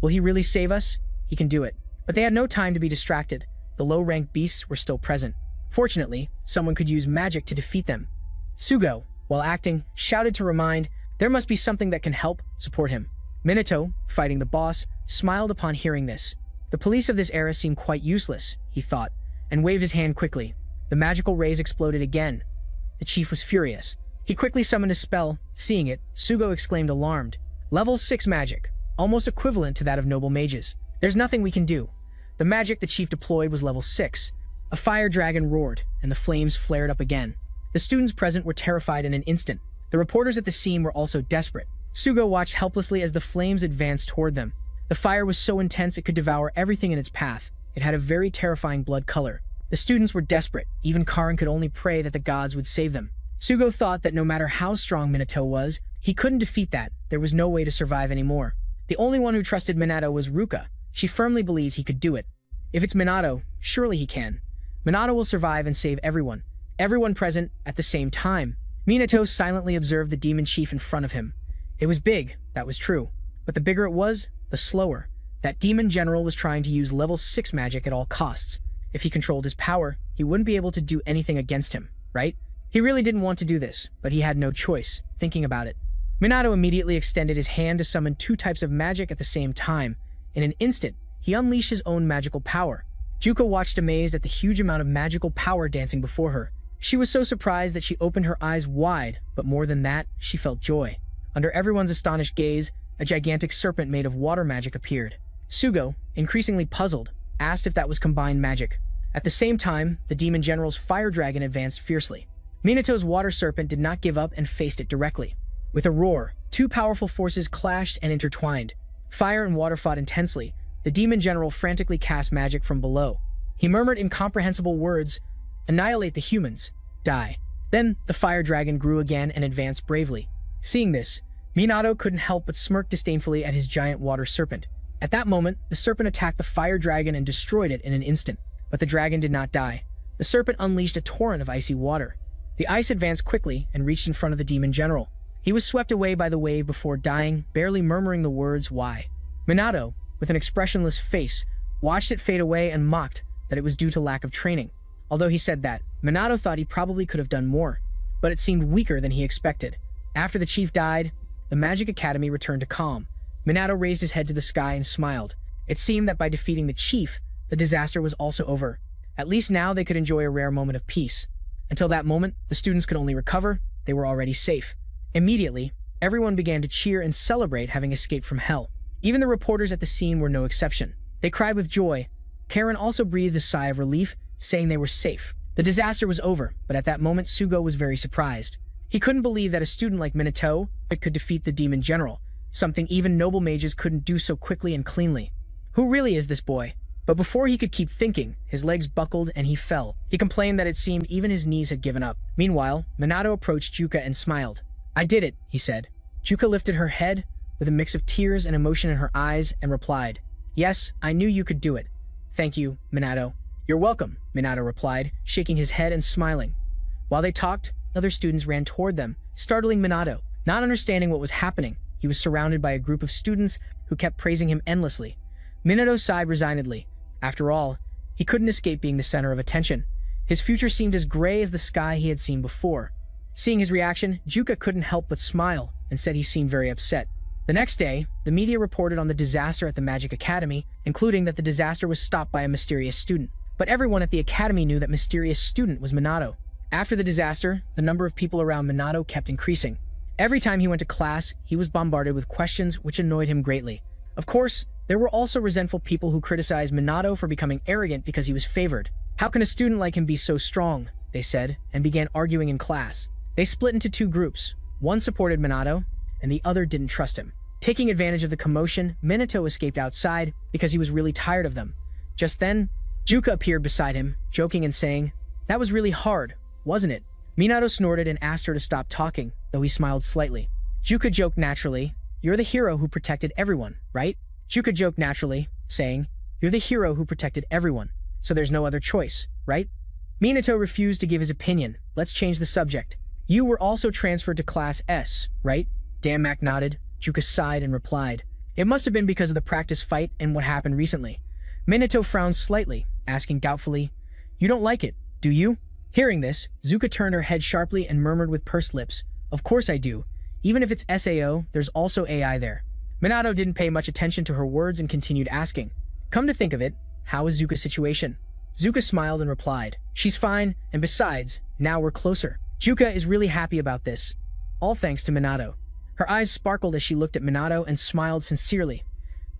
Speaker 1: Will he really save us? He can do it. But they had no time to be distracted. The low-ranked beasts were still present. Fortunately, someone could use magic to defeat them. Sugo, while acting, shouted to remind, there must be something that can help support him. Minato, fighting the boss, smiled upon hearing this. The police of this era seemed quite useless, he thought, and waved his hand quickly. The magical rays exploded again. The chief was furious. He quickly summoned a spell. Seeing it, Sugo exclaimed alarmed. Level 6 magic, almost equivalent to that of noble mages. There's nothing we can do. The magic the chief deployed was level 6. A fire dragon roared, and the flames flared up again. The students present were terrified in an instant. The reporters at the scene were also desperate. Sugo watched helplessly as the flames advanced toward them. The fire was so intense it could devour everything in its path. It had a very terrifying blood color. The students were desperate. Even Karin could only pray that the gods would save them. Sugo thought that no matter how strong Minato was, he couldn't defeat that. There was no way to survive anymore. The only one who trusted Minato was Ruka. She firmly believed he could do it. If it's Minato, surely he can. Minato will survive and save everyone. Everyone present at the same time. Minato silently observed the demon chief in front of him. It was big, that was true. But the bigger it was, the slower. That demon general was trying to use level 6 magic at all costs. If he controlled his power, he wouldn't be able to do anything against him, right? He really didn't want to do this, but he had no choice, thinking about it. Minato immediately extended his hand to summon 2 types of magic at the same time. In an instant, he unleashed his own magical power. Juko watched amazed at the huge amount of magical power dancing before her. She was so surprised that she opened her eyes wide, but more than that, she felt joy. Under everyone's astonished gaze, a gigantic serpent made of water magic appeared. Sugo, increasingly puzzled, asked if that was combined magic. At the same time, the demon general's fire dragon advanced fiercely. Minato's water serpent did not give up and faced it directly. With a roar, 2 powerful forces clashed and intertwined. Fire and water fought intensely. The demon general frantically cast magic from below. He murmured incomprehensible words, "Annihilate the humans. Die." Then, the fire dragon grew again and advanced bravely. Seeing this, Minato couldn't help but smirk disdainfully at his giant water serpent. At that moment, the serpent attacked the fire dragon and destroyed it in an instant. But the dragon did not die. The serpent unleashed a torrent of icy water. The ice advanced quickly and reached in front of the demon general. He was swept away by the wave before dying, barely murmuring the words, "Why?" Minato, with an expressionless face, watched it fade away and mocked that it was due to lack of training. Although he said that, Minato thought he probably could have done more, but it seemed weaker than he expected. After the chief died, the Magic Academy returned to calm. Minato raised his head to the sky and smiled. It seemed that by defeating the chief, the disaster was also over. At least now they could enjoy a rare moment of peace. Until that moment, the students could only recover. They were already safe. Immediately, everyone began to cheer and celebrate having escaped from hell. Even the reporters at the scene were no exception. They cried with joy. Karen also breathed a sigh of relief, saying they were safe. The disaster was over, but at that moment Sugo was very surprised. He couldn't believe that a student like Minato could defeat the demon general, something even noble mages couldn't do so quickly and cleanly. Who really is this boy? But before he could keep thinking, his legs buckled and he fell. He complained that it seemed even his knees had given up. Meanwhile, Minato approached Juka and smiled. "I did it," he said. Juka lifted her head with a mix of tears and emotion in her eyes and replied, "Yes, I knew you could do it. Thank you, Minato." "You're welcome," Minato replied, shaking his head and smiling. While they talked, other students ran toward them, startling Minato. Not understanding what was happening, he was surrounded by a group of students who kept praising him endlessly. Minato sighed resignedly. After all, he couldn't escape being the center of attention. His future seemed as gray as the sky he had seen before. Seeing his reaction, Juka couldn't help but smile and said he seemed very upset. The next day, the media reported on the disaster at the Magic Academy, including that the disaster was stopped by a mysterious student. But everyone at the academy knew that mysterious student was Minato. After the disaster, the number of people around Minato kept increasing. Every time he went to class, he was bombarded with questions which annoyed him greatly. Of course, there were also resentful people who criticized Minato for becoming arrogant because he was favored. "How can a student like him be so strong?" they said, and began arguing in class. They split into two groups. One supported Minato, and the other didn't trust him. Taking advantage of the commotion, Minato escaped outside because he was really tired of them. Just then, Juka appeared beside him, joking and saying, "That was really hard, wasn't it?" Minato snorted and asked her to stop talking, though he smiled slightly. Juka joked naturally, "You're the hero who protected everyone, right?" Juka joked naturally, saying, "You're the hero who protected everyone, so there's no other choice, right?" Minato refused to give his opinion. "Let's change the subject. You were also transferred to Class S, right?" Mac nodded. Juka sighed and replied, "It must have been because of the practice fight and what happened recently." Minato frowned slightly, asking doubtfully, "You don't like it, do you?" Hearing this, Zuka turned her head sharply and murmured with pursed lips, "Of course I do. Even if it's SAO, there's also AI there." Minato didn't pay much attention to her words and continued asking, "Come to think of it, how is Zuka's situation?" Zuka smiled and replied, "She's fine, and besides, now we're closer." Juka is really happy about this, all thanks to Minato. Her eyes sparkled as she looked at Minato and smiled sincerely.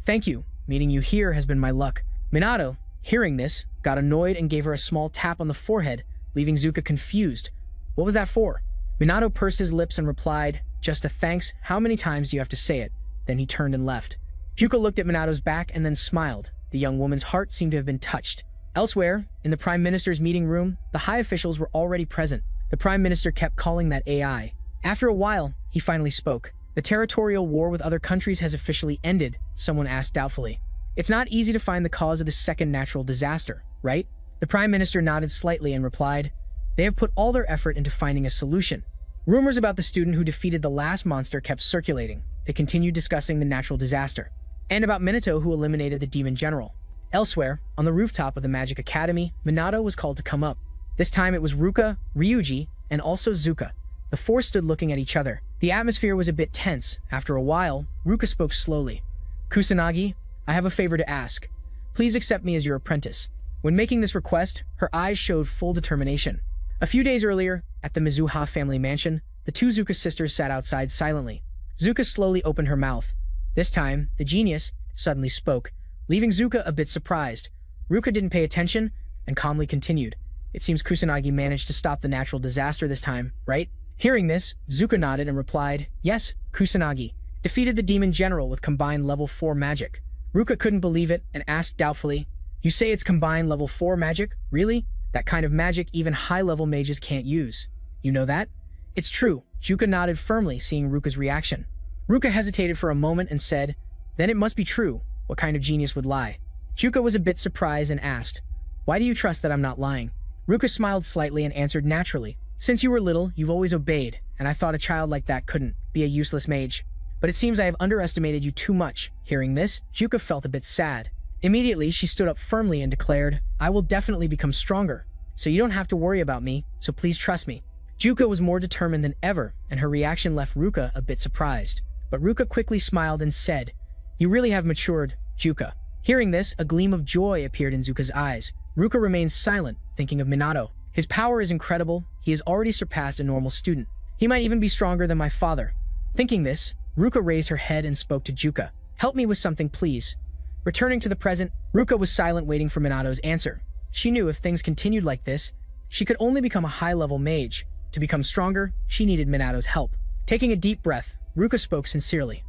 Speaker 1: "Thank you. Meeting you here has been my luck." Minato, hearing this, got annoyed and gave her a small tap on the forehead, leaving Zuka confused. "What was that for?" Minato pursed his lips and replied, "Just a thanks. How many times do you have to say it?" Then he turned and left. Juka looked at Minato's back and then smiled. The young woman's heart seemed to have been touched. Elsewhere, in the Prime Minister's meeting room, the high officials were already present. The Prime Minister kept calling that AI. After a while, he finally spoke. "The territorial war with other countries has officially ended," someone asked doubtfully. "It's not easy to find the cause of this second natural disaster, right?" The Prime Minister nodded slightly and replied, "They have put all their effort into finding a solution." Rumors about the student who defeated the last monster kept circulating. They continued discussing the natural disaster, and about Minato who eliminated the demon general. Elsewhere, on the rooftop of the Magic Academy, Minato was called to come up. This time it was Ruka, Ryuji, and also Zuka. The four stood looking at each other. The atmosphere was a bit tense. After a while, Ruka spoke slowly. "Kusanagi, I have a favor to ask. Please accept me as your apprentice." When making this request, her eyes showed full determination. A few days earlier, at the Mizuha family mansion, the two Zuka sisters sat outside silently. Zuka slowly opened her mouth. This time, the genius suddenly spoke, leaving Zuka a bit surprised. Ruka didn't pay attention and calmly continued. "It seems Kusanagi managed to stop the natural disaster this time, right?" Hearing this, Zuka nodded and replied, "Yes, Kusanagi defeated the demon general with combined level 4 magic." Ruka couldn't believe it and asked doubtfully, "You say it's combined level 4 magic? Really? That kind of magic even high-level mages can't use. You know that?" "It's true." Juka nodded firmly, seeing Ruka's reaction. Ruka hesitated for a moment and said, "Then it must be true. What kind of genius would lie?" Juka was a bit surprised and asked, "Why do you trust that I'm not lying?" Ruka smiled slightly and answered naturally, "Since you were little, you've always obeyed, and I thought a child like that couldn't be a useless mage. But it seems I have underestimated you too much." Hearing this, Juka felt a bit sad. Immediately, she stood up firmly and declared, "I will definitely become stronger, so you don't have to worry about me, so please trust me." Juka was more determined than ever, and her reaction left Ruka a bit surprised. But Ruka quickly smiled and said, "You really have matured, Juka." Hearing this, a gleam of joy appeared in Zuka's eyes. Ruka remained silent, thinking of Minato. "His power is incredible. He has already surpassed a normal student. He might even be stronger than my father. Thinking this, Ruka raised her head and spoke to Juka. Help me with something, please. Returning to the present, Ruka was silent, waiting for Minato's answer. She knew if things continued like this, she could only become a high-level mage. To become stronger, she needed Minato's help. Taking a deep breath, Ruka spoke sincerely.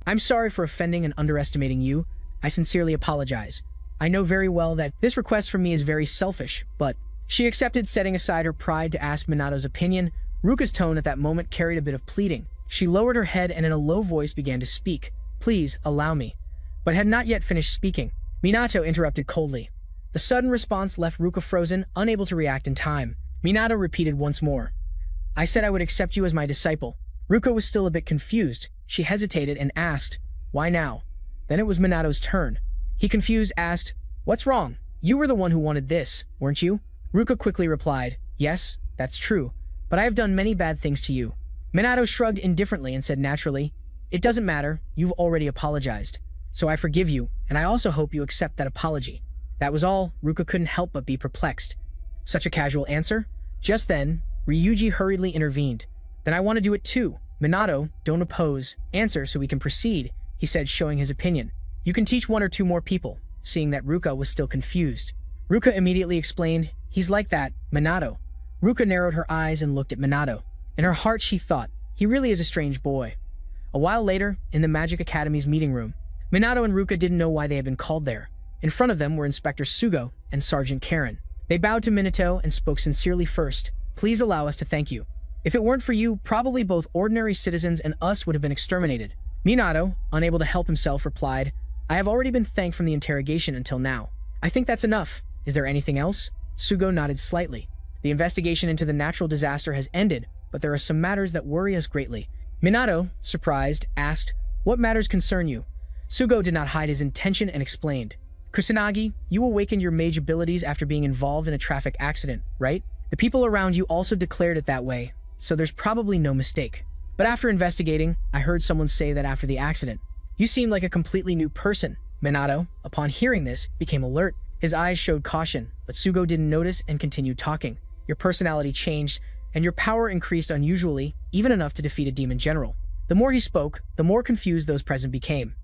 Speaker 1: I'm sorry for offending and underestimating you. I sincerely apologize. I know very well that this request from me is very selfish, but she accepted, setting aside her pride to ask Minato's opinion. Ruka's tone at that moment carried a bit of pleading. She lowered her head and in a low voice began to speak. Please, allow me. But had not yet finished speaking. Minato interrupted coldly. The sudden response left Ruka frozen, unable to react in time. Minato repeated once more. I said I would accept you as my disciple. Ruka was still a bit confused. She hesitated and asked, why now? Then it was Minato's turn. He confused asked, what's wrong? You were the one who wanted this, weren't you? Ruka quickly replied, yes, that's true, but I have done many bad things to you. Minato shrugged indifferently and said naturally, it doesn't matter, you've already apologized. So I forgive you, and I also hope you accept that apology. That was all. Ruka couldn't help but be perplexed. Such a casual answer? Just then, Ryuji hurriedly intervened. Then I want to do it too. Minato, don't oppose. Answer so we can proceed, he said, showing his opinion. You can teach 1 or 2 more people, seeing that Ruka was still confused. Ruka immediately explained, he's like that, Minato. Ruka narrowed her eyes and looked at Minato. In her heart she thought, he really is a strange boy. A while later, in the Magic Academy's meeting room, Minato and Ruka didn't know why they had been called there. In front of them were Inspector Sugo and Sergeant Karen. They bowed to Minato and spoke sincerely first. Please allow us to thank you. If it weren't for you, probably both ordinary citizens and us would have been exterminated. Minato, unable to help himself, replied, I have already been thanked from the interrogation until now. I think that's enough. Is there anything else? Sugo nodded slightly. The investigation into the natural disaster has ended, but there are some matters that worry us greatly. Minato, surprised, asked, what matters concern you? Sugo did not hide his intention and explained. Kusanagi, you awakened your mage abilities after being involved in a traffic accident, right? The people around you also declared it that way, so there's probably no mistake. But after investigating, I heard someone say that after the accident, you seemed like a completely new person. Minato, upon hearing this, became alert. His eyes showed caution, but Sugo didn't notice and continued talking. Your personality changed, and your power increased unusually, even enough to defeat a demon general. The more he spoke, the more confused those present became.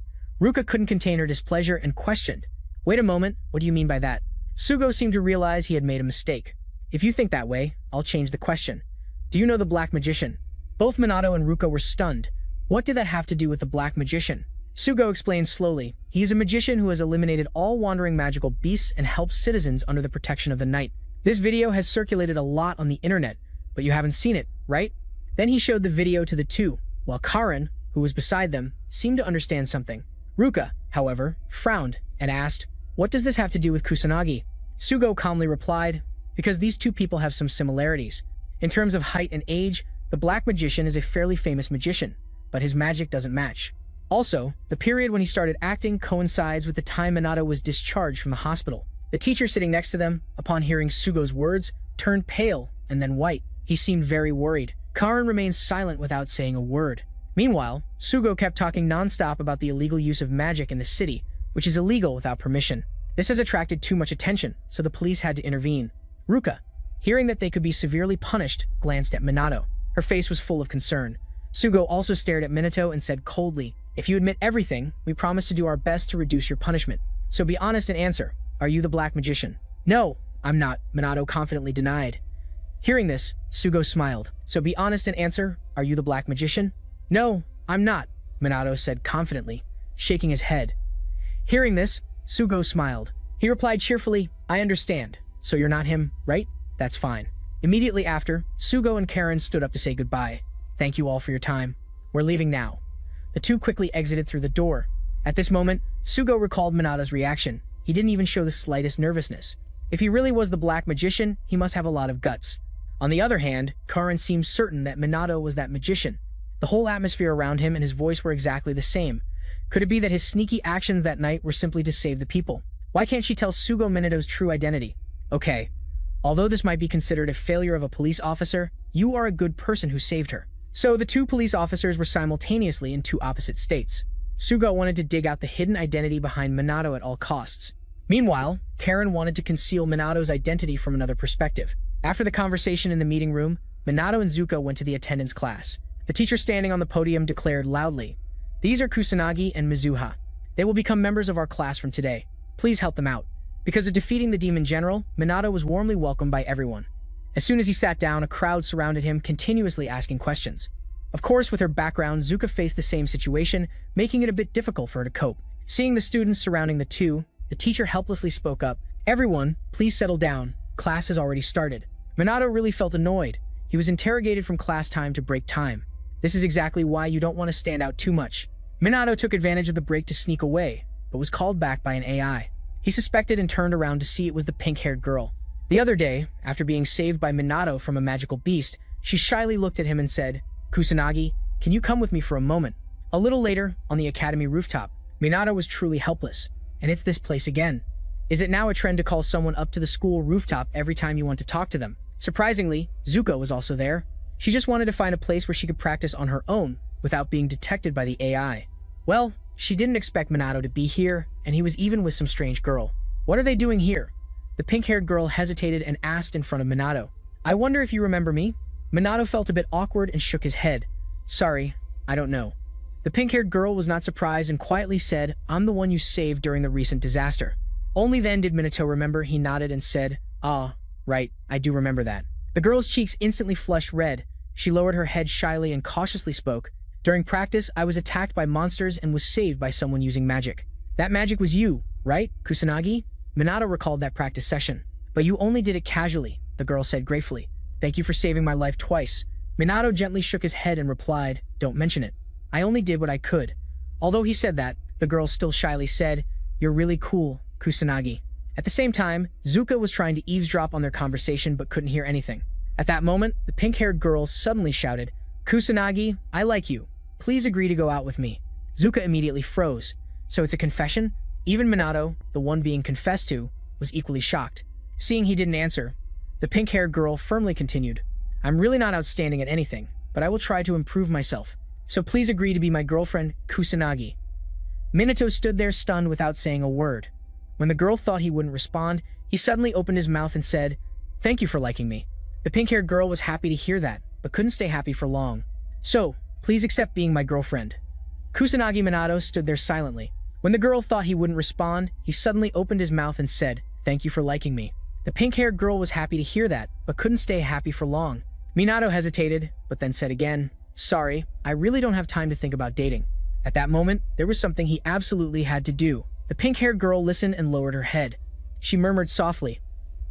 Speaker 1: Ruka couldn't contain her displeasure and questioned, wait a moment, what do you mean by that? Sugo seemed to realize he had made a mistake. If you think that way, I'll change the question. Do you know the Black Magician? Both Minato and Ruka were stunned. What did that have to do with the Black Magician? Sugo explained slowly. He is a magician who has eliminated all wandering magical beasts and helps citizens under the protection of the night. This video has circulated a lot on the internet, but you haven't seen it, right? Then he showed the video to the two, while Karen, who was beside them, seemed to understand something. Ruka, however, frowned and asked, what does this have to do with Kusanagi? Sugo calmly replied, because these two people have some similarities. In terms of height and age, the Black Magician is a fairly famous magician, but his magic doesn't match. Also, the period when he started acting coincides with the time Minato was discharged from the hospital. The teacher sitting next to them, upon hearing Sugo's words, turned pale and then white. He seemed very worried. Karen remained silent without saying a word. Meanwhile, Sugo kept talking non-stop about the illegal use of magic in the city, which is illegal without permission. This has attracted too much attention, so the police had to intervene. Ruka, hearing that they could be severely punished, glanced at Minato. Her face was full of concern. Sugo also stared at Minato and said coldly, if you admit everything, we promise to do our best to reduce your punishment. So be honest and answer. Are you the Black Magician? No, I'm not, Minato confidently denied. Hearing this, Sugo smiled. So be honest and answer. Are you the Black Magician? No, I'm not, Minato said confidently, shaking his head. Hearing this, Sugo smiled. He replied cheerfully, I understand. So you're not him, right? That's fine. Immediately after, Sugo and Karen stood up to say goodbye. Thank you all for your time. We're leaving now. The two quickly exited through the door. At this moment, Sugo recalled Minato's reaction. He didn't even show the slightest nervousness. If he really was the Black Magician, he must have a lot of guts. On the other hand, Karen seemed certain that Minato was that magician. The whole atmosphere around him and his voice were exactly the same. Could it be that his sneaky actions that night were simply to save the people? Why can't she tell Sugo Minato's true identity? Okay, although this might be considered a failure of a police officer, you are a good person who saved her. So the two police officers were simultaneously in two opposite states. Sugo wanted to dig out the hidden identity behind Minato at all costs. Meanwhile, Karen wanted to conceal Minato's identity from another perspective. After the conversation in the meeting room, Minato and Zuko went to the attendance class. The teacher standing on the podium declared loudly, "These are Kusanagi and Mizuha. They will become members of our class from today. Please help them out." Because of defeating the demon general, Minato was warmly welcomed by everyone. As soon as he sat down, a crowd surrounded him, continuously asking questions. Of course, with her background, Zuka faced the same situation, making it a bit difficult for her to cope. Seeing the students surrounding the two, the teacher helplessly spoke up, "Everyone, please settle down. Class has already started." Minato really felt annoyed. He was interrogated from class time to break time. This is exactly why you don't want to stand out too much. Minato took advantage of the break to sneak away, but was called back by an AI. He suspected and turned around to see it was the pink-haired girl. The other day, after being saved by Minato from a magical beast, she shyly looked at him and said, "Kusanagi, can you come with me for a moment?" A little later, on the academy rooftop, Minato was truly helpless. And it's this place again. Is it now a trend to call someone up to the school rooftop every time you want to talk to them? Surprisingly, Zuko was also there. She just wanted to find a place where she could practice on her own without being detected by the AI. Well, she didn't expect Minato to be here, and he was even with some strange girl. What are they doing here? The pink-haired girl hesitated and asked in front of Minato, "I wonder if you remember me?" Minato felt a bit awkward and shook his head. "Sorry, I don't know." The pink-haired girl was not surprised and quietly said, "I'm the one you saved during the recent disaster." Only then did Minato remember. He nodded and said, "Ah, right, I do remember that." The girl's cheeks instantly flushed red. She lowered her head shyly and cautiously spoke, "During practice, I was attacked by monsters and was saved by someone using magic." "That magic was you, right, Kusanagi?" Minato recalled that practice session. "But you only did it casually," the girl said gratefully. "Thank you for saving my life twice." Minato gently shook his head and replied, "Don't mention it. I only did what I could." Although he said that, the girl still shyly said, "You're really cool, Kusanagi." At the same time, Zuka was trying to eavesdrop on their conversation but couldn't hear anything. At that moment, the pink-haired girl suddenly shouted, "Kusanagi, I like you. Please agree to go out with me." Zuka immediately froze. So it's a confession? Even Minato, the one being confessed to, was equally shocked. Seeing he didn't answer, the pink-haired girl firmly continued, "I'm really not outstanding at anything, but I will try to improve myself. So please agree to be my girlfriend, Kusanagi." Minato stood there stunned without saying a word. When the girl thought he wouldn't respond, he suddenly opened his mouth and said, "Thank you for liking me." The pink-haired girl was happy to hear that, but couldn't stay happy for long. "So, please accept being my girlfriend." Kusanagi Minato stood there silently. When the girl thought he wouldn't respond, he suddenly opened his mouth and said, "Thank you for liking me." The pink-haired girl was happy to hear that, but couldn't stay happy for long. Minato hesitated, but then said again, "Sorry, I really don't have time to think about dating." At that moment, there was something he absolutely had to do. The pink-haired girl listened and lowered her head. She murmured softly,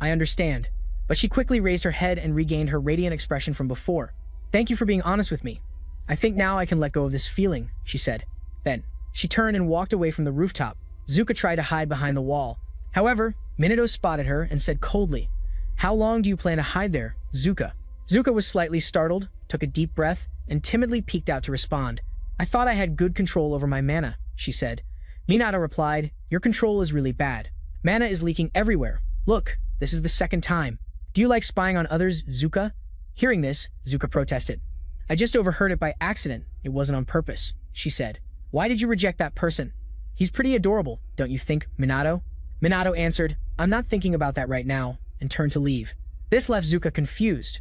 Speaker 1: "I understand." But she quickly raised her head and regained her radiant expression from before. "Thank you for being honest with me. I think now I can let go of this feeling," she said. Then, she turned and walked away from the rooftop. Zuka tried to hide behind the wall. However, Minato spotted her and said coldly, "How long do you plan to hide there, Zuka?" Zuka was slightly startled, took a deep breath, and timidly peeked out to respond. "I thought I had good control over my mana," she said. Minato replied, "Your control is really bad. Mana is leaking everywhere. Look, this is the second time. Do you like spying on others, Zuka?" Hearing this, Zuka protested. "I just overheard it by accident. It wasn't on purpose," she said. "Why did you reject that person? He's pretty adorable, don't you think, Minato?" Minato answered, "I'm not thinking about that right now," and turned to leave. This left Zuka confused.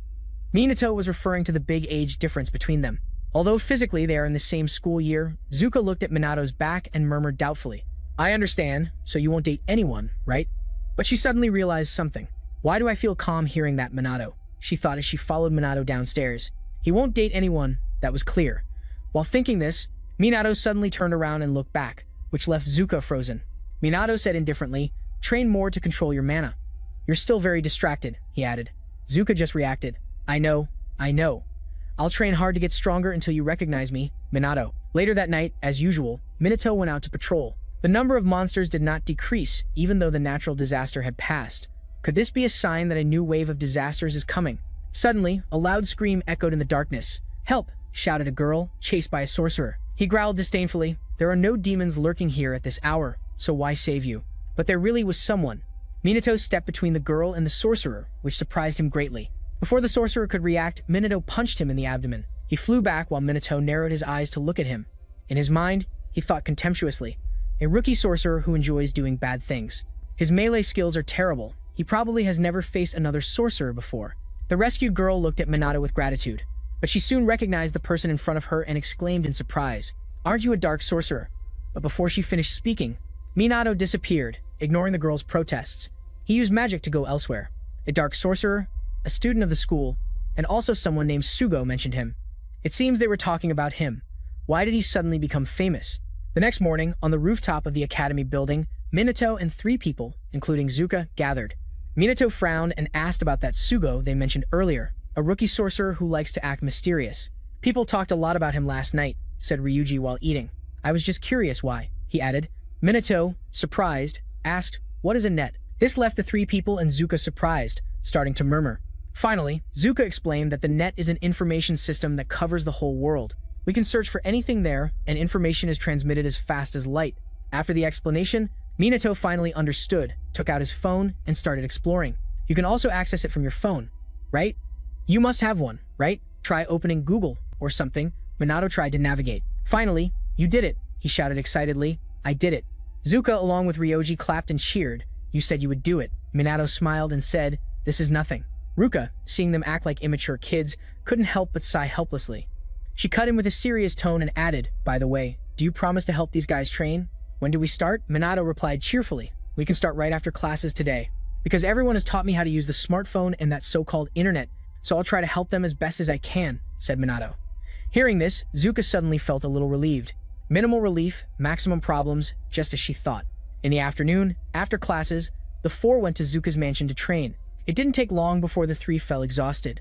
Speaker 1: Minato was referring to the big age difference between them. Although physically they are in the same school year, Zuka looked at Minato's back and murmured doubtfully, "I understand, so you won't date anyone, right?" But she suddenly realized something. "Why do I feel calm hearing that, Minato?" she thought as she followed Minato downstairs. He won't date anyone, that was clear. While thinking this, Minato suddenly turned around and looked back, which left Zuka frozen. Minato said indifferently, "Train more to control your mana." "You're still very distracted," he added. Zuka just reacted, I know. I'll train hard to get stronger until you recognize me, Minato." Later that night, as usual, Minato went out to patrol. The number of monsters did not decrease, even though the natural disaster had passed. Could this be a sign that a new wave of disasters is coming? Suddenly, a loud scream echoed in the darkness. "Help!" shouted a girl, chased by a sorcerer. He growled disdainfully, "There are no demons lurking here at this hour, so why save you?" But there really was someone. Minato stepped between the girl and the sorcerer, which surprised him greatly. Before the sorcerer could react, Minato punched him in the abdomen. He flew back while Minato narrowed his eyes to look at him. In his mind, he thought contemptuously, "A rookie sorcerer who enjoys doing bad things. His melee skills are terrible. He probably has never faced another sorcerer before." The rescued girl looked at Minato with gratitude. but she soon recognized the person in front of her and exclaimed in surprise, "Aren't you a dark sorcerer?" But before she finished speaking, Minato disappeared, ignoring the girl's protests. He used magic to go elsewhere. A dark sorcerer, a student of the school, and also someone named Sugo mentioned him. It seems they were talking about him. Why did he suddenly become famous? The next morning, on the rooftop of the academy building, Minato and 3 people, including Zuka, gathered. Minato frowned and asked about that Sugo they mentioned earlier, a rookie sorcerer who likes to act mysterious. "People talked a lot about him last night," said Ryuji while eating. "I was just curious why," he added. Minato, surprised, asked, "What is a net?" This left the 3 people and Zuka surprised, starting to murmur. Finally, Zuka explained that the net is an information system that covers the whole world. We can search for anything there, and information is transmitted as fast as light. After the explanation, Minato finally understood, took out his phone, and started exploring. You can also access it from your phone, right? You must have one, right? Try opening Google or something. Minato tried to navigate. Finally, "You did it," he shouted excitedly. "I did it." Zuka, along with Ryoji, clapped and cheered. "You said you would do it." Minato smiled and said, "This is nothing." Ruka, seeing them act like immature kids, couldn't help but sigh helplessly. She cut in with a serious tone and added, "By the way, do you promise to help these guys train?" "When do we start?" Minato replied cheerfully. "We can start right after classes today. Because everyone has taught me how to use the smartphone and that so-called internet, so I'll try to help them as best as I can," said Minato. Hearing this, Zuka suddenly felt a little relieved. Minimal relief, maximum problems, just as she thought. In the afternoon, after classes, the 4 went to Zuka's mansion to train. It didn't take long before the 3 fell exhausted.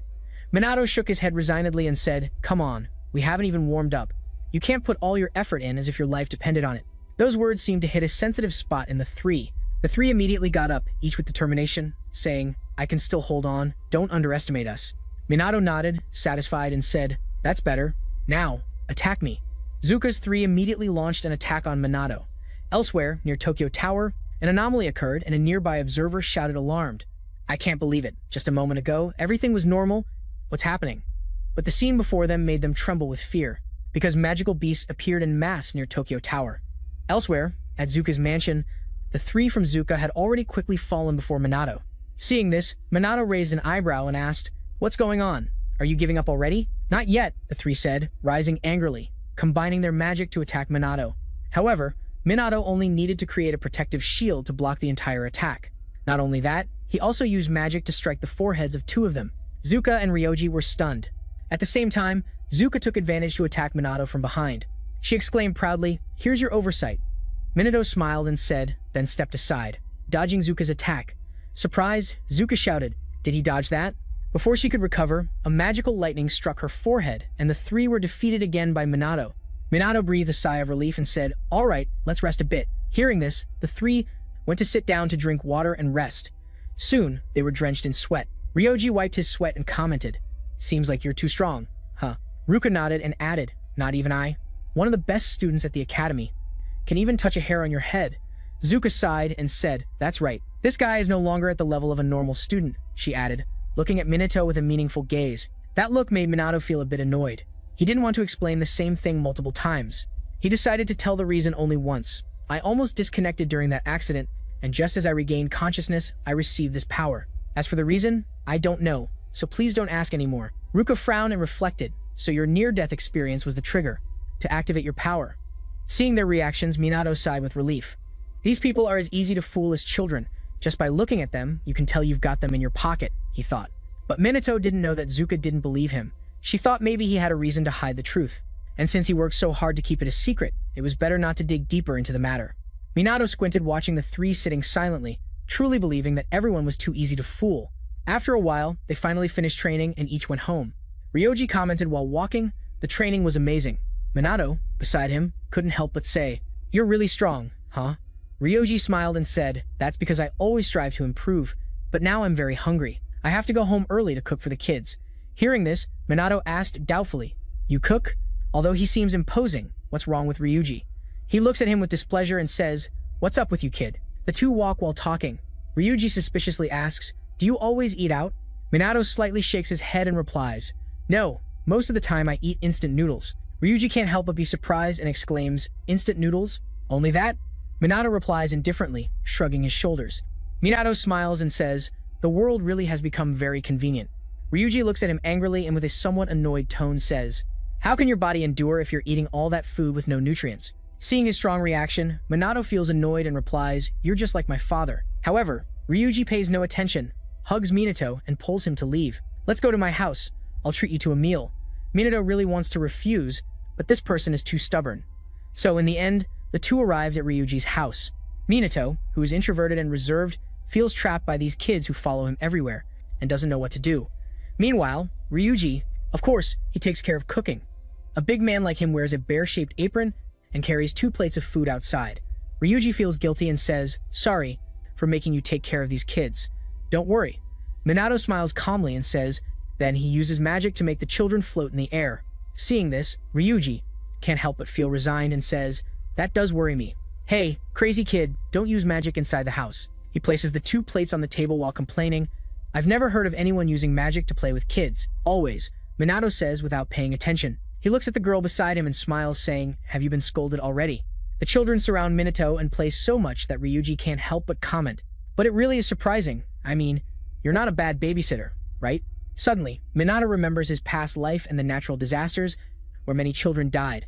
Speaker 1: Minato shook his head resignedly and said, "Come on, we haven't even warmed up. You can't put all your effort in as if your life depended on it." Those words seemed to hit a sensitive spot in the 3. The 3 immediately got up, each with determination, saying, "I can still hold on, don't underestimate us." Minato nodded, satisfied, and said, "That's better. Now, attack me." Zuka's 3 immediately launched an attack on Minato. Elsewhere, near Tokyo Tower, an anomaly occurred and a nearby observer shouted alarmed. "I can't believe it. Just a moment ago, everything was normal. What's happening?" But the scene before them made them tremble with fear, because magical beasts appeared en masse near Tokyo Tower. Elsewhere, at Zuka's mansion, the 3 from Zuka had already quickly fallen before Minato. Seeing this, Minato raised an eyebrow and asked, "What's going on? Are you giving up already?" "Not yet," the 3 said, rising angrily, combining their magic to attack Minato. However, Minato only needed to create a protective shield to block the entire attack. Not only that, he also used magic to strike the foreheads of 2 of them. Zuka and Ryoji were stunned. At the same time, Zuka took advantage to attack Minato from behind. She exclaimed proudly, "Here's your oversight." Minato smiled and said, then stepped aside, dodging Zuka's attack. Surprised, Zuka shouted, "Did he dodge that?" Before she could recover, a magical lightning struck her forehead, and the 3 were defeated again by Minato. Minato breathed a sigh of relief and said, "All right, let's rest a bit." Hearing this, the 3 went to sit down to drink water and rest. Soon, they were drenched in sweat. Ryoji wiped his sweat and commented, "Seems like you're too strong, huh?" Ruka nodded and added, "Not even I. One of the best students at the academy. Can even touch a hair on your head." Zuka sighed and said, "That's right. This guy is no longer at the level of a normal student," she added, looking at Minato with a meaningful gaze. That look made Minato feel a bit annoyed. He didn't want to explain the same thing multiple times. He decided to tell the reason only once. "I almost disconnected during that accident, and just as I regained consciousness, I received this power. As for the reason, I don't know, so please don't ask anymore." Ruka frowned and reflected. "So your near-death experience was the trigger to activate your power." Seeing their reactions, Minato sighed with relief. "These people are as easy to fool as children. Just by looking at them, you can tell you've got them in your pocket," he thought. But Minato didn't know that Zuka didn't believe him. She thought maybe he had a reason to hide the truth. And since he worked so hard to keep it a secret, it was better not to dig deeper into the matter. Minato squinted, watching the 3 sitting silently, truly believing that everyone was too easy to fool. After a while, they finally finished training and each went home. Ryoji commented while walking, "The training was amazing." Minato, beside him, couldn't help but say, "You're really strong, huh?" Ryoji smiled and said, "That's because I always strive to improve, but now I'm very hungry. I have to go home early to cook for the kids." Hearing this, Minato asked doubtfully, "You cook?" Although he seems imposing, what's wrong with Ryuji? He looks at him with displeasure and says, "What's up with you, kid?" The 2 walk while talking. Ryuji suspiciously asks, "Do you always eat out?" Minato slightly shakes his head and replies, "No, most of the time I eat instant noodles." Ryuji can't help but be surprised and exclaims, "Instant noodles? Only that?" Minato replies indifferently, shrugging his shoulders. Minato smiles and says, "The world really has become very convenient." Ryuji looks at him angrily and with a somewhat annoyed tone says, "How can your body endure if you're eating all that food with no nutrients?" Seeing his strong reaction, Minato feels annoyed and replies, "You're just like my father." However, Ryuji pays no attention, hugs Minato, and pulls him to leave. "Let's go to my house. I'll treat you to a meal." Minato really wants to refuse, but this person is too stubborn. So in the end, the two arrived at Ryuji's house. Minato, who is introverted and reserved, feels trapped by these kids who follow him everywhere and doesn't know what to do. Meanwhile, Ryuji, of course, he takes care of cooking. A big man like him wears a bear-shaped apron and carries 2 plates of food outside. Ryuji feels guilty and says, "Sorry for making you take care of these kids. Don't worry." Minato smiles calmly and says, then he uses magic to make the children float in the air. Seeing this, Ryuji can't help but feel resigned and says, "That does worry me. Hey, crazy kid, don't use magic inside the house." He places the 2 plates on the table while complaining, "I've never heard of anyone using magic to play with kids. Always," Minato says without paying attention. He looks at the girl beside him and smiles, saying, "Have you been scolded already?" The children surround Minato and play so much that Ryuji can't help but comment, "But it really is surprising. I mean, you're not a bad babysitter, right?" Suddenly, Minato remembers his past life and the natural disasters where many children died.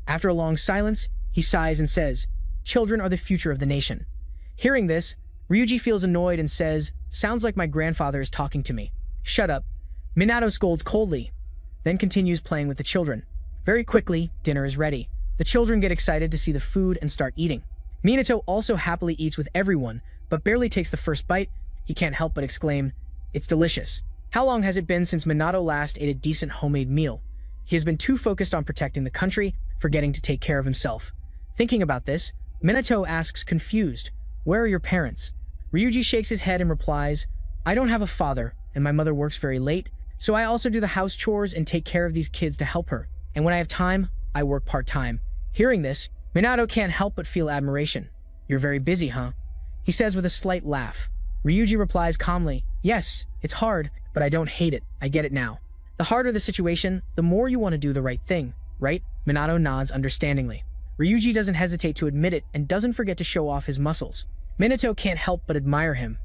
Speaker 1: After a long silence, he sighs and says, "Children are the future of the nation." Hearing this, Ryuji feels annoyed and says, "Sounds like my grandfather is talking to me." "Shut up." Minato scolds coldly, then continues playing with the children. Very quickly, dinner is ready. The children get excited to see the food and start eating. Minato also happily eats with everyone, but barely takes the first bite. He can't help but exclaim, "It's delicious." How long has it been since Minato last ate a decent homemade meal? He has been too focused on protecting the country, forgetting to take care of himself. Thinking about this, Minato asks confused, "Where are your parents?" Ryuji shakes his head and replies, "I don't have a father, and my mother works very late, so I also do the house chores and take care of these kids to help her. And when I have time, I work part-time." Hearing this, Minato can't help but feel admiration. "You're very busy, huh?" he says with a slight laugh. Ryuji replies calmly, "Yes, it's hard, but I don't hate it. I get it now. The harder the situation, the more you want to do the right thing, right?" Minato nods understandingly. Ryuji doesn't hesitate to admit it and doesn't forget to show off his muscles. Minato can't help but admire him.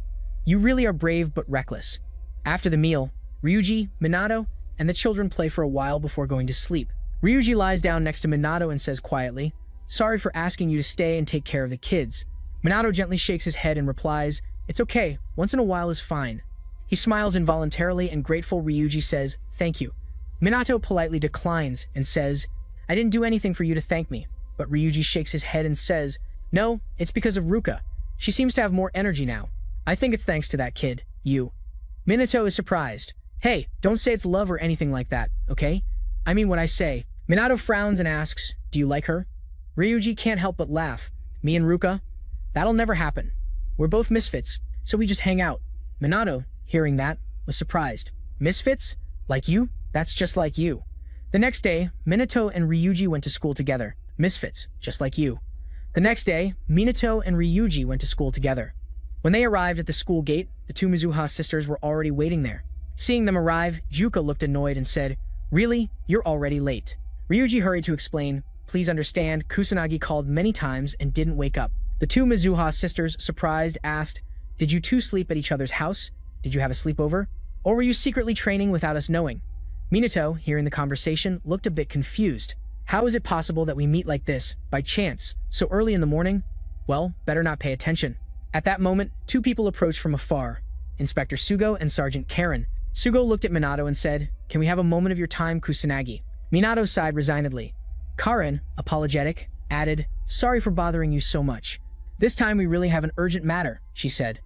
Speaker 1: "You really are brave but reckless." After the meal, Ryuji, Minato, and the children play for a while before going to sleep. Ryuji lies down next to Minato and says quietly, "Sorry for asking you to stay and take care of the kids." Minato gently shakes his head and replies, "It's okay, once in a while is fine." He smiles involuntarily and grateful Ryuji says, "Thank you." Minato politely declines and says, "I didn't do anything for you to thank me." But Ryuji shakes his head and says, "No, it's because of Ruka. She seems to have more energy now. I think it's thanks to that kid, you." Minato is surprised. "Hey, don't say it's love or anything like that, okay? I mean what I say." Minato frowns and asks, "Do you like her?" Ryuji can't help but laugh. "Me and Ruka? That'll never happen. We're both misfits, so we just hang out." Minato, hearing that, was surprised. "Misfits? Like you? That's just like you." The next day, Minato and Ryuji went to school together. Misfits, just like you. The next day, Minato and Ryuji went to school together. When they arrived at the school gate, the 2 Mizuha sisters were already waiting there. Seeing them arrive, Juka looked annoyed and said, "Really? You're already late." Ryuji hurried to explain, "Please understand, Kusanagi called many times and didn't wake up." The 2 Mizuha sisters, surprised, asked, "Did you 2 sleep at each other's house? Did you have a sleepover? Or were you secretly training without us knowing?" Minato, hearing the conversation, looked a bit confused. "How is it possible that we meet like this, by chance, so early in the morning? Well, better not pay attention." At that moment, 2 people approached from afar, Inspector Sugo and Sergeant Karen. Sugo looked at Minato and said, "Can we have a moment of your time, Kusanagi?" Minato sighed resignedly. Karen, apologetic, added, "Sorry for bothering you so much. This time we really have an urgent matter," she said.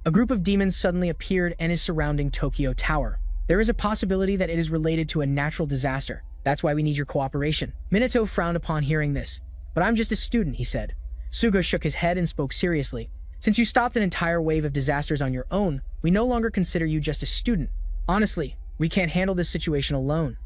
Speaker 1: A group of demons suddenly appeared and is surrounding Tokyo Tower. There is a possibility that it is related to a natural disaster. That's why we need your cooperation. Minato frowned upon hearing this. "But I'm just a student," he said. Sugo shook his head and spoke seriously. "Since you stopped an entire wave of disasters on your own, we no longer consider you just a student. Honestly, we can't handle this situation alone."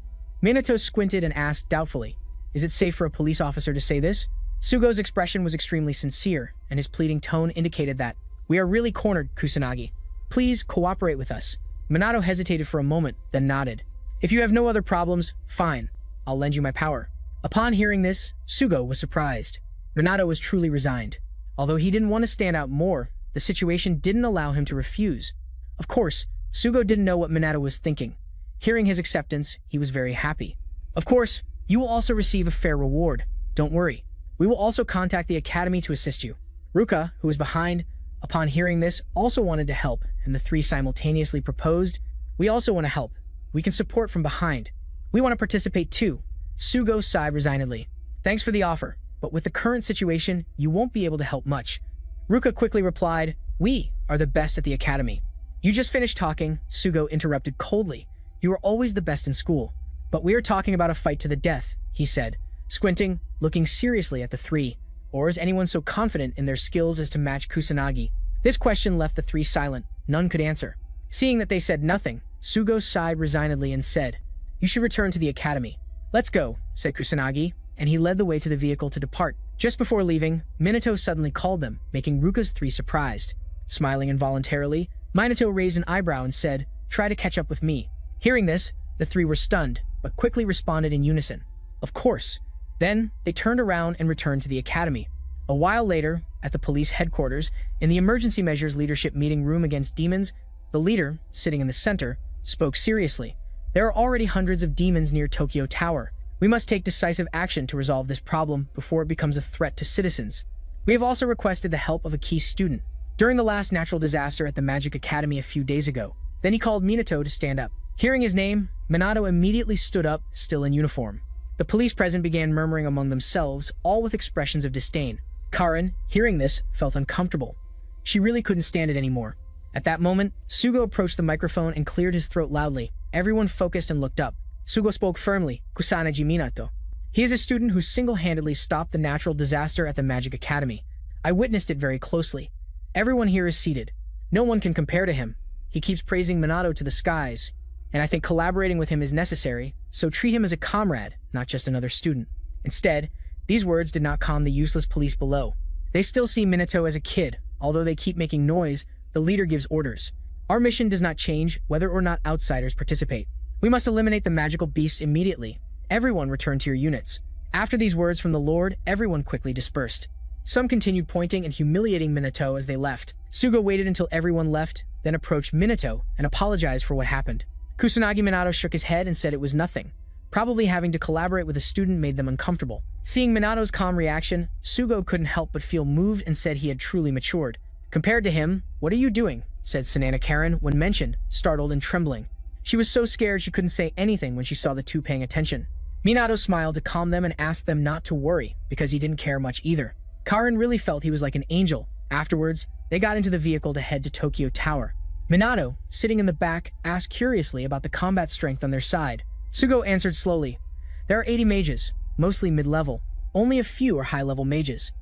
Speaker 1: Minato squinted and asked doubtfully, "Is it safe for a police officer to say this?" Sugo's expression was extremely sincere, and his pleading tone indicated that, "We are really cornered, Kusanagi. Please cooperate with us." Minato hesitated for a moment, then nodded. "If you have no other problems, fine. I'll lend you my power." Upon hearing this, Sugo was surprised. Minato was truly resigned. Although he didn't want to stand out more, the situation didn't allow him to refuse. Of course, Sugo didn't know what Minato was thinking. Hearing his acceptance, he was very happy. Of course, you will also receive a fair reward. Don't worry. We will also contact the academy to assist you. Ruka, who was behind, upon hearing this, also wanted to help, and the three simultaneously proposed, "We also want to help. We can support from behind. We want to participate too." Sugo sighed resignedly. "Thanks for the offer, but with the current situation, you won't be able to help much." Ruka quickly replied, "We are the best at the academy." "You just finished talking," Sugo interrupted coldly. "You are always the best in school. But we are talking about a fight to the death," he said, squinting, looking seriously at the three. Or is anyone so confident in their skills as to match Kusanagi? This question left the three silent. None could answer. Seeing that they said nothing, Sugo sighed resignedly and said, "You should return to the academy." "Let's go," said Kusanagi, and he led the way to the vehicle to depart. Just before leaving, Minato suddenly called them, making Ruka's three surprised. Smiling involuntarily, Minato raised an eyebrow and said, "Try to catch up with me." Hearing this, the three were stunned, but quickly responded in unison. "Of course." Then, they turned around and returned to the academy. A while later, at the police headquarters, in the emergency measures leadership meeting room against demons, the leader, sitting in the center, spoke seriously. "There are already hundreds of demons near Tokyo Tower. We must take decisive action to resolve this problem before it becomes a threat to citizens. We have also requested the help of a key student during the last natural disaster at the Magic Academy a few days ago." Then he called Minato to stand up. Hearing his name, Minato immediately stood up, still in uniform. The police present began murmuring among themselves, all with expressions of disdain. Karin, hearing this, felt uncomfortable. She really couldn't stand it anymore. At that moment, Sugo approached the microphone and cleared his throat loudly. Everyone focused and looked up. Sugo spoke firmly, "Kusanagi Minato. He is a student who single-handedly stopped the natural disaster at the Magic Academy. I witnessed it very closely. Everyone here is seated. No one can compare to him. He keeps praising Minato to the skies, and I think collaborating with him is necessary, so treat him as a comrade, not just another student." Instead, these words did not calm the useless police below. They still see Minato as a kid. Although they keep making noise, the leader gives orders. "Our mission does not change whether or not outsiders participate. We must eliminate the magical beasts immediately. Everyone return to your units." After these words from the Lord, everyone quickly dispersed. Some continued pointing and humiliating Minato as they left. Sugo waited until everyone left, then approached Minato and apologized for what happened. Kusanagi Minato shook his head and said it was nothing. Probably having to collaborate with a student made them uncomfortable. Seeing Minato's calm reaction, Sugo couldn't help but feel moved and said he had truly matured. Compared to him, "What are you doing?" said Sanana Karen when mentioned, startled and trembling. She was so scared she couldn't say anything when she saw the two paying attention. Minato smiled to calm them and asked them not to worry, because he didn't care much either. Karen really felt he was like an angel. Afterwards, they got into the vehicle to head to Tokyo Tower. Minato, sitting in the back, asked curiously about the combat strength on their side. Sugo answered slowly, "There are 80 mages, mostly mid-level. Only a few are high-level mages."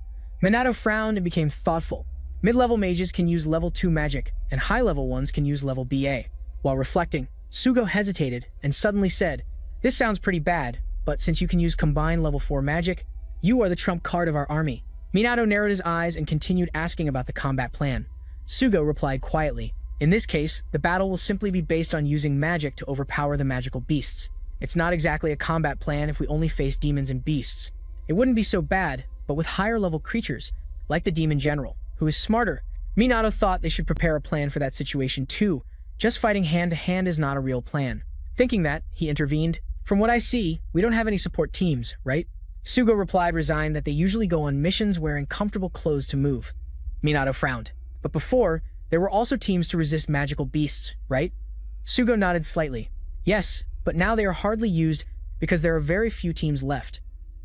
Speaker 1: Minato frowned and became thoughtful. Mid-level mages can use level 2 magic, and high-level ones can use level BA. While reflecting, Sugo hesitated and suddenly said, "This sounds pretty bad, but since you can use combined level 4 magic, you are the trump card of our army." Minato narrowed his eyes and continued asking about the combat plan. Sugo replied quietly, "In this case, the battle will simply be based on using magic to overpower the magical beasts. It's not exactly a combat plan if we only face demons and beasts. It wouldn't be so bad, but with higher level creatures, like the demon general, who is smarter." Minato thought they should prepare a plan for that situation too. Just fighting hand-to-hand is not a real plan. Thinking that, he intervened, "From what I see, we don't have any support teams, right?" Sugo replied resigned that they usually go on missions wearing comfortable clothes to move. Minato frowned. "But before, there were also teams to resist magical beasts, right?" Sugo nodded slightly. "Yes, but now they are hardly used because there are very few teams left."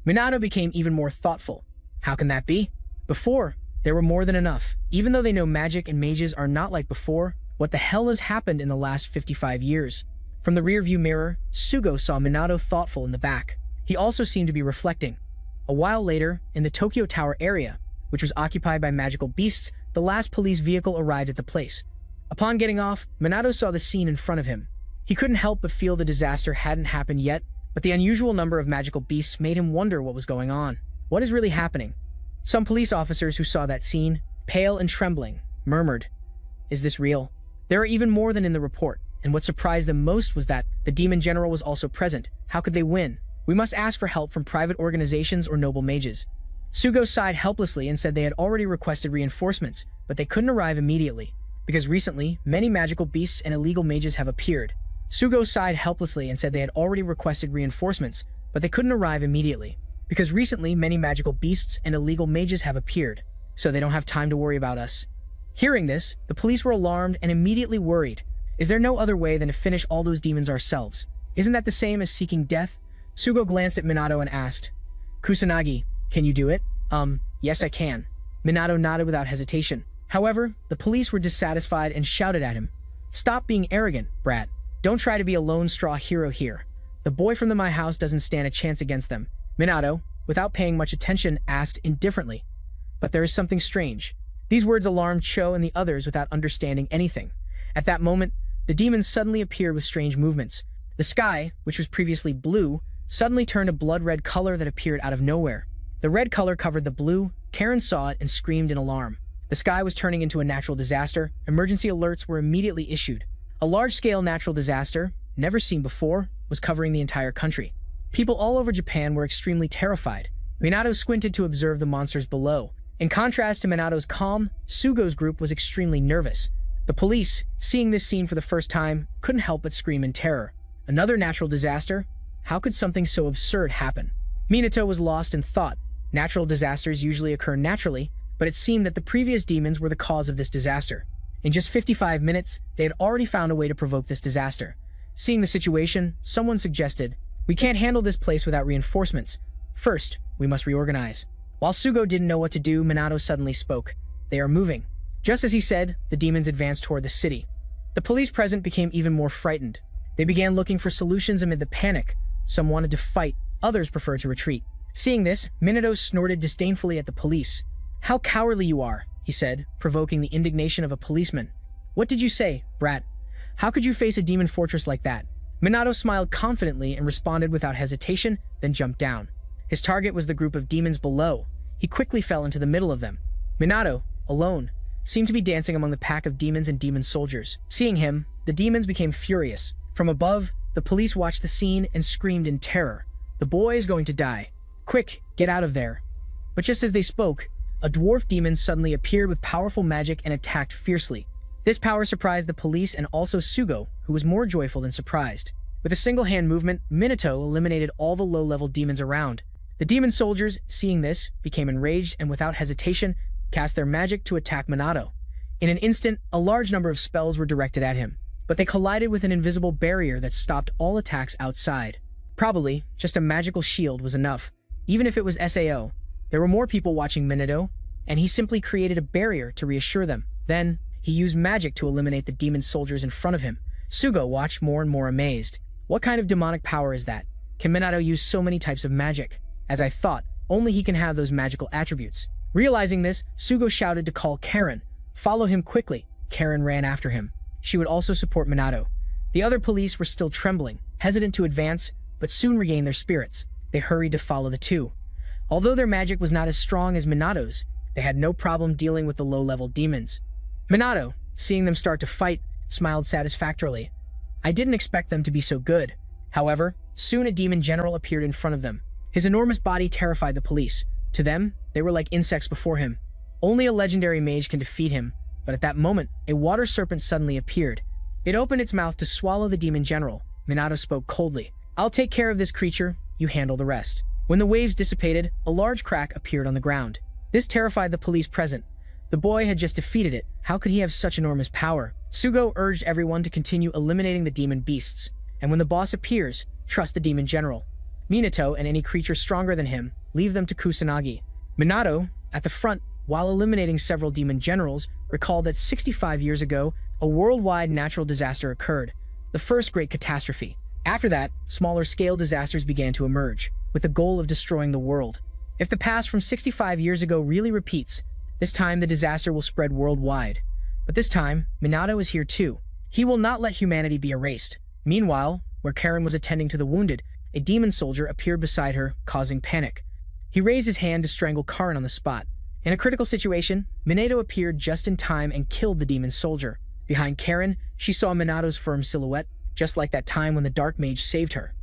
Speaker 1: Minato became even more thoughtful. "How can that be? Before, there were more than enough. Even though they know magic and mages are not like before, what the hell has happened in the last 55 years? From the rearview mirror, Sugo saw Minato thoughtful in the back. He also seemed to be reflecting. A while later, in the Tokyo Tower area, which was occupied by magical beasts, the last police vehicle arrived at the place. Upon getting off, Minato saw the scene in front of him. He couldn't help but feel the disaster hadn't happened yet, but the unusual number of magical beasts made him wonder what was going on. What is really happening? Some police officers who saw that scene, pale and trembling, murmured, "Is this real?" There are even more than in the report, and what surprised them most was that the demon general was also present. How could they win? "We must ask for help from private organizations or noble mages." Sugo sighed helplessly and said they had already requested reinforcements, but they couldn't arrive immediately, because recently, many magical beasts and illegal mages have appeared. Sugo sighed helplessly and said they had already requested reinforcements, but they couldn't arrive immediately, because recently many magical beasts and illegal mages have appeared, so they don't have time to worry about us. Hearing this, the police were alarmed and immediately worried. Is there no other way than to finish all those demons ourselves? Isn't that the same as seeking death? Sugo glanced at Minato and asked, Kusanagi, can you do it? Yes I can. Minato nodded without hesitation. However, the police were dissatisfied and shouted at him. Stop being arrogant, brat. Don't try to be a lone straw hero here. The boy from the My House doesn't stand a chance against them. Minato, without paying much attention, asked indifferently. But there is something strange. These words alarmed Cho and the others without understanding anything. At that moment, the demons suddenly appeared with strange movements. The sky, which was previously blue, suddenly turned a blood-red color that appeared out of nowhere. The red color covered the blue. Karen saw it and screamed in alarm. The sky was turning into a natural disaster. Emergency alerts were immediately issued. A large-scale natural disaster, never seen before, was covering the entire country. People all over Japan were extremely terrified. Minato squinted to observe the monsters below. In contrast to Minato's calm, Sugo's group was extremely nervous. The police, seeing this scene for the first time, couldn't help but scream in terror. Another natural disaster? How could something so absurd happen? Minato was lost in thought. Natural disasters usually occur naturally, but it seemed that the previous demons were the cause of this disaster. In just 55 minutes, they had already found a way to provoke this disaster. Seeing the situation, someone suggested, we can't handle this place without reinforcements. First, we must reorganize. While Sugo didn't know what to do, Minato suddenly spoke. They are moving. Just as he said, the demons advanced toward the city. The police present became even more frightened. They began looking for solutions amid the panic. Some wanted to fight, others preferred to retreat. Seeing this, Minato snorted disdainfully at the police. How cowardly you are, he said, provoking the indignation of a policeman. What did you say, brat? How could you face a demon fortress like that? Minato smiled confidently and responded without hesitation, then jumped down. His target was the group of demons below. He quickly fell into the middle of them. Minato, alone, seemed to be dancing among the pack of demons and demon soldiers. Seeing him, the demons became furious. From above, the police watched the scene and screamed in terror. The boy is going to die. Quick, get out of there. But just as they spoke, a dwarf demon suddenly appeared with powerful magic and attacked fiercely. This power surprised the police and also Sugo, who was more joyful than surprised. With a single-hand movement, Minato eliminated all the low-level demons around. The demon soldiers, seeing this, became enraged and without hesitation, cast their magic to attack Minato. In an instant, a large number of spells were directed at him, but they collided with an invisible barrier that stopped all attacks outside. Probably, just a magical shield was enough. Even if it was SAO, there were more people watching Minato, and he simply created a barrier to reassure them. Then, he used magic to eliminate the demon soldiers in front of him. Sugo watched more and more amazed. What kind of demonic power is that? Can Minato use so many types of magic? As I thought, only he can have those magical attributes. Realizing this, Sugo shouted to call Karen. Follow him quickly. Karen ran after him. She would also support Minato. The other police were still trembling, hesitant to advance, but soon regained their spirits. They hurried to follow the two. Although their magic was not as strong as Minato's, they had no problem dealing with the low-level demons. Minato, seeing them start to fight, smiled satisfactorily. I didn't expect them to be so good. However, soon a demon general appeared in front of them. His enormous body terrified the police. To them, they were like insects before him. Only a legendary mage can defeat him, but at that moment, a water serpent suddenly appeared. It opened its mouth to swallow the demon general. Minato spoke coldly. I'll take care of this creature, you handle the rest. When the waves dissipated, a large crack appeared on the ground. This terrified the police present. The boy had just defeated it. How could he have such enormous power? Sugo urged everyone to continue eliminating the demon beasts. And when the boss appears, trust the demon general. Minato and any creature stronger than him, leave them to Kusanagi. Minato, at the front, while eliminating several demon generals, recalled that 65 years ago, a worldwide natural disaster occurred. The first great catastrophe. After that, smaller-scale disasters began to emerge, with the goal of destroying the world. If the past from 65 years ago really repeats, this time the disaster will spread worldwide. But this time, Minato is here too. He will not let humanity be erased. Meanwhile, where Karen was attending to the wounded, a demon soldier appeared beside her, causing panic. He raised his hand to strangle Karen on the spot. In a critical situation, Minato appeared just in time and killed the demon soldier. Behind Karen, she saw Minato's firm silhouette, just like that time when the dark mage saved her.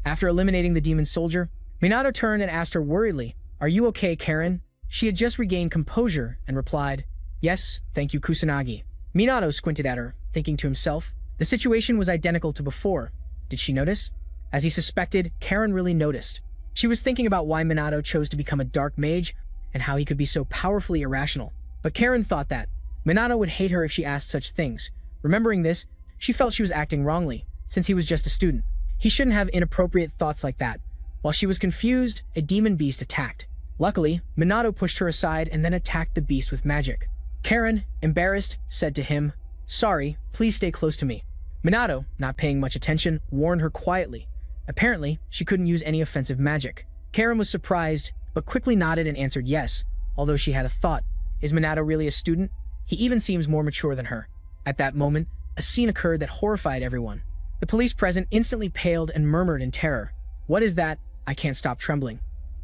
Speaker 1: After eliminating the demon soldier, Minato turned and asked her worriedly, "Are you okay, Karen?" She had just regained composure and replied, "Yes, thank you, Kusanagi." Minato squinted at her, thinking to himself, The situation was identical to before. Did she notice? As he suspected, Karen really noticed. She was thinking about why Minato chose to become a dark mage and how he could be so powerfully irrational. But Karen thought that Minato would hate her if she asked such things. Remembering this, she felt she was acting wrongly, since he was just a student. He shouldn't have inappropriate thoughts like that. While she was confused, a demon beast attacked. Luckily, Minato pushed her aside and then attacked the beast with magic. Karen, embarrassed, said to him, "Sorry, please stay close to me." Minato, not paying much attention, warned her quietly. Apparently, she couldn't use any offensive magic. Karen was surprised, but quickly nodded and answered yes, although she had a thought. Is Minato really a student? He even seems more mature than her. At that moment, a scene occurred that horrified everyone. The police present instantly paled and murmured in terror. "What is that? I can't stop trembling."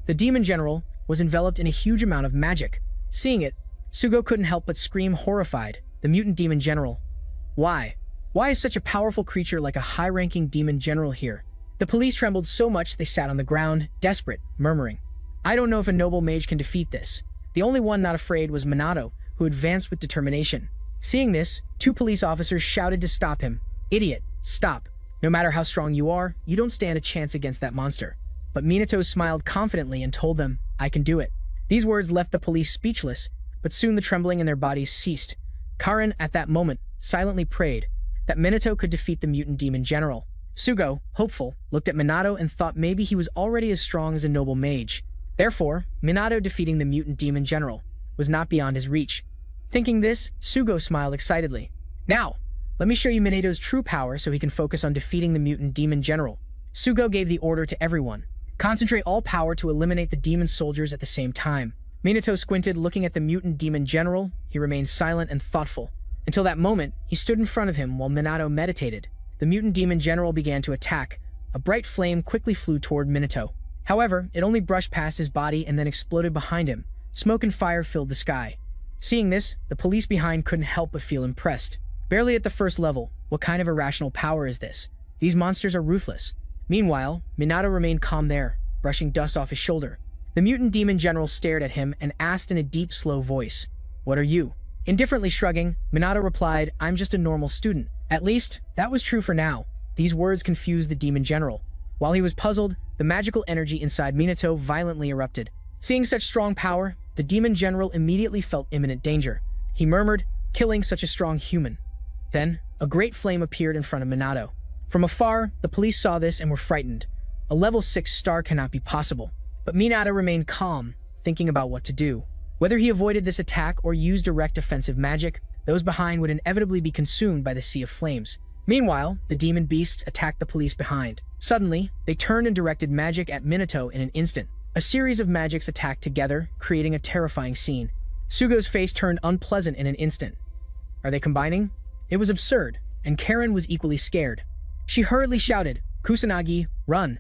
Speaker 1: The demon general was enveloped in a huge amount of magic. Seeing it, Sugo couldn't help but scream horrified. The mutant demon general. Why? Why is such a powerful creature like a high-ranking demon general here? The police trembled so much they sat on the ground, desperate, murmuring. "I don't know if a noble mage can defeat this." The only one not afraid was Minato, who advanced with determination. Seeing this, two police officers shouted to stop him. "Idiot, stop. No matter how strong you are, you don't stand a chance against that monster." But Minato smiled confidently and told them, "I can do it." These words left the police speechless, but soon the trembling in their bodies ceased. Karen, at that moment, silently prayed that Minato could defeat the mutant demon general. Sugo, hopeful, looked at Minato and thought maybe he was already as strong as a noble mage. Therefore, Minato defeating the mutant demon general was not beyond his reach. Thinking this, Sugo smiled excitedly. "Now, let me show you Minato's true power so he can focus on defeating the mutant demon general." Sugo gave the order to everyone. Concentrate all power to eliminate the demon soldiers at the same time. Minato squinted, looking at the mutant demon general. He remained silent and thoughtful. Until that moment, he stood in front of him while Minato meditated. The mutant demon general began to attack. A bright flame quickly flew toward Minato. However, it only brushed past his body and then exploded behind him. Smoke and fire filled the sky. Seeing this, the police behind couldn't help but feel impressed. Barely at the first level, what kind of irrational power is this? These monsters are ruthless. Meanwhile, Minato remained calm there, brushing dust off his shoulder. The mutant demon general stared at him and asked in a deep, slow voice, "What are you?" Indifferently shrugging, Minato replied, "I'm just a normal student." At least, that was true for now. These words confused the demon general. While he was puzzled, the magical energy inside Minato violently erupted. Seeing such strong power, the demon general immediately felt imminent danger. He murmured, "Killing such a strong human." Then, a great flame appeared in front of Minato. From afar, the police saw this and were frightened. A level 6 star cannot be possible. But Minato remained calm, thinking about what to do. Whether he avoided this attack or used direct offensive magic, those behind would inevitably be consumed by the sea of flames. Meanwhile, the demon beasts attacked the police behind. Suddenly, they turned and directed magic at Minato in an instant. A series of magics attacked together, creating a terrifying scene. Sugo's face turned unpleasant in an instant. Are they combining? It was absurd, and Karen was equally scared. She hurriedly shouted, "Kusanagi, run!"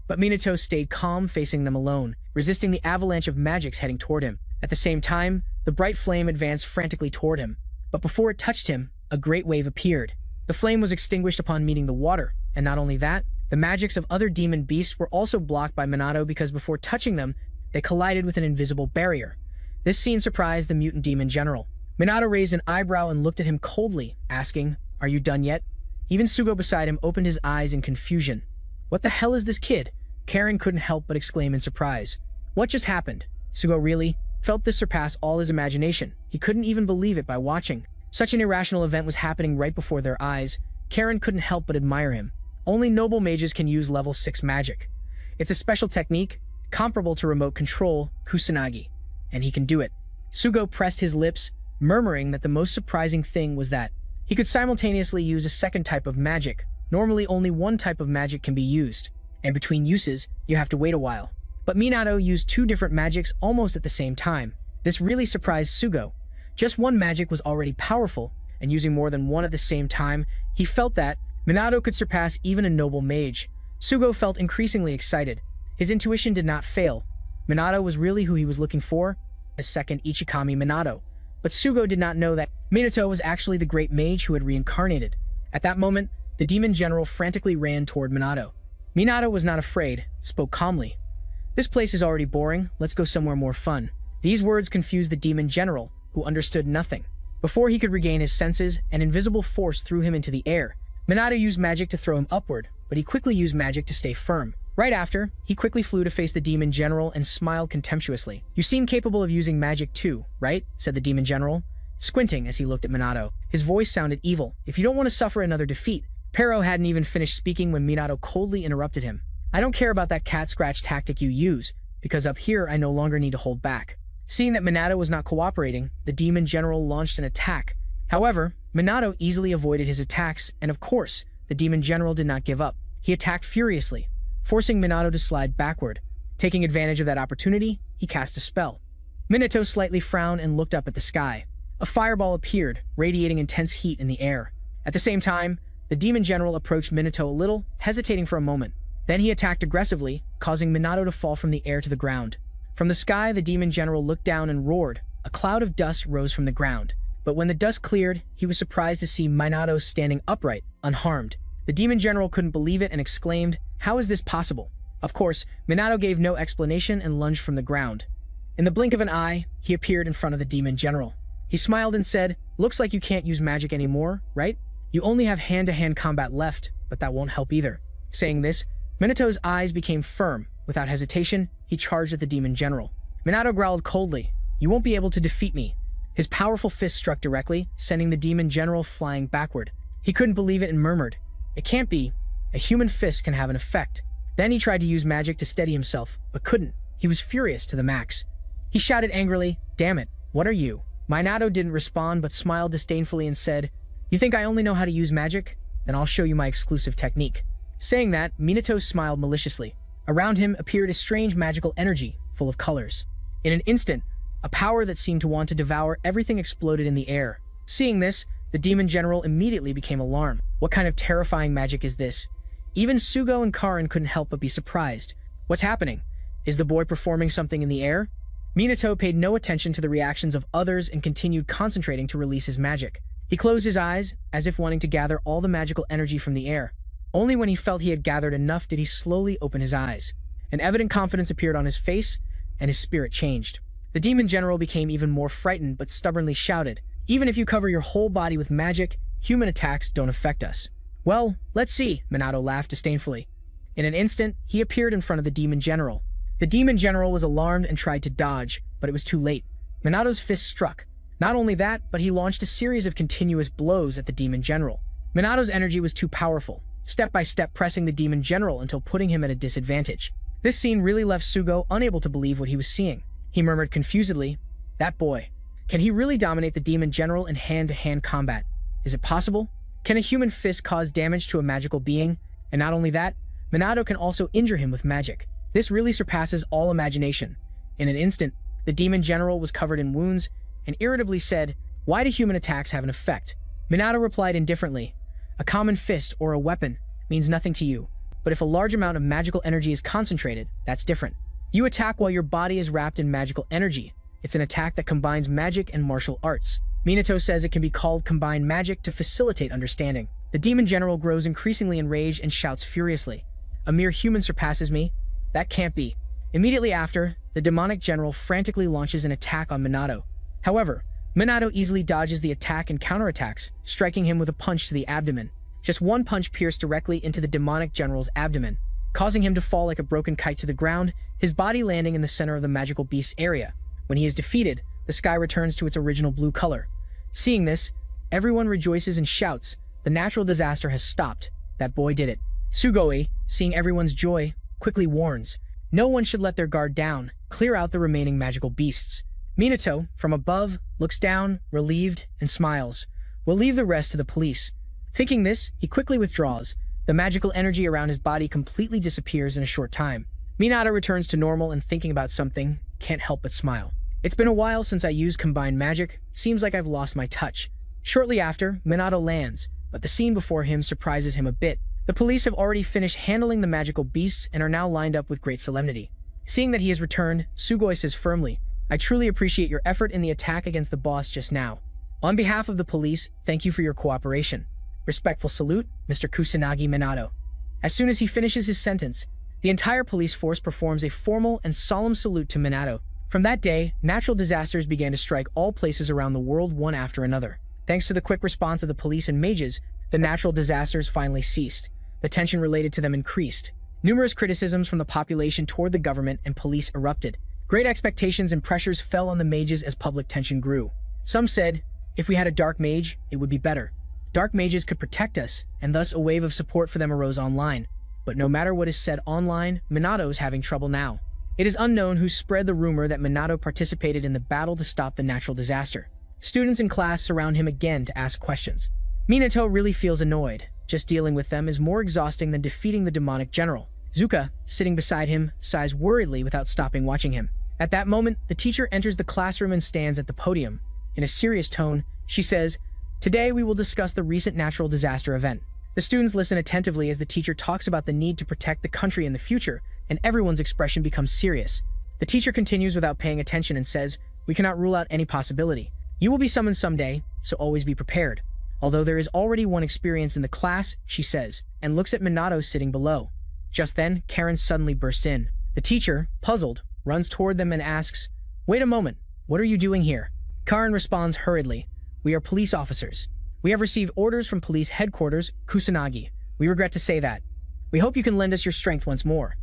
Speaker 1: But Minato stayed calm, facing them alone, resisting the avalanche of magics heading toward him. At the same time, the bright flame advanced frantically toward him. But before it touched him, a great wave appeared. The flame was extinguished upon meeting the water, and not only that, the magics of other demon beasts were also blocked by Minato because before touching them, they collided with an invisible barrier. This scene surprised the mutant demon general. Minato raised an eyebrow and looked at him coldly, asking, "Are you done yet?" Even Sugo beside him opened his eyes in confusion. "What the hell is this kid?" Karen couldn't help but exclaim in surprise. "What just happened?" Sugo really felt this surpass all his imagination. He couldn't even believe it by watching. Such an irrational event was happening right before their eyes. Karen couldn't help but admire him. Only noble mages can use level 6 magic. It's a special technique, comparable to remote control, Kusanagi, and he can do it. Sugo pressed his lips, murmuring that the most surprising thing was that he could simultaneously use a second type of magic. Normally only one type of magic can be used, and between uses, you have to wait a while. But Minato used two different magics almost at the same time. This really surprised Sugo. Just one magic was already powerful, and using more than one at the same time, he felt that Minato could surpass even a noble mage. Sugo felt increasingly excited. His intuition did not fail. Minato was really who he was looking for, a second Ichikami Minato. But Sugo did not know that Minato was actually the great mage who had reincarnated. At that moment, the demon general frantically ran toward Minato. Minato was not afraid, spoke calmly. "This place is already boring, let's go somewhere more fun." These words confused the demon general, who understood nothing. Before he could regain his senses, an invisible force threw him into the air. Minato used magic to throw him upward, but he quickly used magic to stay firm. Right after, he quickly flew to face the demon general and smiled contemptuously. "You seem capable of using magic too, right?" said the demon general, squinting as he looked at Minato. His voice sounded evil. "If you don't want to suffer another defeat." Pero hadn't even finished speaking when Minato coldly interrupted him. "I don't care about that cat scratch tactic you use, because up here I no longer need to hold back." Seeing that Minato was not cooperating, the demon general launched an attack. However, Minato easily avoided his attacks, and of course, the demon general did not give up. He attacked furiously, forcing Minato to slide backward. Taking advantage of that opportunity, he cast a spell. Minato slightly frowned and looked up at the sky. A fireball appeared, radiating intense heat in the air. At the same time, the demon general approached Minato a little, hesitating for a moment. Then he attacked aggressively, causing Minato to fall from the air to the ground. From the sky, the demon general looked down and roared. A cloud of dust rose from the ground. But when the dust cleared, he was surprised to see Minato standing upright, unharmed. The demon general couldn't believe it and exclaimed, "How is this possible?" Of course, Minato gave no explanation and lunged from the ground. In the blink of an eye, he appeared in front of the demon general. He smiled and said, "Looks like you can't use magic anymore, right? You only have hand-to-hand combat left, but that won't help either." Saying this, Minato's eyes became firm. Without hesitation, he charged at the demon general. Minato growled coldly, "You won't be able to defeat me." His powerful fist struck directly, sending the demon general flying backward. He couldn't believe it and murmured, "It can't be. A human fist can have an effect." Then he tried to use magic to steady himself, but couldn't. He was furious to the max. He shouted angrily, "Damn it, what are you?" Minato didn't respond but smiled disdainfully and said, "You think I only know how to use magic? Then I'll show you my exclusive technique." Saying that, Minato smiled maliciously. Around him appeared a strange magical energy, full of colors. In an instant, a power that seemed to want to devour everything exploded in the air. Seeing this, the demon general immediately became alarmed. What kind of terrifying magic is this? Even Sugo and Karin couldn't help but be surprised. What's happening? Is the boy performing something in the air? Minato paid no attention to the reactions of others and continued concentrating to release his magic. He closed his eyes, as if wanting to gather all the magical energy from the air. Only when he felt he had gathered enough did he slowly open his eyes. An evident confidence appeared on his face, and his spirit changed. The demon general became even more frightened but stubbornly shouted, "Even if you cover your whole body with magic, human attacks don't affect us." "Well, let's see," Minato laughed disdainfully. In an instant, he appeared in front of the demon general. The demon general was alarmed and tried to dodge, but it was too late. Minato's fist struck. Not only that, but he launched a series of continuous blows at the demon general. Minato's energy was too powerful, step by step pressing the demon general until putting him at a disadvantage. This scene really left Sugo unable to believe what he was seeing. He murmured confusedly, "That boy. Can he really dominate the demon general in hand-to-hand combat? Is it possible? Can a human fist cause damage to a magical being? And not only that, Minato can also injure him with magic. This really surpasses all imagination." In an instant, the demon general was covered in wounds and irritably said, "Why do human attacks have an effect?" Minato replied indifferently, "A common fist or a weapon means nothing to you, but if a large amount of magical energy is concentrated, that's different. You attack while your body is wrapped in magical energy. It's an attack that combines magic and martial arts. Minato says it can be called combined magic to facilitate understanding." The demon general grows increasingly enraged and shouts furiously, "A mere human surpasses me? That can't be." Immediately after, the demonic general frantically launches an attack on Minato. However, Minato easily dodges the attack and counterattacks, striking him with a punch to the abdomen. Just one punch pierced directly into the demonic general's abdomen, causing him to fall like a broken kite to the ground, his body landing in the center of the magical beast's area. When he is defeated, the sky returns to its original blue color. Seeing this, everyone rejoices and shouts, "The natural disaster has stopped. That boy did it." Sugoi, seeing everyone's joy, quickly warns, "No one should let their guard down. Clear out the remaining magical beasts." Minato, from above, looks down, relieved, and smiles. "We'll leave the rest to the police." Thinking this, he quickly withdraws. The magical energy around his body completely disappears in a short time. Minato returns to normal and thinking about something, can't help but smile. "It's been a while since I used combined magic. Seems like I've lost my touch." Shortly after, Minato lands, but the scene before him surprises him a bit. The police have already finished handling the magical beasts and are now lined up with great solemnity. Seeing that he has returned, Sugoi says firmly, "I truly appreciate your effort in the attack against the boss just now. On behalf of the police, thank you for your cooperation. Respectful salute, Mr. Kusanagi Minato." As soon as he finishes his sentence, the entire police force performs a formal and solemn salute to Minato. From that day, natural disasters began to strike all places around the world one after another. Thanks to the quick response of the police and mages, The natural disasters finally ceased. The tension related to them increased. Numerous criticisms from the population toward the government and police erupted. Great expectations and pressures fell on the mages as public tension grew. Some said, if we had a dark mage, it would be better. Dark mages could protect us, and thus a wave of support for them arose online. But no matter what is said online, Minato is having trouble now. It is unknown who spread the rumor that Minato participated in the battle to stop the natural disaster. Students in class surround him again to ask questions. Minato really feels annoyed. Just dealing with them is more exhausting than defeating the demonic general. Zuka, sitting beside him, sighs worriedly without stopping watching him. At that moment, the teacher enters the classroom and stands at the podium. In a serious tone, she says, "Today we will discuss the recent natural disaster event." The students listen attentively as the teacher talks about the need to protect the country in the future, and everyone's expression becomes serious. The teacher continues without paying attention and says, "We cannot rule out any possibility. You will be summoned someday, so always be prepared." Although there is already one experience in the class, she says, and looks at Minato sitting below. Just then, Karen suddenly bursts in. The teacher, puzzled, runs toward them and asks, "Wait a moment, what are you doing here?" Karen responds hurriedly, "We are police officers. We have received orders from police headquarters, Kusanagi. We regret to say that. We hope you can lend us your strength once more."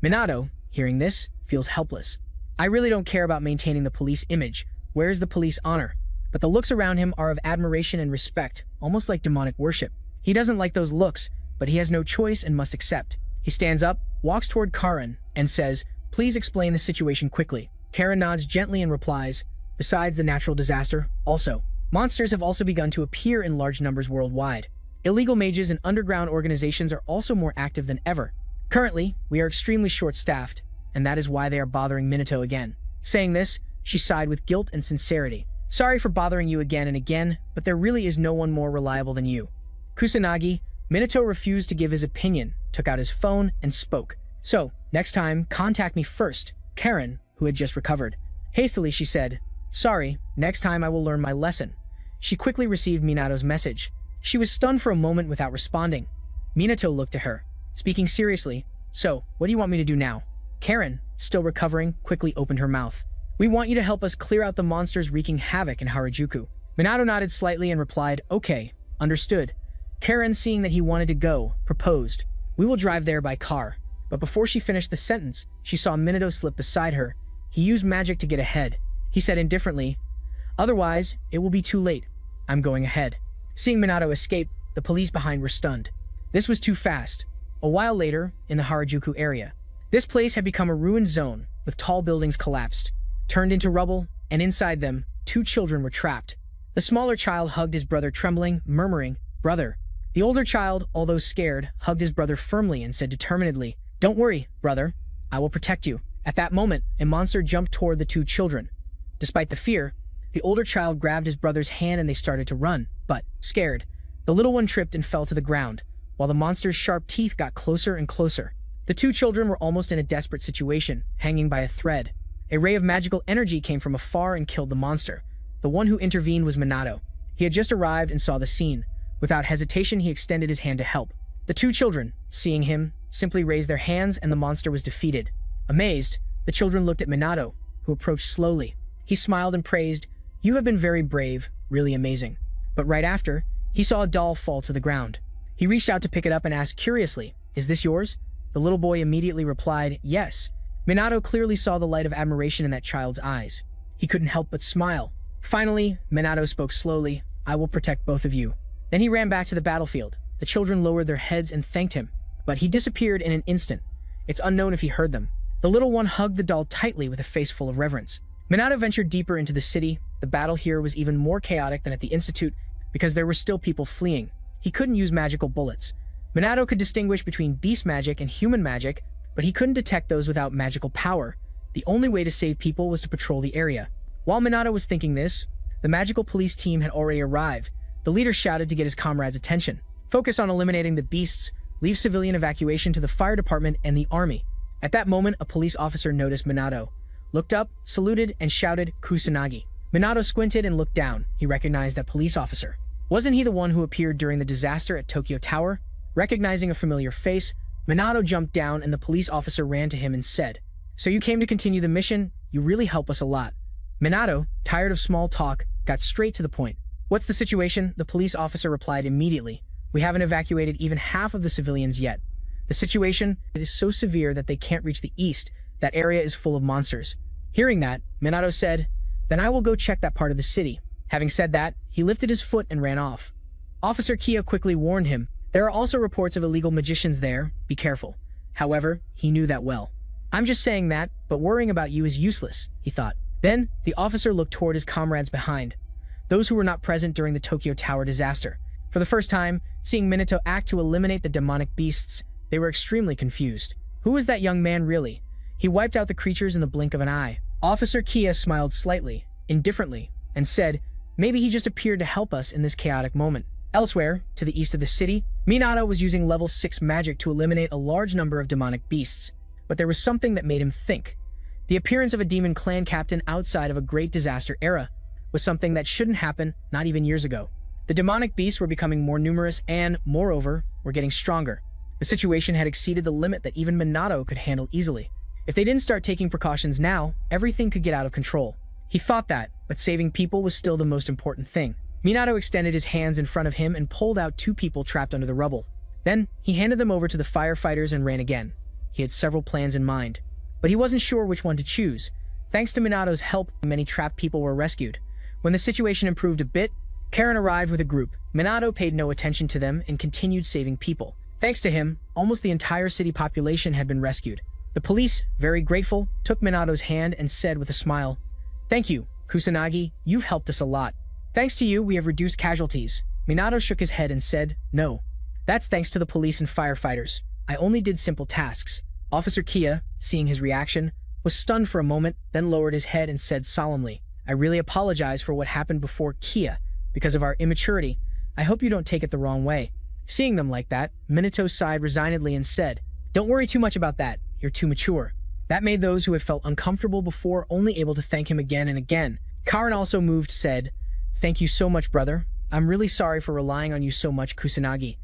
Speaker 1: Minato, hearing this, feels helpless. "I really don't care about maintaining the police image. Where is the police honor?" But the looks around him are of admiration and respect, almost like demonic worship. He doesn't like those looks, but he has no choice and must accept. He stands up, walks toward Karen, and says, "Please explain the situation quickly." Karen nods gently and replies, "Besides the natural disaster, also, monsters have also begun to appear in large numbers worldwide. Illegal mages and underground organizations are also more active than ever. Currently, we are extremely short-staffed, and that is why they are bothering Minato again." Saying this, she sighed with guilt and sincerity. "Sorry for bothering you again and again, but there really is no one more reliable than you." Kusanagi, Minato refused to give his opinion, took out his phone, and spoke. "So, next time, contact me first." Karen, who had just recovered. Hastily, she said, "Sorry, next time I will learn my lesson." She quickly received Minato's message. She was stunned for a moment without responding. Minato looked at her, speaking seriously. "So, what do you want me to do now?" Karen, still recovering, quickly opened her mouth. "We want you to help us clear out the monsters wreaking havoc in Harajuku." Minato nodded slightly and replied, "Okay, understood." Karen, seeing that he wanted to go, proposed, "We will drive there by car." But before she finished the sentence, she saw Minato slip beside her. He used magic to get ahead. He said indifferently, "Otherwise, it will be too late. I'm going ahead." Seeing Minato escape, the police behind were stunned. This was too fast. A while later, in the Harajuku area, this place had become a ruined zone, with tall buildings collapsed, turned into rubble, and inside them, 2 children were trapped. The smaller child hugged his brother trembling, murmuring, "Brother." The older child, although scared, hugged his brother firmly and said determinedly, "Don't worry, brother. I will protect you." At that moment, a monster jumped toward the 2 children. Despite the fear, the older child grabbed his brother's hand and they started to run, but, scared, the little one tripped and fell to the ground, while the monster's sharp teeth got closer and closer. The 2 children were almost in a desperate situation, hanging by a thread. A ray of magical energy came from afar and killed the monster. The one who intervened was Minato. He had just arrived and saw the scene. Without hesitation, he extended his hand to help. The 2 children, seeing him, simply raised their hands and the monster was defeated. Amazed, the children looked at Minato, who approached slowly. He smiled and praised, "You have been very brave, really amazing." But right after, he saw a doll fall to the ground. He reached out to pick it up and asked curiously, "Is this yours?" The little boy immediately replied, "Yes." Minato clearly saw the light of admiration in that child's eyes. He couldn't help but smile. Finally, Minato spoke slowly, "I will protect both of you." Then he ran back to the battlefield. The children lowered their heads and thanked him, but he disappeared in an instant. It's unknown if he heard them. The little one hugged the doll tightly with a face full of reverence. Minato ventured deeper into the city. The battle here was even more chaotic than at the Institute because there were still people fleeing. He couldn't use magical bullets. Minato could distinguish between beast magic and human magic, but he couldn't detect those without magical power. The only way to save people was to patrol the area. While Minato was thinking this, the magical police team had already arrived. The leader shouted to get his comrades' attention. "Focus on eliminating the beasts. Leave civilian evacuation to the fire department and the army." At that moment, a police officer noticed Minato, looked up, saluted, and shouted, "Kusanagi." Minato squinted and looked down. He recognized that police officer. Wasn't he the one who appeared during the disaster at Tokyo Tower? Recognizing a familiar face, Minato jumped down and the police officer ran to him and said, "So you came to continue the mission? You really help us a lot." Minato, tired of small talk, got straight to the point. "What's the situation?" The police officer replied immediately. We haven't evacuated even half of the civilians yet. The situation is so severe that they can't reach the east. That area is full of monsters." Hearing that, Minato said, "Then I will go check that part of the city." Having said that, he lifted his foot and ran off. Officer Kia quickly warned him, "There are also reports of illegal magicians there, be careful." However, he knew that well. "I'm just saying that, but worrying about you is useless," he thought. Then, the officer looked toward his comrades behind, those who were not present during the Tokyo Tower disaster. For the first time, seeing Minato act to eliminate the demonic beasts, they were extremely confused. Who was that young man really? He wiped out the creatures in the blink of an eye. Officer Kia smiled slightly, indifferently, and said, "Maybe he just appeared to help us in this chaotic moment." Elsewhere, to the east of the city, Minato was using level 6 magic to eliminate a large number of demonic beasts. But there was something that made him think. The appearance of a demon clan captain outside of a great disaster era was something that shouldn't happen, not even years ago. The demonic beasts were becoming more numerous and, moreover, were getting stronger. The situation had exceeded the limit that even Minato could handle easily. If they didn't start taking precautions now, everything could get out of control. He thought that, but saving people was still the most important thing. Minato extended his hands in front of him and pulled out 2 people trapped under the rubble. Then, he handed them over to the firefighters and ran again. He had several plans in mind, but he wasn't sure which one to choose. Thanks to Minato's help, many trapped people were rescued. When the situation improved a bit, Karen arrived with a group. Minato paid no attention to them and continued saving people. Thanks to him, almost the entire city population had been rescued. The police, very grateful, took Minato's hand and said with a smile, "Thank you, Kusanagi, you've helped us a lot. Thanks to you, we have reduced casualties." Minato shook his head and said, "No. That's thanks to the police and firefighters. I only did simple tasks." Officer Kia, seeing his reaction, was stunned for a moment, then lowered his head and said solemnly, "I really apologize for what happened before, Kia. Because of our immaturity, I hope you don't take it the wrong way." Seeing them like that, Minato sighed resignedly and said, "Don't worry too much about that. You're too mature." That made those who had felt uncomfortable before only able to thank him again and again. Karen, also moved, said, "Thank you so much, brother. I'm really sorry for relying on you so much, Kusanagi."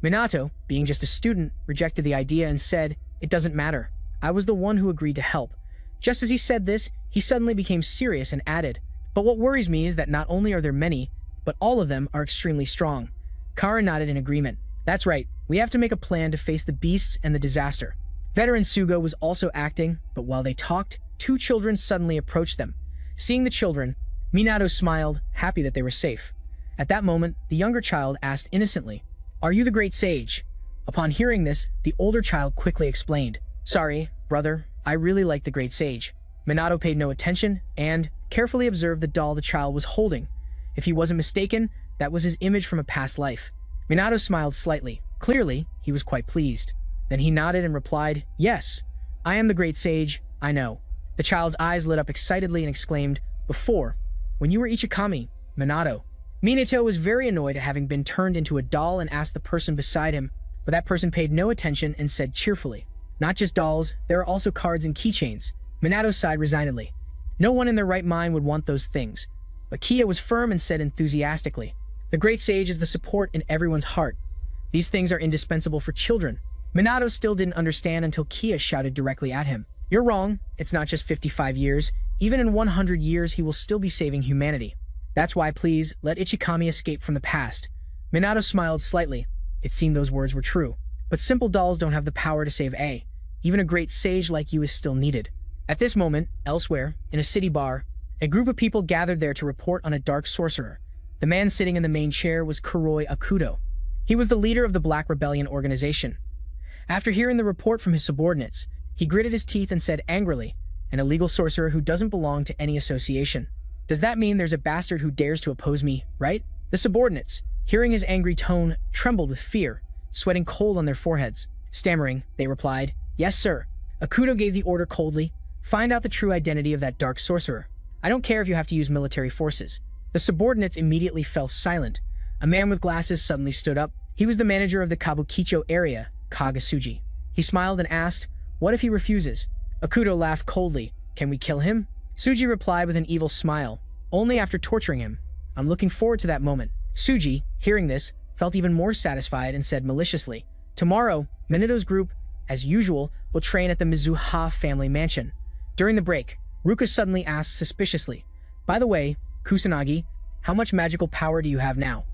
Speaker 1: Minato, being just a student, rejected the idea and said, "It doesn't matter. I was the one who agreed to help." Just as he said this, he suddenly became serious and added, "But what worries me is that not only are there many, but all of them are extremely strong." Karen nodded in agreement. "That's right. We have to make a plan to face the beasts and the disaster." Veteran Sugo was also acting, but while they talked, 2 children suddenly approached them. Seeing the children, Minato smiled, happy that they were safe. At that moment, the younger child asked innocently, "Are you the great sage?" Upon hearing this, the older child quickly explained, "Sorry, brother, I really like the great sage." Minato paid no attention and carefully observed the doll the child was holding. If he wasn't mistaken, that was his image from a past life. Minato smiled slightly. Clearly, he was quite pleased. Then he nodded and replied, "Yes, I am the great sage, I know." The child's eyes lit up excitedly and exclaimed, "Before, when you were Ichikami, Minato." Minato was very annoyed at having been turned into a doll and asked the person beside him, but that person paid no attention and said cheerfully, "Not just dolls, there are also cards and keychains." Minato sighed resignedly. No one in their right mind would want those things, but Kia was firm and said enthusiastically, "The great sage is the support in everyone's heart. These things are indispensable for children." Minato still didn't understand until Kia shouted directly at him, "You're wrong. It's not just 55 years. Even in 100 years, he will still be saving humanity. That's why, please, let Ichikami escape from the past." Minato smiled slightly. It seemed those words were true. But simple dolls don't have the power to save A. Even a great sage like you is still needed. At this moment, elsewhere, in a city bar, a group of people gathered there to report on a dark sorcerer. The man sitting in the main chair was Kuroi Akudo. He was the leader of the Black Rebellion organization. After hearing the report from his subordinates, he gritted his teeth and said angrily, "An illegal sorcerer who doesn't belong to any association. Does that mean there's a bastard who dares to oppose me, right?" The subordinates, hearing his angry tone, trembled with fear, sweating cold on their foreheads. Stammering, they replied, "Yes, sir." Akudo gave the order coldly, "Find out the true identity of that dark sorcerer. I don't care if you have to use military forces." The subordinates immediately fell silent. A man with glasses suddenly stood up. He was the manager of the Kabukicho area, Kagasuji. He smiled and asked, "What if he refuses?" Akudo laughed coldly. "Can we kill him?" Suji replied with an evil smile, "Only after torturing him. I'm looking forward to that moment." Suji, hearing this, felt even more satisfied and said maliciously, "Tomorrow, Minato's group, as usual, will train at the Mizuha family mansion." During the break, Ruka suddenly asked suspiciously, "By the way, Kusanagi, how much magical power do you have now?"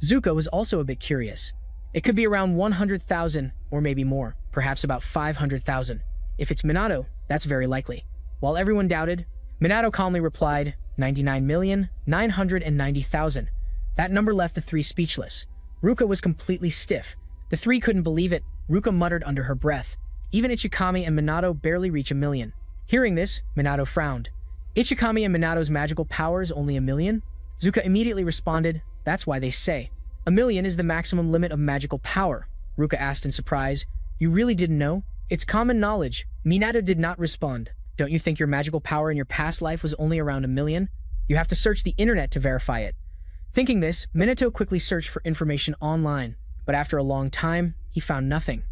Speaker 1: Zuko was also a bit curious. It could be around 100,000 or maybe more, perhaps about 500,000. If it's Minato, that's very likely. While everyone doubted, Minato calmly replied, 99,990,000. That number left the three speechless. Ruka was completely stiff. The three couldn't believe it. Ruka muttered under her breath. Even Ichikami and Minato barely reach 1,000,000. Hearing this, Minato frowned. Ichikami and Minato's magical power is only 1,000,000? Zuka immediately responded, that's why they say. 1,000,000 is the maximum limit of magical power. Ruka asked in surprise, you really didn't know? It's common knowledge. Minato did not respond. Don't you think your magical power in your past life was only around 1,000,000? You have to search the internet to verify it. Thinking this, Minato quickly searched for information online, but after a long time, he found nothing.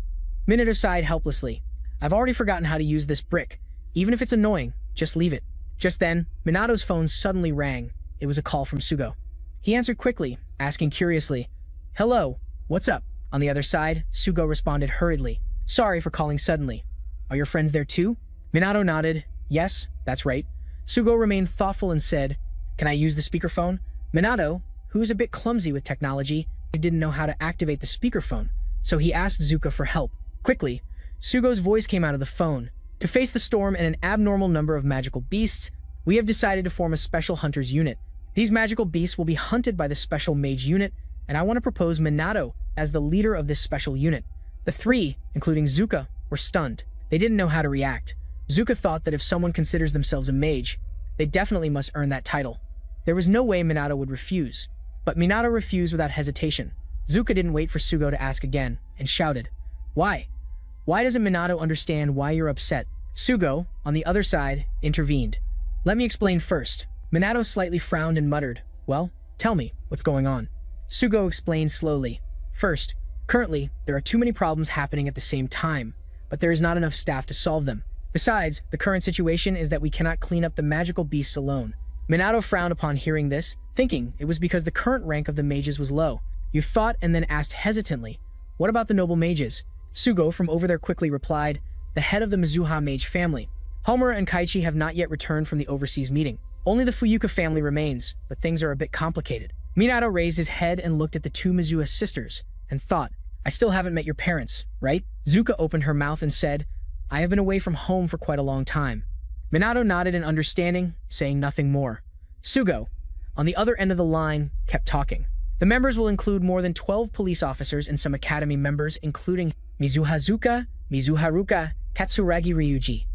Speaker 1: Minato sighed helplessly. I've already forgotten how to use this brick. Even if it's annoying, just leave it. Just then, Minato's phone suddenly rang. It was a call from Sugo. He answered quickly, asking curiously, hello, what's up? On the other side, Sugo responded hurriedly, sorry for calling suddenly. Are your friends there too? Minato nodded, yes, that's right. Sugo remained thoughtful and said, can I use the speakerphone? Minato, who is a bit clumsy with technology, didn't know how to activate the speakerphone, so he asked Zuka for help. Quickly, Sugo's voice came out of the phone. To face the storm and an abnormal number of magical beasts, we have decided to form a special hunters unit. These magical beasts will be hunted by the special mage unit, and I want to propose Minato as the leader of this special unit. The three, including Zuka, were stunned. They didn't know how to react. Zuka thought that if someone considers themselves a mage, they definitely must earn that title. There was no way Minato would refuse. But Minato refused without hesitation. Zuka didn't wait for Sugo to ask again, and shouted, why? Why doesn't Minato understand why you're upset? Sugo, on the other side, intervened. Let me explain first. Minato slightly frowned and muttered, well, tell me, what's going on? Sugo explained slowly. First, currently, there are too many problems happening at the same time, but there is not enough staff to solve them. Besides, the current situation is that we cannot clean up the magical beasts alone. Minato frowned upon hearing this, thinking it was because the current rank of the mages was low. You thought and then asked hesitantly, what about the noble mages? Sugo from over there quickly replied, the head of the Mizuha mage family. Homura and Kaichi have not yet returned from the overseas meeting. Only the Fuyuka family remains, but things are a bit complicated. Minato raised his head and looked at the two Mizuha sisters, and thought, I still haven't met your parents, right? Zuka opened her mouth and said, I have been away from home for quite a long time. Minato nodded in understanding, saying nothing more. Sugo, on the other end of the line, kept talking. The members will include more than 12 police officers and some academy members, including Mizuhazuka, Mizuharuka, Katsuragi Ryuji.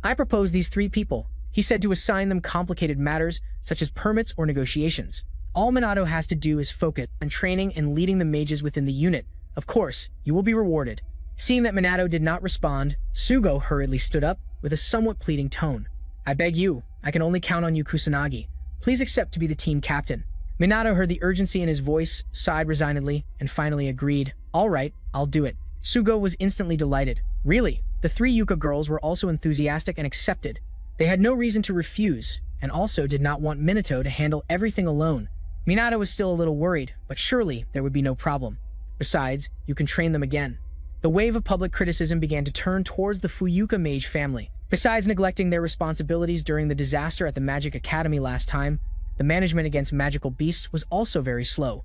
Speaker 1: I propose these three people, he said, to assign them complicated matters such as permits or negotiations. All Minato has to do is focus on training and leading the mages within the unit. Of course, you will be rewarded. Seeing that Minato did not respond, Sugo hurriedly stood up with a somewhat pleading tone. I beg you, I can only count on you, Kusanagi. Please accept to be the team captain. Minato heard the urgency in his voice, sighed resignedly, and finally agreed. All right, I'll do it. Sugo was instantly delighted. Really, the three Yuka girls were also enthusiastic and accepted. They had no reason to refuse, and also did not want Minato to handle everything alone. Minato was still a little worried, but surely there would be no problem. Besides, you can train them again. The wave of public criticism began to turn towards the Fuyuka mage family. Besides neglecting their responsibilities during the disaster at the Magic Academy last time, the management against magical beasts was also very slow.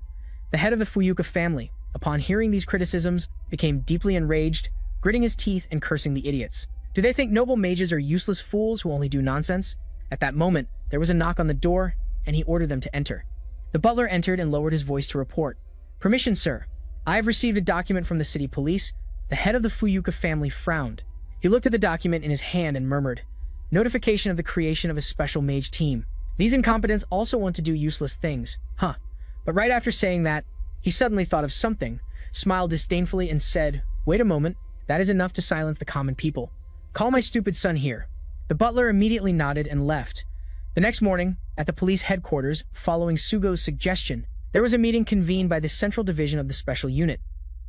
Speaker 1: The head of the Fuyuka family, upon hearing these criticisms, became deeply enraged, gritting his teeth and cursing the idiots. Do they think noble mages are useless fools who only do nonsense? At that moment, there was a knock on the door, and he ordered them to enter. The butler entered and lowered his voice to report. Permission, sir. I have received a document from the city police. The head of the Fuyuka family frowned. He looked at the document in his hand and murmured, notification of the creation of a special mage team. These incompetents also want to do useless things. Huh. But right after saying that, he suddenly thought of something, smiled disdainfully and said, wait a moment, that is enough to silence the common people. Call my stupid son here. The butler immediately nodded and left. The next morning, at the police headquarters, following Sugo's suggestion, there was a meeting convened by the Central Division of the Special Unit.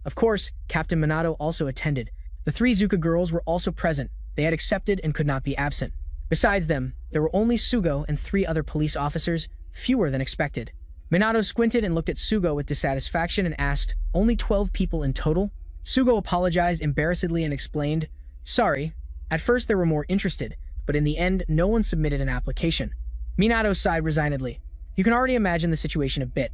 Speaker 1: Of course, Captain Minato also attended. The three Zuka girls were also present. They had accepted and could not be absent. Besides them, there were only Sugo and three other police officers, fewer than expected. Minato squinted and looked at Sugo with dissatisfaction and asked, only 12 people in total? Sugo apologized embarrassedly and explained, sorry, at first there were more interested, but in the end no one submitted an application. Minato sighed resignedly. You can already imagine the situation a bit.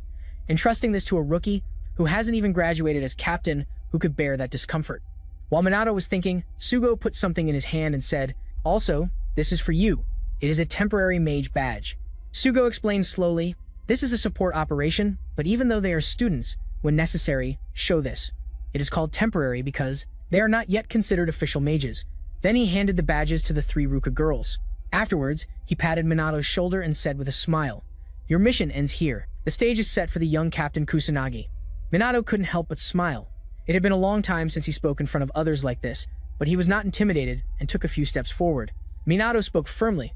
Speaker 1: Entrusting this to a rookie, who hasn't even graduated as captain, who could bear that discomfort. While Minato was thinking, Sugo put something in his hand and said, "Also, this is for you. It is a temporary mage badge." Sugo explained slowly, "This is a support operation, but even though they are students, when necessary, show this. It is called temporary because they are not yet considered official mages." Then he handed the badges to the 3 Ruka girls. Afterwards, he patted Minato's shoulder and said with a smile, "Your mission ends here. The stage is set for the young Captain Kusanagi." Minato couldn't help but smile. It had been a long time since he spoke in front of others like this, but he was not intimidated and took a few steps forward. Minato spoke firmly,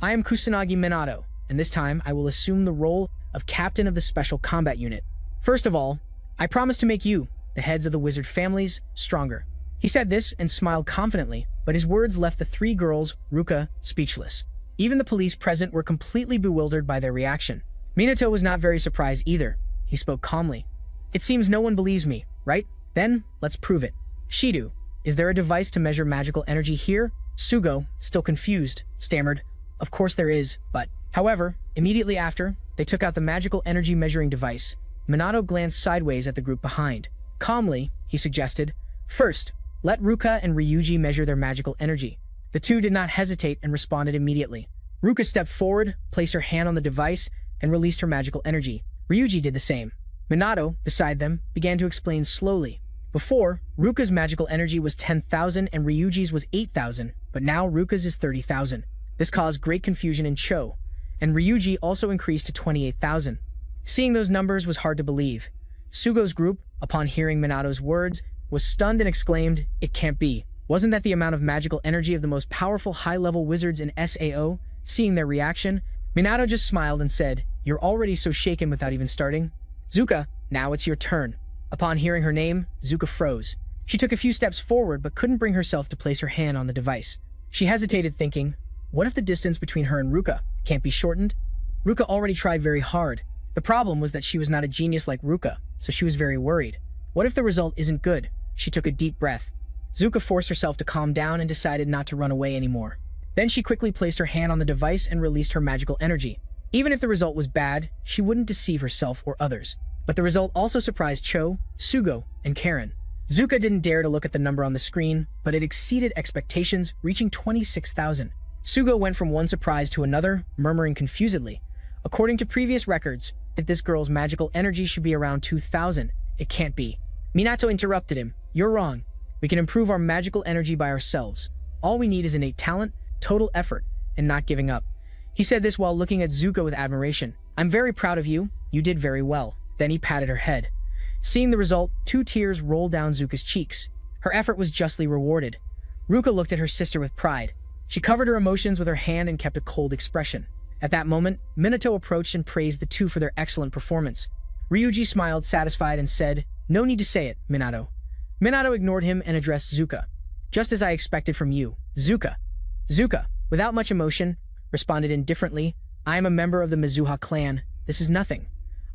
Speaker 1: "I am Kusanagi Minato, and this time I will assume the role of captain of the Special Combat Unit. First of all, I promise to make you, the heads of the wizard families, stronger." He said this and smiled confidently, but his words left the 3 girls, Ruka, speechless. Even the police present were completely bewildered by their reaction. Minato was not very surprised either. He spoke calmly. "It seems no one believes me, right? Then, let's prove it. Shidu, is there a device to measure magical energy here?" Sugo, still confused, stammered, "Of course there is, but..." However, immediately after, they took out the magical energy measuring device. Minato glanced sideways at the group behind. Calmly, he suggested, "First, let Ruka and Ryuji measure their magical energy." The 2 did not hesitate and responded immediately. Ruka stepped forward, placed her hand on the device, and released her magical energy. Ryuji did the same. Minato, beside them, began to explain slowly. Before, Ruka's magical energy was 10,000 and Ryuji's was 8,000, but now Ruka's is 30,000. This caused great confusion in Cho, and Ryuji also increased to 28,000. Seeing those numbers was hard to believe. Sugo's group, upon hearing Minato's words, was stunned and exclaimed, "It can't be. Wasn't that the amount of magical energy of the most powerful high-level wizards in SAO?" Seeing their reaction, Minato just smiled and said, "You're already so shaken without even starting? Zuka, now it's your turn." Upon hearing her name, Zuka froze. She took a few steps forward but couldn't bring herself to place her hand on the device. She hesitated, thinking, what if the distance between her and Ruka can't be shortened? Ruka already tried very hard. The problem was that she was not a genius like Ruka, so she was very worried. What if the result isn't good? She took a deep breath. Zuka forced herself to calm down and decided not to run away anymore. Then she quickly placed her hand on the device and released her magical energy. Even if the result was bad, she wouldn't deceive herself or others. But the result also surprised Cho, Sugo, and Karen. Zuka didn't dare to look at the number on the screen, but it exceeded expectations, reaching 26,000. Sugo went from one surprise to another, murmuring confusedly. According to previous records, if this girl's magical energy should be around 2,000, it can't be. Minato interrupted him. "You're wrong. We can improve our magical energy by ourselves. All we need is innate talent, total effort, and not giving up." He said this while looking at Zuka with admiration. "I'm very proud of you. You did very well." Then he patted her head. Seeing the result, 2 tears rolled down Zuka's cheeks. Her effort was justly rewarded. Ruka looked at her sister with pride. She covered her emotions with her hand and kept a cold expression. At that moment, Minato approached and praised the 2 for their excellent performance. Ryuji smiled, satisfied, and said, "No need to say it, Minato." Minato ignored him and addressed Zuka. "Just as I expected from you, Zuka." Zuka, without much emotion, responded indifferently, "I am a member of the Mizuha clan. This is nothing.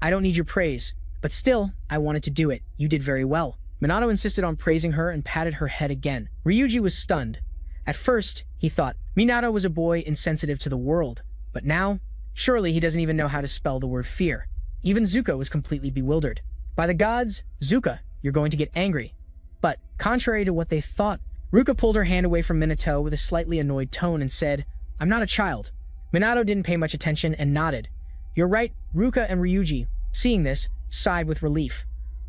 Speaker 1: I don't need your praise. But still, I wanted to do it. You did very well." Minato insisted on praising her and patted her head again. Ryuji was stunned. At first, he thought Minato was a boy insensitive to the world. But now, surely he doesn't even know how to spell the word fear. Even Zuka was completely bewildered. By the gods, Zuka, you're going to get angry. But, contrary to what they thought, Ruka pulled her hand away from Minato with a slightly annoyed tone and said, "I'm not a child." Minato didn't pay much attention and nodded. "You're right." Ruka and Ryuji, seeing this, sighed with relief.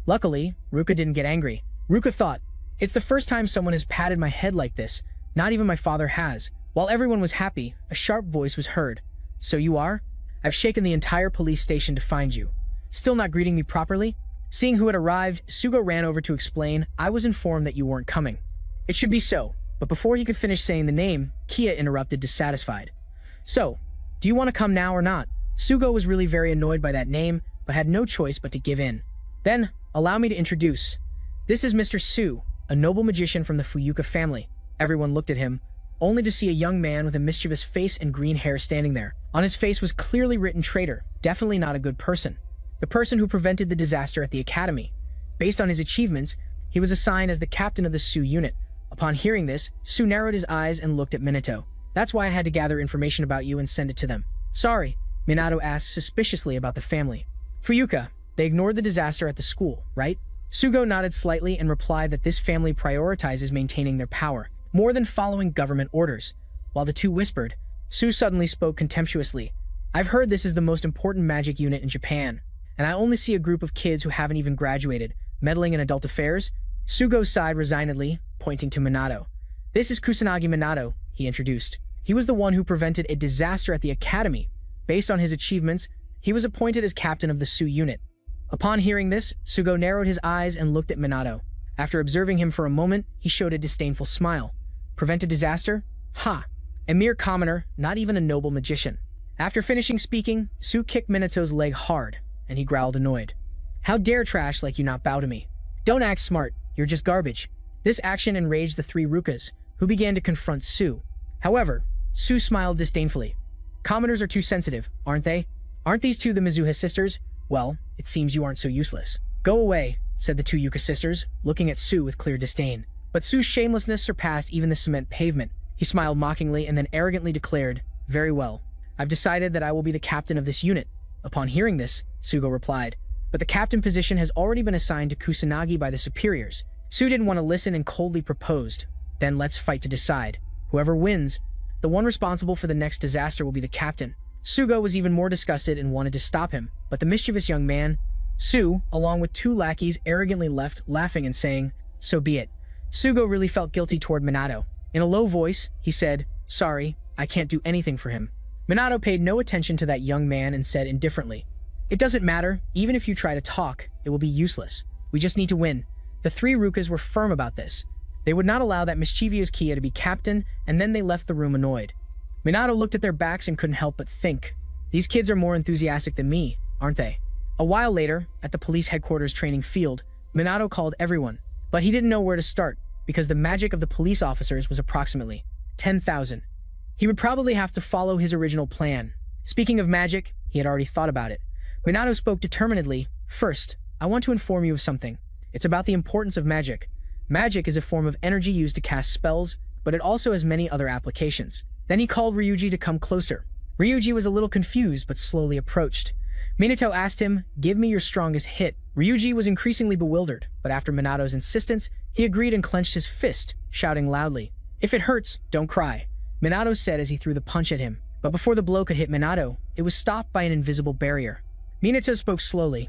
Speaker 1: Luckily, Ruka didn't get angry. Ruka thought, "It's the first time someone has patted my head like this. Not even my father has." While everyone was happy, a sharp voice was heard. "So you are? I've shaken the entire police station to find you. Still not greeting me properly?" Seeing who had arrived, Sugo ran over to explain, "I was informed that you weren't coming." "It should be so." But before he could finish saying the name, Kia interrupted, dissatisfied. "So, do you want to come now or not?" Sugo was really very annoyed by that name, but had no choice but to give in. "Then, allow me to introduce. This is Mr. Su, a noble magician from the Fuyuka family." Everyone looked at him, only to see a young man with a mischievous face and green hair standing there. On his face was clearly written traitor, definitely not a good person. The person who prevented the disaster at the academy. Based on his achievements, he was assigned as the captain of the Su unit. Upon hearing this, Su narrowed his eyes and looked at Minato. "That's why I had to gather information about you and send it to them." "Sorry," Minato asked suspiciously about the family. "Fuyuka, They ignored the disaster at the school, right? Sugo nodded slightly and replied that this family prioritizes maintaining their power, more than following government orders. While the two whispered, Su suddenly spoke contemptuously. I've heard this is the most important magic unit in Japan, and I only see a group of kids who haven't even graduated, meddling in adult affairs. Sugo sighed resignedly, pointing to Minato. This is Kusanagi Minato, he introduced. He was the one who prevented a disaster at the academy. Based on his achievements, he was appointed as captain of the Su unit. Upon hearing this, Sugo narrowed his eyes and looked at Minato. After observing him for a moment, he showed a disdainful smile. Prevent a disaster? Ha! A mere commoner, not even a noble magician. After finishing speaking, Su kicked Minato's leg hard, and he growled annoyed. How dare trash like you not bow to me? Don't act smart, you're just garbage. This action enraged the three Rukas, who began to confront Su. However, Su smiled disdainfully. Commoners are too sensitive, aren't they? Aren't these two the Mizuha sisters? Well, it seems you aren't so useless. Go away, said the two Yuka sisters, looking at Su with clear disdain. But Su's shamelessness surpassed even the cement pavement. He smiled mockingly and then arrogantly declared, Very well. I've decided that I will be the captain of this unit. Upon hearing this, Sugo replied, But the captain position has already been assigned to Kusanagi by the superiors. Su didn't want to listen and coldly proposed, Then let's fight to decide. Whoever wins, the one responsible for the next disaster will be the captain. Sugo was even more disgusted and wanted to stop him, but the mischievous young man, Su, along with two lackeys, arrogantly left, laughing and saying, So be it. Sugo really felt guilty toward Minato. In a low voice, he said, Sorry, I can't do anything for him. Minato paid no attention to that young man and said indifferently, It doesn't matter, even if you try to talk, it will be useless. We just need to win. The three Rukas were firm about this. They would not allow that mischievous Kia to be captain, and then they left the room annoyed. Minato looked at their backs and couldn't help but think, These kids are more enthusiastic than me, aren't they? A while later, at the police headquarters training field, Minato called everyone, but he didn't know where to start, because the magic of the police officers was approximately 10,000. He would probably have to follow his original plan. Speaking of magic, he had already thought about it. Minato spoke determinedly, First, I want to inform you of something. It's about the importance of magic. Magic is a form of energy used to cast spells, but it also has many other applications. Then he called Ryuji to come closer. Ryuji was a little confused, but slowly approached. Minato asked him, Give me your strongest hit. Ryuji was increasingly bewildered, but after Minato's insistence, he agreed and clenched his fist, shouting loudly, If it hurts, don't cry, Minato said as he threw the punch at him. But before the blow could hit Minato, it was stopped by an invisible barrier. Minato spoke slowly.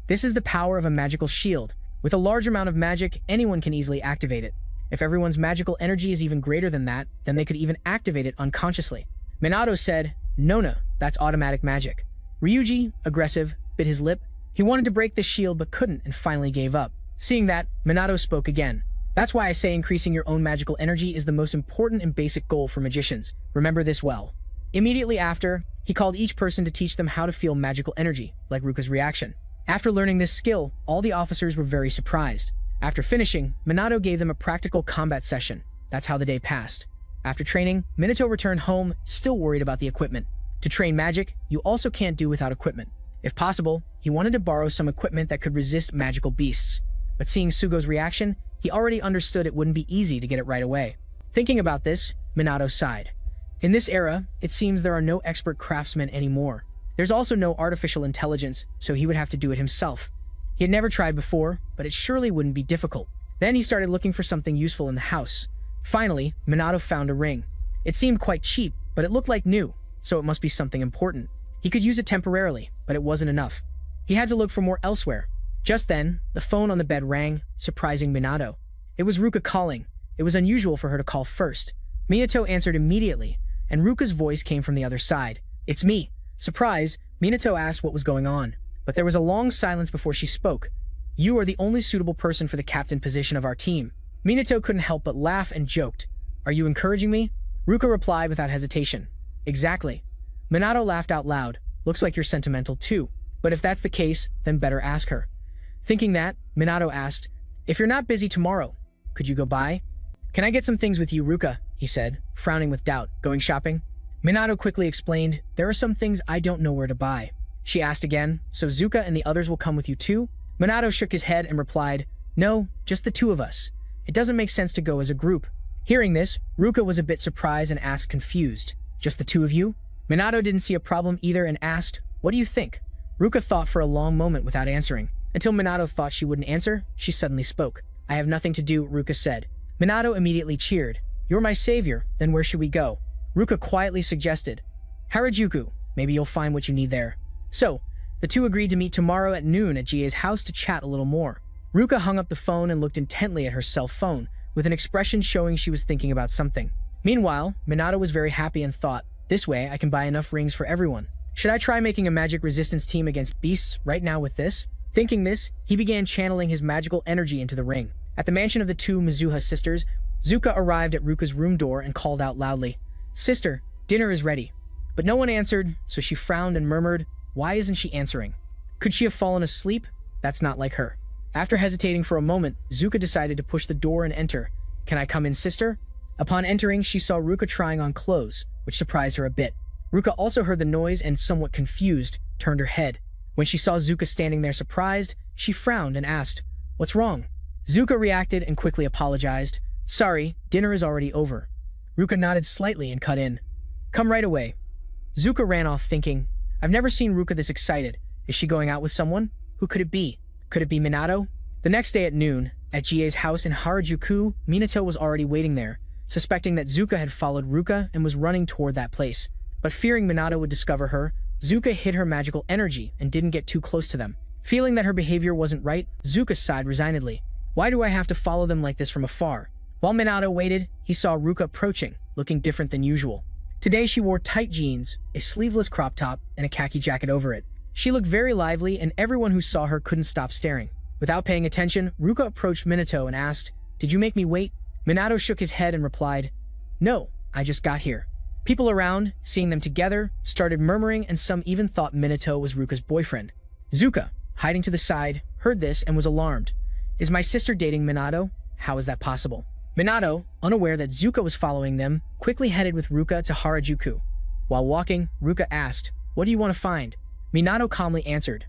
Speaker 1: This is the power of a magical shield. With a large amount of magic, anyone can easily activate it. If everyone's magical energy is even greater than that, then they could even activate it unconsciously. Minato said, Nona, that's automatic magic. Ryuji, aggressive, bit his lip. He wanted to break the shield but couldn't and finally gave up. Seeing that, Minato spoke again. That's why I say increasing your own magical energy is the most important and basic goal for magicians. Remember this well. Immediately after, he called each person to teach them how to feel magical energy, like Ruka's reaction. After learning this skill, all the officers were very surprised. After finishing, Minato gave them a practical combat session. That's how the day passed. After training, Minato returned home, still worried about the equipment. To train magic, you also can't do without equipment. If possible, he wanted to borrow some equipment that could resist magical beasts. But seeing Sugo's reaction, he already understood it wouldn't be easy to get it right away. Thinking about this, Minato sighed. In this era, it seems there are no expert craftsmen anymore. There's also no artificial intelligence, so he would have to do it himself. He had never tried before, but it surely wouldn't be difficult. Then he started looking for something useful in the house. Finally, Minato found a ring. It seemed quite cheap, but it looked like new, so it must be something important. He could use it temporarily, but it wasn't enough. He had to look for more elsewhere. Just then, the phone on the bed rang, surprising Minato. It was Ruka calling. It was unusual for her to call first. Minato answered immediately, and Ruka's voice came from the other side. It's me. Surprised, Minato asked what was going on, but there was a long silence before she spoke. You are the only suitable person for the captain position of our team. Minato couldn't help but laugh and joked. Are you encouraging me? Ruka replied without hesitation. Exactly. Minato laughed out loud. Looks like you're sentimental too. But if that's the case, then better ask her. Thinking that, Minato asked, If you're not busy tomorrow, could you go by? Can I get some things with you, Ruka? He said, frowning with doubt. Going shopping? Minato quickly explained, There are some things I don't know where to buy. She asked again, So Zuka and the others will come with you too? Minato shook his head and replied, No, just the two of us. It doesn't make sense to go as a group. Hearing this, Ruka was a bit surprised and asked confused, Just the two of you? Minato didn't see a problem either and asked, What do you think? Ruka thought for a long moment without answering. Until Minato thought she wouldn't answer, she suddenly spoke. I have nothing to do, Ruka said. Minato immediately cheered. You're my savior, then where should we go? Ruka quietly suggested. Harajuku, maybe you'll find what you need there. So, the two agreed to meet tomorrow at noon at Jie's house to chat a little more. Ruka hung up the phone and looked intently at her cell phone, with an expression showing she was thinking about something. Meanwhile, Minato was very happy and thought, this way I can buy enough rings for everyone. Should I try making a magic resistance team against beasts right now with this? Thinking this, he began channeling his magical energy into the ring. At the mansion of the two Mizuha sisters, Zuka arrived at Ruka's room door and called out loudly, Sister, dinner is ready. But no one answered, so she frowned and murmured, why isn't she answering? Could she have fallen asleep? That's not like her. After hesitating for a moment, Zuka decided to push the door and enter. Can I come in, sister? Upon entering, she saw Ruka trying on clothes, which surprised her a bit. Ruka also heard the noise and, somewhat confused, turned her head. When she saw Zuka standing there surprised, she frowned and asked, What's wrong? Zuka reacted and quickly apologized. Sorry, dinner is already over. Ruka nodded slightly and cut in. Come right away. Zuka ran off thinking, I've never seen Ruka this excited. Is she going out with someone? Who could it be? Could it be Minato? The next day at noon, at Jie's house in Harajuku, Minato was already waiting there, suspecting that Zuka had followed Ruka and was running toward that place. But fearing Minato would discover her, Zuka hid her magical energy and didn't get too close to them. Feeling that her behavior wasn't right, Zuka sighed resignedly. Why do I have to follow them like this from afar? While Minato waited, he saw Ruka approaching, looking different than usual. Today she wore tight jeans, a sleeveless crop top, and a khaki jacket over it. She looked very lively and everyone who saw her couldn't stop staring. Without paying attention, Ruka approached Minato and asked, Did you make me wait? Minato shook his head and replied, No, I just got here. People around, seeing them together, started murmuring and some even thought Minato was Ruka's boyfriend. Zuka, hiding to the side, heard this and was alarmed. Is my sister dating Minato? How is that possible? Minato, unaware that Zuka was following them, quickly headed with Ruka to Harajuku. While walking, Ruka asked, What do you want to find? Minato calmly answered,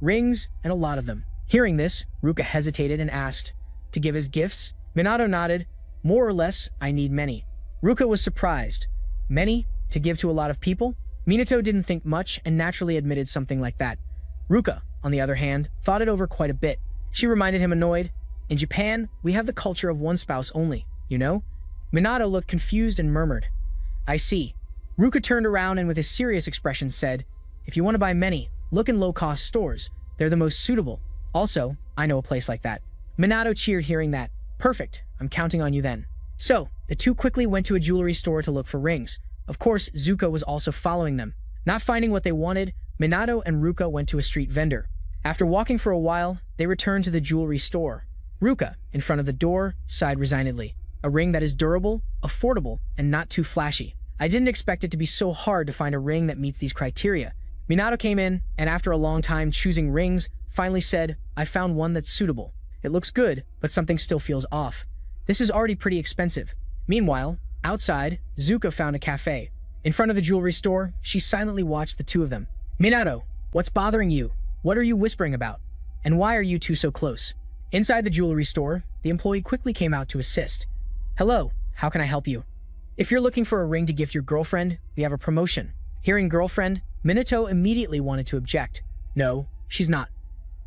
Speaker 1: Rings, and a lot of them. Hearing this, Ruka hesitated and asked, To give as gifts? Minato nodded, More or less, I need many. Ruka was surprised. Many? To give to a lot of people? Minato didn't think much and naturally admitted something like that. Ruka, on the other hand, thought it over quite a bit. She reminded him annoyed, In Japan, we have the culture of one spouse only, you know? Minato looked confused and murmured, I see. Ruka turned around and with a serious expression said, If you want to buy many, look in low-cost stores. They're the most suitable. Also, I know a place like that. Minato cheered hearing that. Perfect, I'm counting on you then. So, the two quickly went to a jewelry store to look for rings. Of course, Zuka was also following them. Not finding what they wanted, Minato and Ruka went to a street vendor. After walking for a while, they returned to the jewelry store. Ruka, in front of the door, sighed resignedly. A ring that is durable, affordable, and not too flashy. I didn't expect it to be so hard to find a ring that meets these criteria. Minato came in, and after a long time choosing rings, finally said, I found one that's suitable. It looks good, but something still feels off. This is already pretty expensive. Meanwhile, outside, Zuka found a cafe. In front of the jewelry store, she silently watched the two of them. Minato, what's bothering you? What are you whispering about? And why are you two so close? Inside the jewelry store, the employee quickly came out to assist. Hello, how can I help you? If you're looking for a ring to gift your girlfriend, we have a promotion. Hearing girlfriend, Minato immediately wanted to object. No, she's not.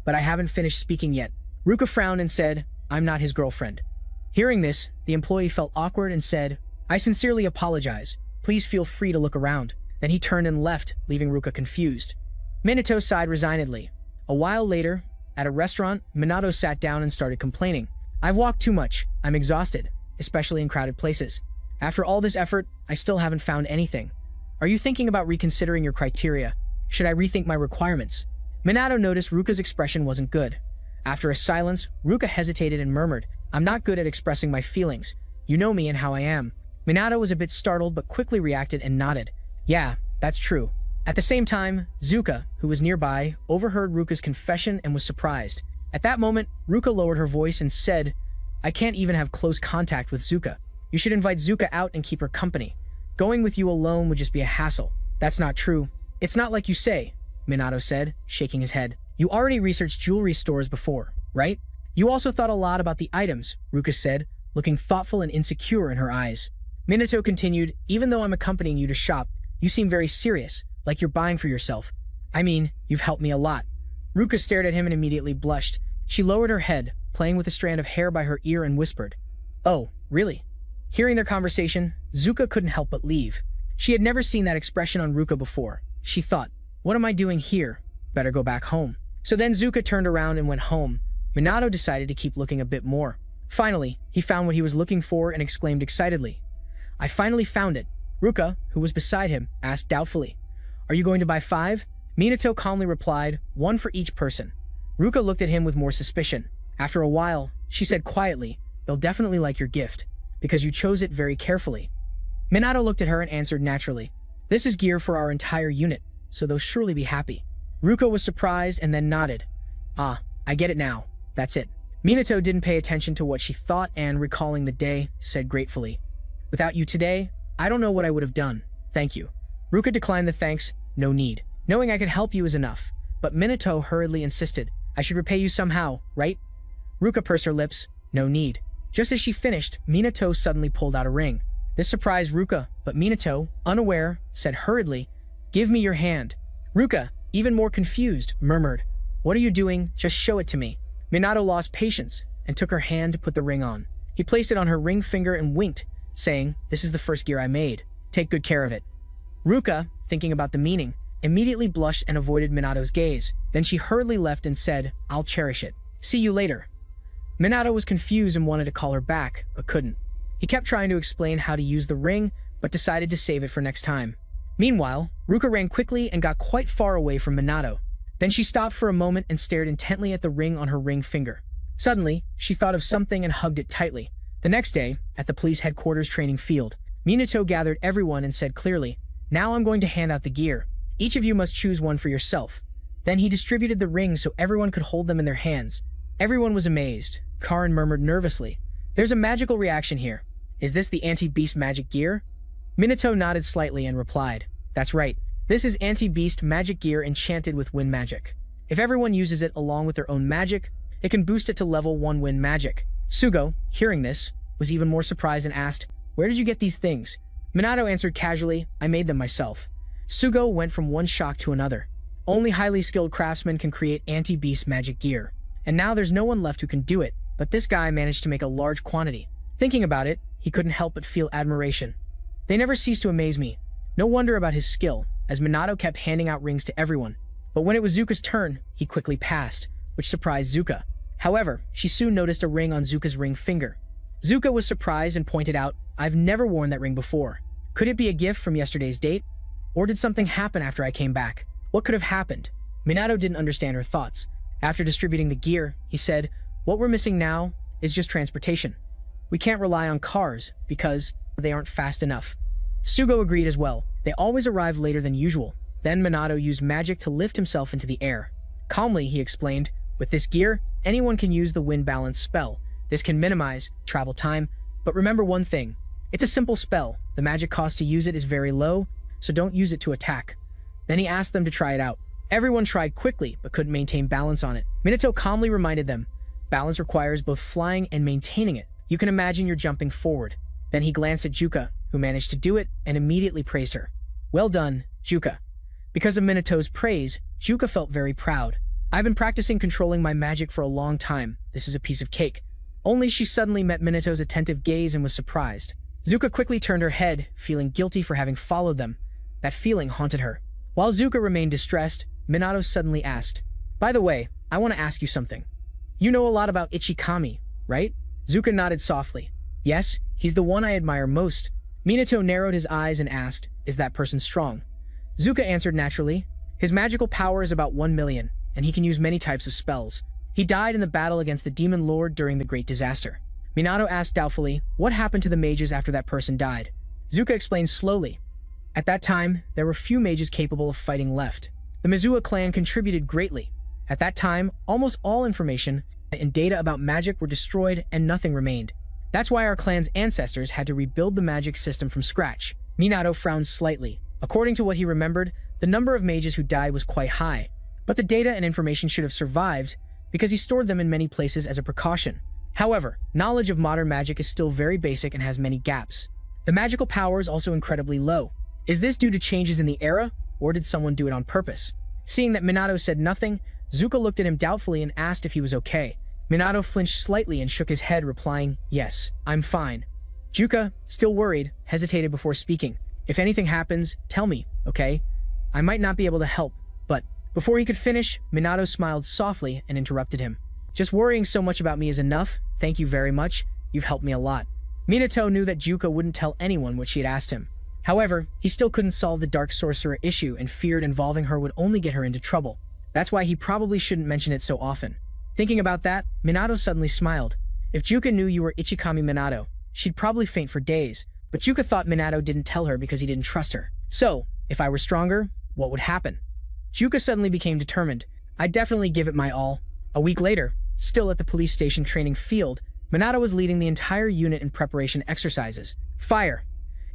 Speaker 1: But I haven't finished speaking yet. Ruka frowned and said, I'm not his girlfriend. Hearing this, the employee felt awkward and said, I sincerely apologize. Please feel free to look around. Then he turned and left, leaving Ruka confused. Minato sighed resignedly. A while later, at a restaurant, Minato sat down and started complaining. I've walked too much. I'm exhausted, especially in crowded places. After all this effort, I still haven't found anything. Are you thinking about reconsidering your criteria? Should I rethink my requirements? Minato noticed Ruka's expression wasn't good. After a silence, Ruka hesitated and murmured, I'm not good at expressing my feelings. You know me and how I am. Minato was a bit startled but quickly reacted and nodded. Yeah, that's true. At the same time, Zuka, who was nearby, overheard Ruka's confession and was surprised. At that moment, Ruka lowered her voice and said, I can't even have close contact with Zuka. You should invite Zuka out and keep her company. Going with you alone would just be a hassle. That's not true. It's not like you say, Minato said, shaking his head. You already researched jewelry stores before, right? You also thought a lot about the items, Ruka said, looking thoughtful and insecure in her eyes. Minato continued, even though I'm accompanying you to shop, you seem very serious, like you're buying for yourself. I mean, you've helped me a lot. Ruka stared at him and immediately blushed. She lowered her head, playing with a strand of hair by her ear, and whispered, "Oh, really?" Hearing their conversation, Zuka couldn't help but leave. She had never seen that expression on Ruka before. She thought, "What am I doing here? Better go back home." So then Zuka turned around and went home. Minato decided to keep looking a bit more. Finally, he found what he was looking for and exclaimed excitedly, "I finally found it." Ruka, who was beside him, asked doubtfully, "Are you going to buy 5? Minato calmly replied, "1 for each person." Ruka looked at him with more suspicion. After a while, she said quietly, "They'll definitely like your gift, because you chose it very carefully." Minato looked at her and answered naturally, "This is gear for our entire unit, so they'll surely be happy." Ruka was surprised and then nodded. "Ah, I get it now. That's it." Minato didn't pay attention to what she thought and, recalling the day, said gratefully, "Without you today, I don't know what I would have done. Thank you." Ruka declined the thanks. "No need. Knowing I could help you is enough." But Minato hurriedly insisted, "I should repay you somehow, right?" Ruka pursed her lips. "No need." Just as she finished, Minato suddenly pulled out a ring. This surprised Ruka, but Minato, unaware, said hurriedly, "Give me your hand." Ruka, even more confused, murmured, "What are you doing? Just show it to me." Minato lost patience and took her hand to put the ring on. He placed it on her ring finger and winked, saying, "This is the first gear I made. Take good care of it." Ruka, thinking about the meaning, immediately blushed and avoided Minato's gaze. Then she hurriedly left and said, "I'll cherish it. See you later." Minato was confused and wanted to call her back, but couldn't. He kept trying to explain how to use the ring, but decided to save it for next time. Meanwhile, Ruka ran quickly and got quite far away from Minato. Then she stopped for a moment and stared intently at the ring on her ring finger. Suddenly, she thought of something and hugged it tightly. The next day, at the police headquarters training field, Minato gathered everyone and said clearly, "Now I'm going to hand out the gear. Each of you must choose one for yourself." Then he distributed the rings so everyone could hold them in their hands. Everyone was amazed. Karin murmured nervously, "There's a magical reaction here. Is this the anti-beast magic gear?" Minato nodded slightly and replied, "That's right. This is anti-beast magic gear enchanted with wind magic. If everyone uses it along with their own magic, it can boost it to level 1 wind magic." Sugo, hearing this, was even more surprised and asked, "Where did you get these things?" Minato answered casually, "I made them myself." Sugo went from one shock to another. Only highly skilled craftsmen can create anti-beast magic gear. And now there's no one left who can do it, but this guy managed to make a large quantity. Thinking about it, he couldn't help but feel admiration. They never ceased to amaze me. No wonder about his skill, as Minato kept handing out rings to everyone. But when it was Zuka's turn, he quickly passed, which surprised Zuka. However, she soon noticed a ring on Zuka's ring finger. Zuka was surprised and pointed out, "I've never worn that ring before. Could it be a gift from yesterday's date? Or did something happen after I came back? What could have happened?" Minato didn't understand her thoughts. After distributing the gear, he said, "What we're missing now is just transportation. We can't rely on cars because they aren't fast enough." Sugo agreed as well. They always arrive later than usual. Then Minato used magic to lift himself into the air. Calmly, he explained, "With this gear, anyone can use the wind balance spell. This can minimize travel time, but remember one thing. It's a simple spell. The magic cost to use it is very low, so don't use it to attack." Then he asked them to try it out. Everyone tried quickly, but couldn't maintain balance on it. Minato calmly reminded them, "Balance requires both flying and maintaining it. You can imagine you're jumping forward." Then he glanced at Juka, who managed to do it, and immediately praised her. "Well done, Juka." Because of Minato's praise, Juka felt very proud. "I've been practicing controlling my magic for a long time. This is a piece of cake." Only she suddenly met Minato's attentive gaze and was surprised. Zuka quickly turned her head, feeling guilty for having followed them. That feeling haunted her. While Zuka remained distressed, Minato suddenly asked, "By the way, I want to ask you something. You know a lot about Ichikami, right?" Zuka nodded softly. "Yes, he's the one I admire most." Minato narrowed his eyes and asked, "Is that person strong?" Zuka answered naturally, "His magical power is about 1 million, and he can use many types of spells. He died in the battle against the Demon Lord during the Great Disaster." Minato asked doubtfully, "What happened to the mages after that person died?" Zuka explained slowly, "At that time, there were few mages capable of fighting left. The Mizua clan contributed greatly. At that time, almost all information and data about magic were destroyed and nothing remained. That's why our clan's ancestors had to rebuild the magic system from scratch." Minato frowned slightly. According to what he remembered, the number of mages who died was quite high, but the data and information should have survived because he stored them in many places as a precaution. However, knowledge of modern magic is still very basic and has many gaps. The magical power is also incredibly low. Is this due to changes in the era, or did someone do it on purpose? Seeing that Minato said nothing, Zuko looked at him doubtfully and asked if he was okay. Minato flinched slightly and shook his head, replying, "Yes, I'm fine." Juka, still worried, hesitated before speaking. "If anything happens, tell me, okay? I might not be able to help, but..." Before he could finish, Minato smiled softly and interrupted him. "Just worrying so much about me is enough. Thank you very much. You've helped me a lot." Minato knew that Juka wouldn't tell anyone what she had asked him. However, he still couldn't solve the Dark Sorcerer issue and feared involving her would only get her into trouble. That's why he probably shouldn't mention it so often. Thinking about that, Minato suddenly smiled. If Juka knew you were Ichikami Minato, she'd probably faint for days, but Juka thought Minato didn't tell her because he didn't trust her. "So, if I were stronger, what would happen?" Juka suddenly became determined. "I'd definitely give it my all." A week later, still at the police station training field, Minato was leading the entire unit in preparation exercises. Fire!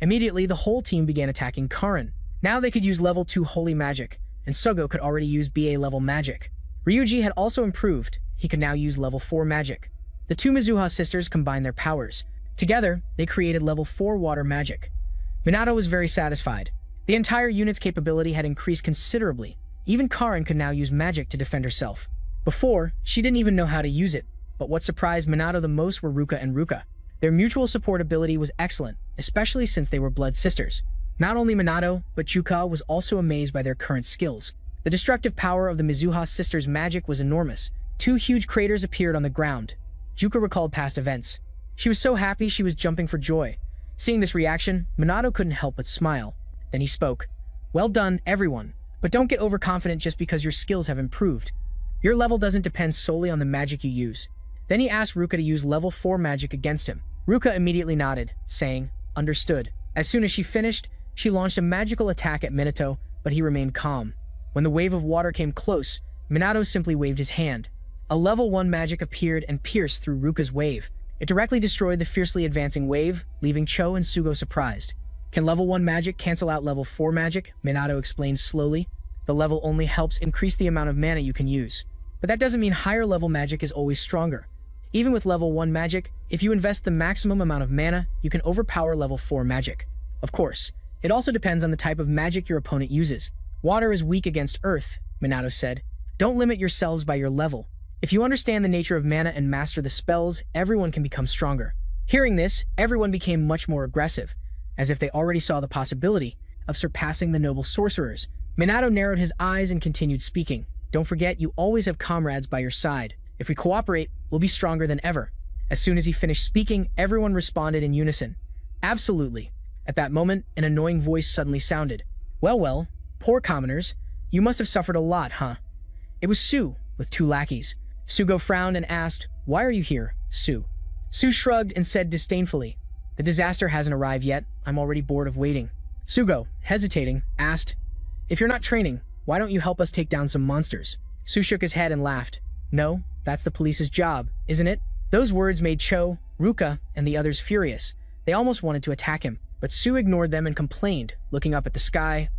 Speaker 1: Immediately, the whole team began attacking Karin. Now they could use level 2 holy magic, and Sugo could already use BA level magic. Ryuji had also improved. He could now use level 4 magic. The two Mizuha sisters combined their powers. Together, they created level 4 water magic. Minato was very satisfied. The entire unit's capability had increased considerably. Even Karin could now use magic to defend herself. Before, she didn't even know how to use it, but what surprised Minato the most were Ruka and Ruka. Their mutual support ability was excellent, especially since they were blood sisters. Not only Minato, but Juka was also amazed by their current skills. The destructive power of the Mizuha sisters' magic was enormous. 2 huge craters appeared on the ground. Juka recalled past events. She was so happy she was jumping for joy. Seeing this reaction, Minato couldn't help but smile. Then he spoke. "Well done, everyone. But don't get overconfident just because your skills have improved. Your level doesn't depend solely on the magic you use." Then he asked Ruka to use level 4 magic against him. Ruka immediately nodded, saying, "Understood." As soon as she finished, she launched a magical attack at Minato, but he remained calm. When the wave of water came close, Minato simply waved his hand. A level 1 magic appeared and pierced through Ruka's wave. It directly destroyed the fiercely advancing wave, leaving Cho and Sugo surprised. "Can level 1 magic cancel out level 4 magic?" Minato explained slowly. "The level only helps increase the amount of mana you can use. But that doesn't mean higher level magic is always stronger. Even with level 1 magic, if you invest the maximum amount of mana, you can overpower level 4 magic. Of course, it also depends on the type of magic your opponent uses. Water is weak against earth," Minato said. "Don't limit yourselves by your level. If you understand the nature of mana and master the spells, everyone can become stronger." Hearing this, everyone became much more aggressive, as if they already saw the possibility of surpassing the noble sorcerers. Minato narrowed his eyes and continued speaking. "Don't forget, you always have comrades by your side. If we cooperate, we'll be stronger than ever." As soon as he finished speaking, everyone responded in unison. "Absolutely." At that moment, an annoying voice suddenly sounded. Well, poor commoners. You must have suffered a lot, huh?" It was Su, with 2 lackeys. Sugo frowned and asked, "Why are you here, Su?" Su shrugged and said disdainfully, "The disaster hasn't arrived yet. I'm already bored of waiting." Sugo, hesitating, asked, "If you're not training, why don't you help us take down some monsters?" Su shook his head and laughed. "No, that's the police's job, isn't it?" Those words made Cho, Ruka, and the others furious. They almost wanted to attack him, but Su ignored them and complained, looking up at the sky.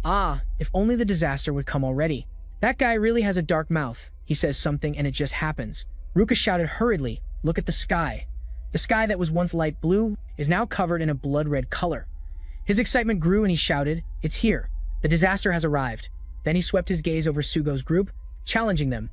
Speaker 1: If only the disaster would come already. "That guy really has a dark mouth. He says something and it just happens." Ruka shouted hurriedly, "Look at the sky." The sky that was once light blue is now covered in a blood-red color. His excitement grew and he shouted, "It's here. The disaster has arrived." Then he swept his gaze over Sugo's group, challenging them.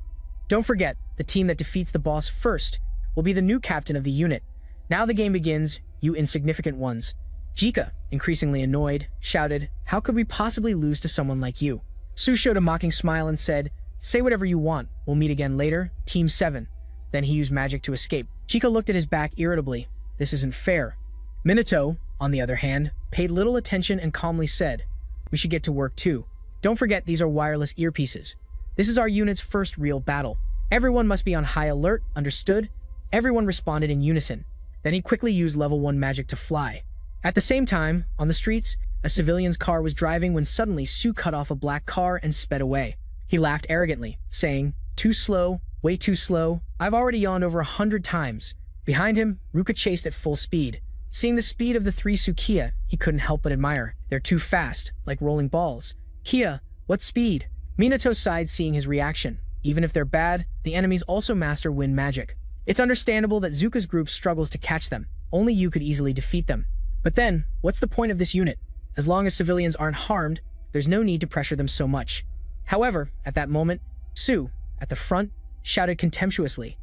Speaker 1: "Don't forget, the team that defeats the boss first will be the new captain of the unit. Now the game begins, you insignificant ones." Jika, increasingly annoyed, shouted, "How could we possibly lose to someone like you?" Su showed a mocking smile and said, "Say whatever you want. We'll meet again later, Team 7. Then he used magic to escape. Jika looked at his back irritably. "This isn't fair." Minato, on the other hand, paid little attention and calmly said, "We should get to work too. Don't forget these are wireless earpieces. This is our unit's first real battle. Everyone must be on high alert, understood?" Everyone responded in unison. Then he quickly used level 1 magic to fly. At the same time, on the streets, a civilian's car was driving when suddenly Su cut off a black car and sped away. He laughed arrogantly, saying, "Too slow, way too slow. I've already yawned over 100 times." Behind him, Ruka chased at full speed. Seeing the speed of the 3 Sukiya, he couldn't help but admire. "They're too fast, like rolling balls." "Kia, what speed?" Minato sighed seeing his reaction. Even if they're bad, the enemies also master wind magic. It's understandable that Zuka's group struggles to catch them. Only you could easily defeat them. But then, what's the point of this unit? As long as civilians aren't harmed, there's no need to pressure them so much. However, at that moment, Sue, at the front, shouted contemptuously.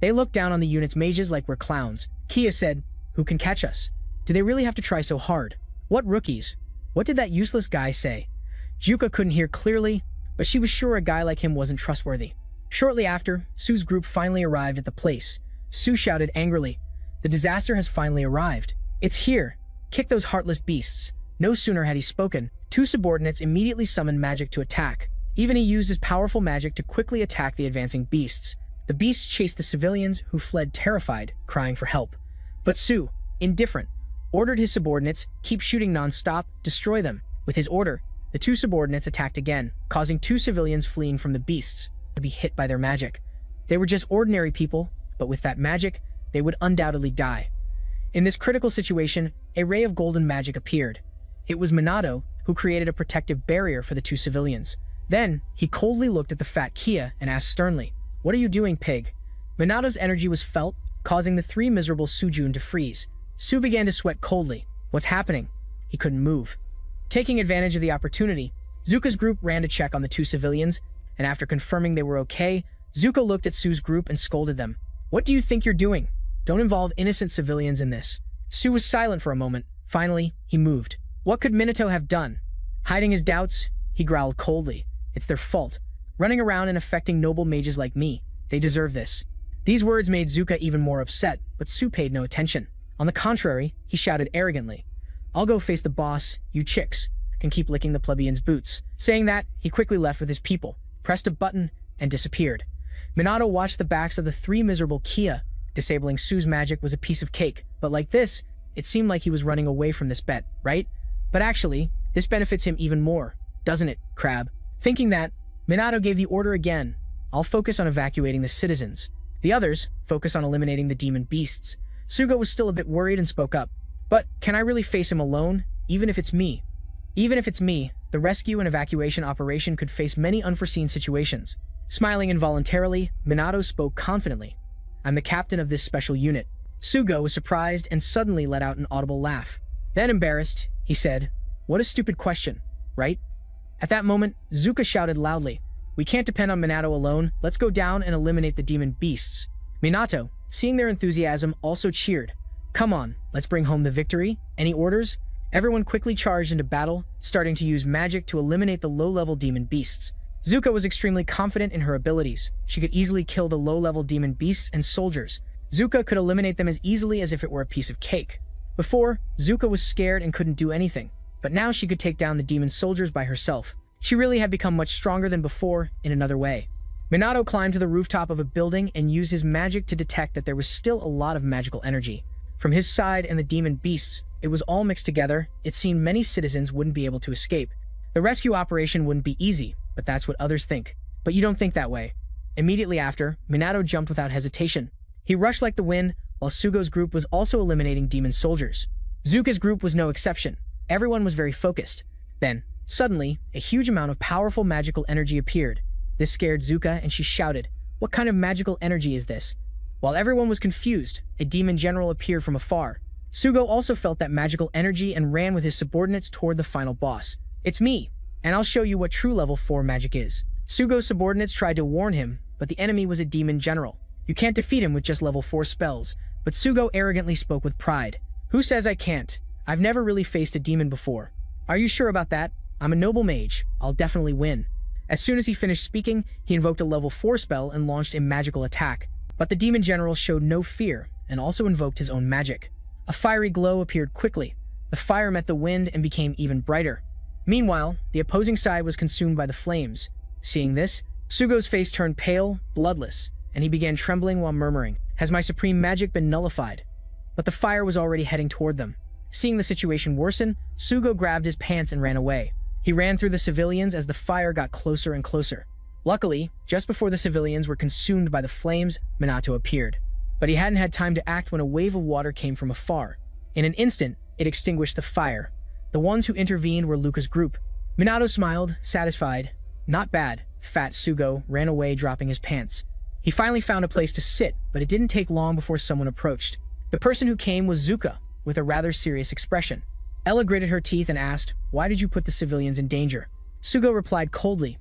Speaker 1: They looked down on the unit's mages like we're clowns. Kia said, "Who can catch us? Do they really have to try so hard? What rookies? What did that useless guy say?" Juka couldn't hear clearly, but she was sure a guy like him wasn't trustworthy. Shortly after, Sue's group finally arrived at the place. Sue shouted angrily, "The disaster has finally arrived. It's here. Kick those heartless beasts." No sooner had he spoken, two subordinates immediately summoned magic to attack. Even he used his powerful magic to quickly attack the advancing beasts. The beasts chased the civilians, who fled terrified, crying for help. But Sue, indifferent, ordered his subordinates, keep shooting non-stop, destroy them. With his order, the two subordinates attacked again, causing two civilians fleeing from the beasts to be hit by their magic. They were just ordinary people, but with that magic, they would undoubtedly die. In this critical situation, a ray of golden magic appeared. It was Minato, who created a protective barrier for the two civilians. Then, he coldly looked at the fat Kia and asked sternly, "What are you doing, pig?" Minato's energy was felt, causing the three miserable Sujun to freeze. Sue began to sweat coldly. What's happening? He couldn't move. Taking advantage of the opportunity, Zuka's group ran to check on the two civilians, and after confirming they were okay, Zuka looked at Sue's group and scolded them. "What do you think you're doing? Don't involve innocent civilians in this." Sue was silent for a moment. Finally, he moved. What could Minato have done? Hiding his doubts, he growled coldly. "It's their fault. Running around and affecting noble mages like me. They deserve this." These words made Zuka even more upset, but Sue paid no attention. On the contrary, he shouted arrogantly, "I'll go face the boss, you chicks can keep licking the plebeians' boots." Saying that, he quickly left with his people, pressed a button, and disappeared. Minato watched the backs of the three miserable Kia. Disabling Sue's magic was a piece of cake, but like this, it seemed like he was running away from this bet, right? But actually, this benefits him even more, doesn't it, Crab? Thinking that, Minato gave the order again. "I'll focus on evacuating the citizens. The others focus on eliminating the demon beasts." Suga was still a bit worried and spoke up. "But can I really face him alone, even if it's me?" "Even if it's me, the rescue and evacuation operation could face many unforeseen situations." Smiling involuntarily, Minato spoke confidently. "I'm the captain of this special unit." Suga was surprised and suddenly let out an audible laugh. Then embarrassed, he said, "What a stupid question, right?" At that moment, Zuka shouted loudly, "We can't depend on Minato alone. Let's go down and eliminate the demon beasts." Minato, seeing their enthusiasm, also cheered. "Come on, let's bring home the victory. Any orders?" Everyone quickly charged into battle, starting to use magic to eliminate the low-level demon beasts. Zuka was extremely confident in her abilities. She could easily kill the low-level demon beasts and soldiers. Zuka could eliminate them as easily as if it were a piece of cake. Before, Zuka was scared and couldn't do anything, but now she could take down the demon soldiers by herself. She really had become much stronger than before in another way. Minato climbed to the rooftop of a building and used his magic to detect that there was still a lot of magical energy. From his side and the demon beasts, it was all mixed together. It seemed many citizens wouldn't be able to escape. The rescue operation wouldn't be easy, but that's what others think. But you don't think that way. Immediately after, Minato jumped without hesitation. He rushed like the wind, while Sugo's group was also eliminating demon soldiers. Zuka's group was no exception. Everyone was very focused. Then, suddenly, a huge amount of powerful magical energy appeared. This scared Zuka, and she shouted, "What kind of magical energy is this?" While everyone was confused, a demon general appeared from afar. Sugo also felt that magical energy and ran with his subordinates toward the final boss. "It's me, and I'll show you what true level 4 magic is." Sugo's subordinates tried to warn him, but the enemy was a demon general. You can't defeat him with just level 4 spells, but Sugo arrogantly spoke with pride. "Who says I can't? I've never really faced a demon before." "Are you sure about that? I'm a noble mage. I'll definitely win." As soon as he finished speaking, he invoked a level 4 spell and launched a magical attack. But the demon general showed no fear and also invoked his own magic. A fiery glow appeared quickly. The fire met the wind and became even brighter. Meanwhile, the opposing side was consumed by the flames. Seeing this, Sugo's face turned pale, bloodless, and he began trembling while murmuring, "Has my supreme magic been nullified?" But the fire was already heading toward them. Seeing the situation worsen, Sugo grabbed his pants and ran away. He ran through the civilians as the fire got closer and closer. Luckily, just before the civilians were consumed by the flames, Minato appeared. But he hadn't had time to act when a wave of water came from afar. In an instant, it extinguished the fire. The ones who intervened were Luca's group. Minato smiled, satisfied. "Not bad." Fat Sugo ran away, dropping his pants. He finally found a place to sit, but it didn't take long before someone approached. The person who came was Zuka, with a rather serious expression. Ella gritted her teeth and asked, "Why did you put the civilians in danger?" Sugo replied coldly,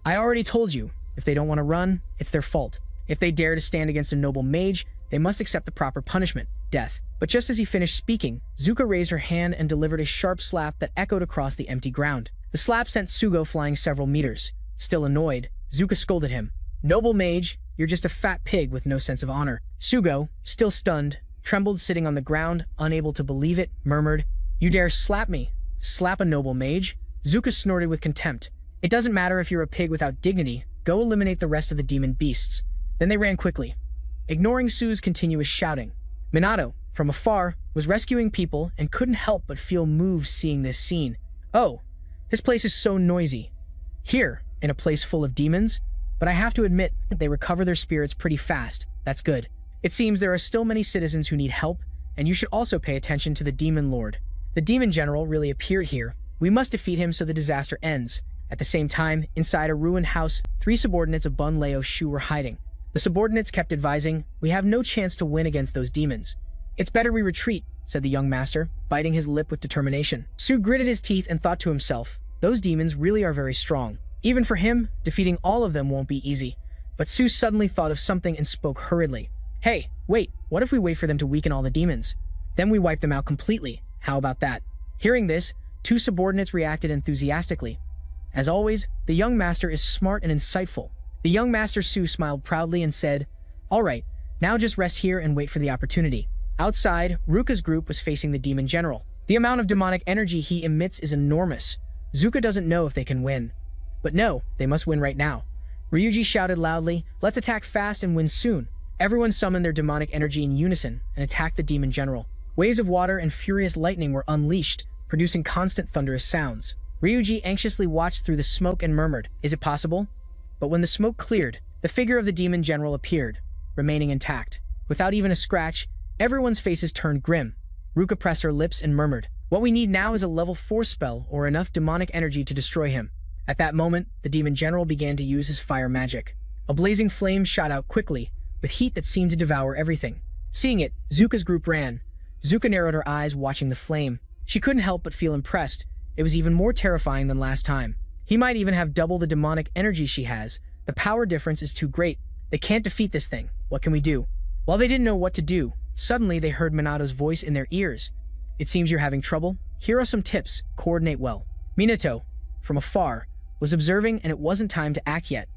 Speaker 1: I already told you, if they don't want to run, it's their fault. If they dare to stand against a noble mage, they must accept the proper punishment, death. But just as he finished speaking, Zuka raised her hand and delivered a sharp slap that echoed across the empty ground. The slap sent Sugo flying several meters. Still annoyed, Zuka scolded him. Noble mage, you're just a fat pig with no sense of honor. Sugo, still stunned, trembled sitting on the ground, unable to believe it, murmured, You dare slap me? Slap a noble mage? Zuka snorted with contempt. It doesn't matter if you're a pig without dignity, go eliminate the rest of the demon beasts. Then they ran quickly, ignoring Sue's continuous shouting. Minato, from afar, was rescuing people and couldn't help but feel moved seeing this scene. Oh, this place is so noisy. Here, in a place full of demons? But I have to admit, they recover their spirits pretty fast. That's good. It seems there are still many citizens who need help, and you should also pay attention to the Demon Lord. The Demon General really appeared here. We must defeat him so the disaster ends. At the same time, inside a ruined house, 3 subordinates of Bun Leo Shu were hiding. The subordinates kept advising, We have no chance to win against those demons. It's better we retreat, said the young master, biting his lip with determination. Su gritted his teeth and thought to himself, Those demons really are very strong. Even for him, defeating all of them won't be easy. But Su suddenly thought of something and spoke hurriedly. Hey, wait, what if we wait for them to weaken all the demons? Then we wipe them out completely. How about that? Hearing this, 2 subordinates reacted enthusiastically. As always, the young master is smart and insightful. The young master Su smiled proudly and said, All right, now just rest here and wait for the opportunity. Outside, Ruka's group was facing the demon general. The amount of demonic energy he emits is enormous. Zuka doesn't know if they can win. But no, they must win right now. Ryuji shouted loudly, Let's attack fast and win soon. Everyone summoned their demonic energy in unison and attacked the demon general. Waves of water and furious lightning were unleashed, producing constant thunderous sounds. Ryuji anxiously watched through the smoke and murmured, Is it possible? But when the smoke cleared, the figure of the demon general appeared, remaining intact. Without even a scratch, everyone's faces turned grim. Ruka pressed her lips and murmured, What we need now is a level 4 spell or enough demonic energy to destroy him. At that moment, the demon general began to use his fire magic. A blazing flame shot out quickly, with heat that seemed to devour everything. Seeing it, Zuka's group ran. Zuka narrowed her eyes watching the flame. She couldn't help but feel impressed. It was even more terrifying than last time. He might even have double the demonic energy she has. The power difference is too great. They can't defeat this thing. What can we do? While they didn't know what to do, suddenly they heard Minato's voice in their ears. It seems you're having trouble. Here are some tips. Coordinate well. Minato, from afar, was observing and it wasn't time to act yet.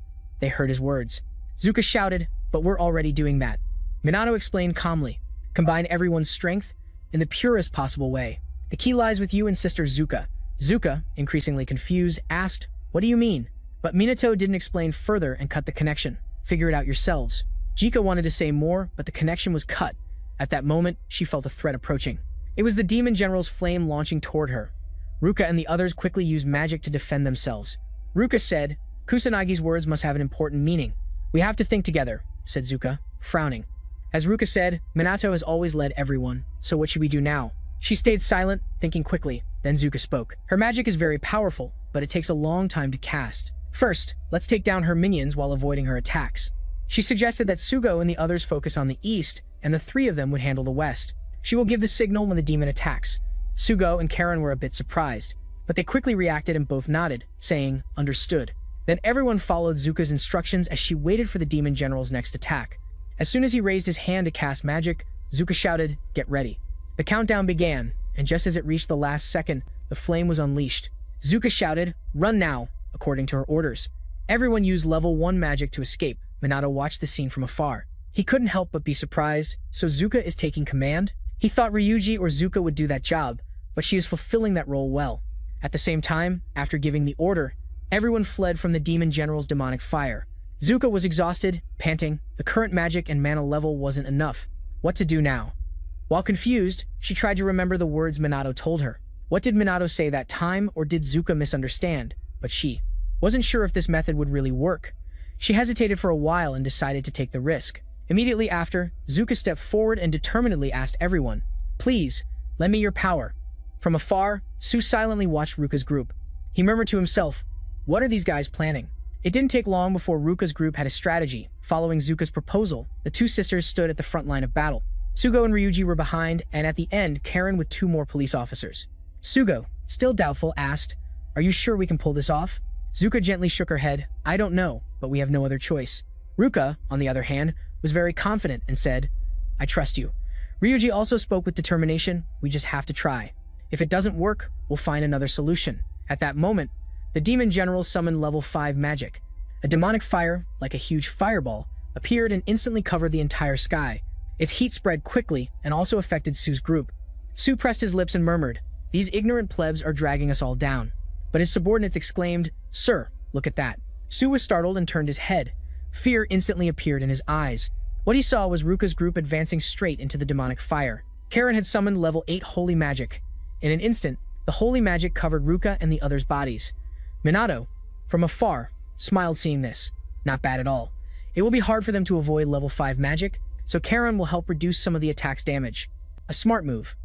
Speaker 1: They heard his words. Zuka shouted, But we're already doing that. Minato explained calmly. Combine everyone's strength in the purest possible way. The key lies with you and Sister Zuka. Zuka, increasingly confused, asked, What do you mean? But Minato didn't explain further and cut the connection. Figure it out yourselves. Jika wanted to say more, but the connection was cut. At that moment, she felt a threat approaching. It was the demon general's flame launching toward her. Ruka and the others quickly used magic to defend themselves. Ruka said, Kusanagi's words must have an important meaning. We have to think together, said Zuka, frowning. As Ruka said, Minato has always led everyone, so what should we do now? She stayed silent, thinking quickly. Then Zuka spoke. Her magic is very powerful, but it takes a long time to cast. First, let's take down her minions while avoiding her attacks. She suggested that Sugo and the others focus on the east, and the 3 of them would handle the west. She will give the signal when the demon attacks. Sugo and Karen were a bit surprised, but they quickly reacted and both nodded, saying, Understood. Then everyone followed Zuka's instructions as she waited for the demon general's next attack. As soon as he raised his hand to cast magic, Zuka shouted, Get ready. The countdown began, and just as it reached the last second, the flame was unleashed. Zuka shouted, Run now, according to her orders. Everyone used level 1 magic to escape. Minato watched the scene from afar. He couldn't help but be surprised. So Zuka is taking command? He thought Ryuji or Zuka would do that job, but she is fulfilling that role well. At the same time, after giving the order, everyone fled from the demon general's demonic fire. Zuka was exhausted, panting. The current magic and mana level wasn't enough. What to do now? While confused, she tried to remember the words Minato told her. What did Minato say that time, or did Zuka misunderstand? But she wasn't sure if this method would really work. She hesitated for a while and decided to take the risk. Immediately after, Zuka stepped forward and determinedly asked everyone, Please, lend me your power. From afar, Su silently watched Ruka's group. He murmured to himself, What are these guys planning? It didn't take long before Ruka's group had a strategy. Following Zuka's proposal, the 2 sisters stood at the front line of battle. Sugo and Ryuji were behind, and at the end, Karen with 2 more police officers. Sugo, still doubtful, asked, Are you sure we can pull this off? Zuka gently shook her head. I don't know, but we have no other choice. Ruka, on the other hand, was very confident and said, I trust you. Ryuji also spoke with determination. We just have to try. If it doesn't work, we'll find another solution. At that moment, the demon general summoned level 5 magic. A demonic fire, like a huge fireball, appeared and instantly covered the entire sky. Its heat spread quickly and also affected Su's group. Su pressed his lips and murmured, These ignorant plebs are dragging us all down. But his subordinates exclaimed, Sir, look at that. Su was startled and turned his head. Fear instantly appeared in his eyes. What he saw was Ruka's group advancing straight into the demonic fire. Karen had summoned level 8 holy magic. In an instant, the holy magic covered Ruka and the others' bodies. Minato, from afar, smiled seeing this. Not bad at all. It will be hard for them to avoid level 5 magic, so Karen will help reduce some of the attack's damage. A smart move.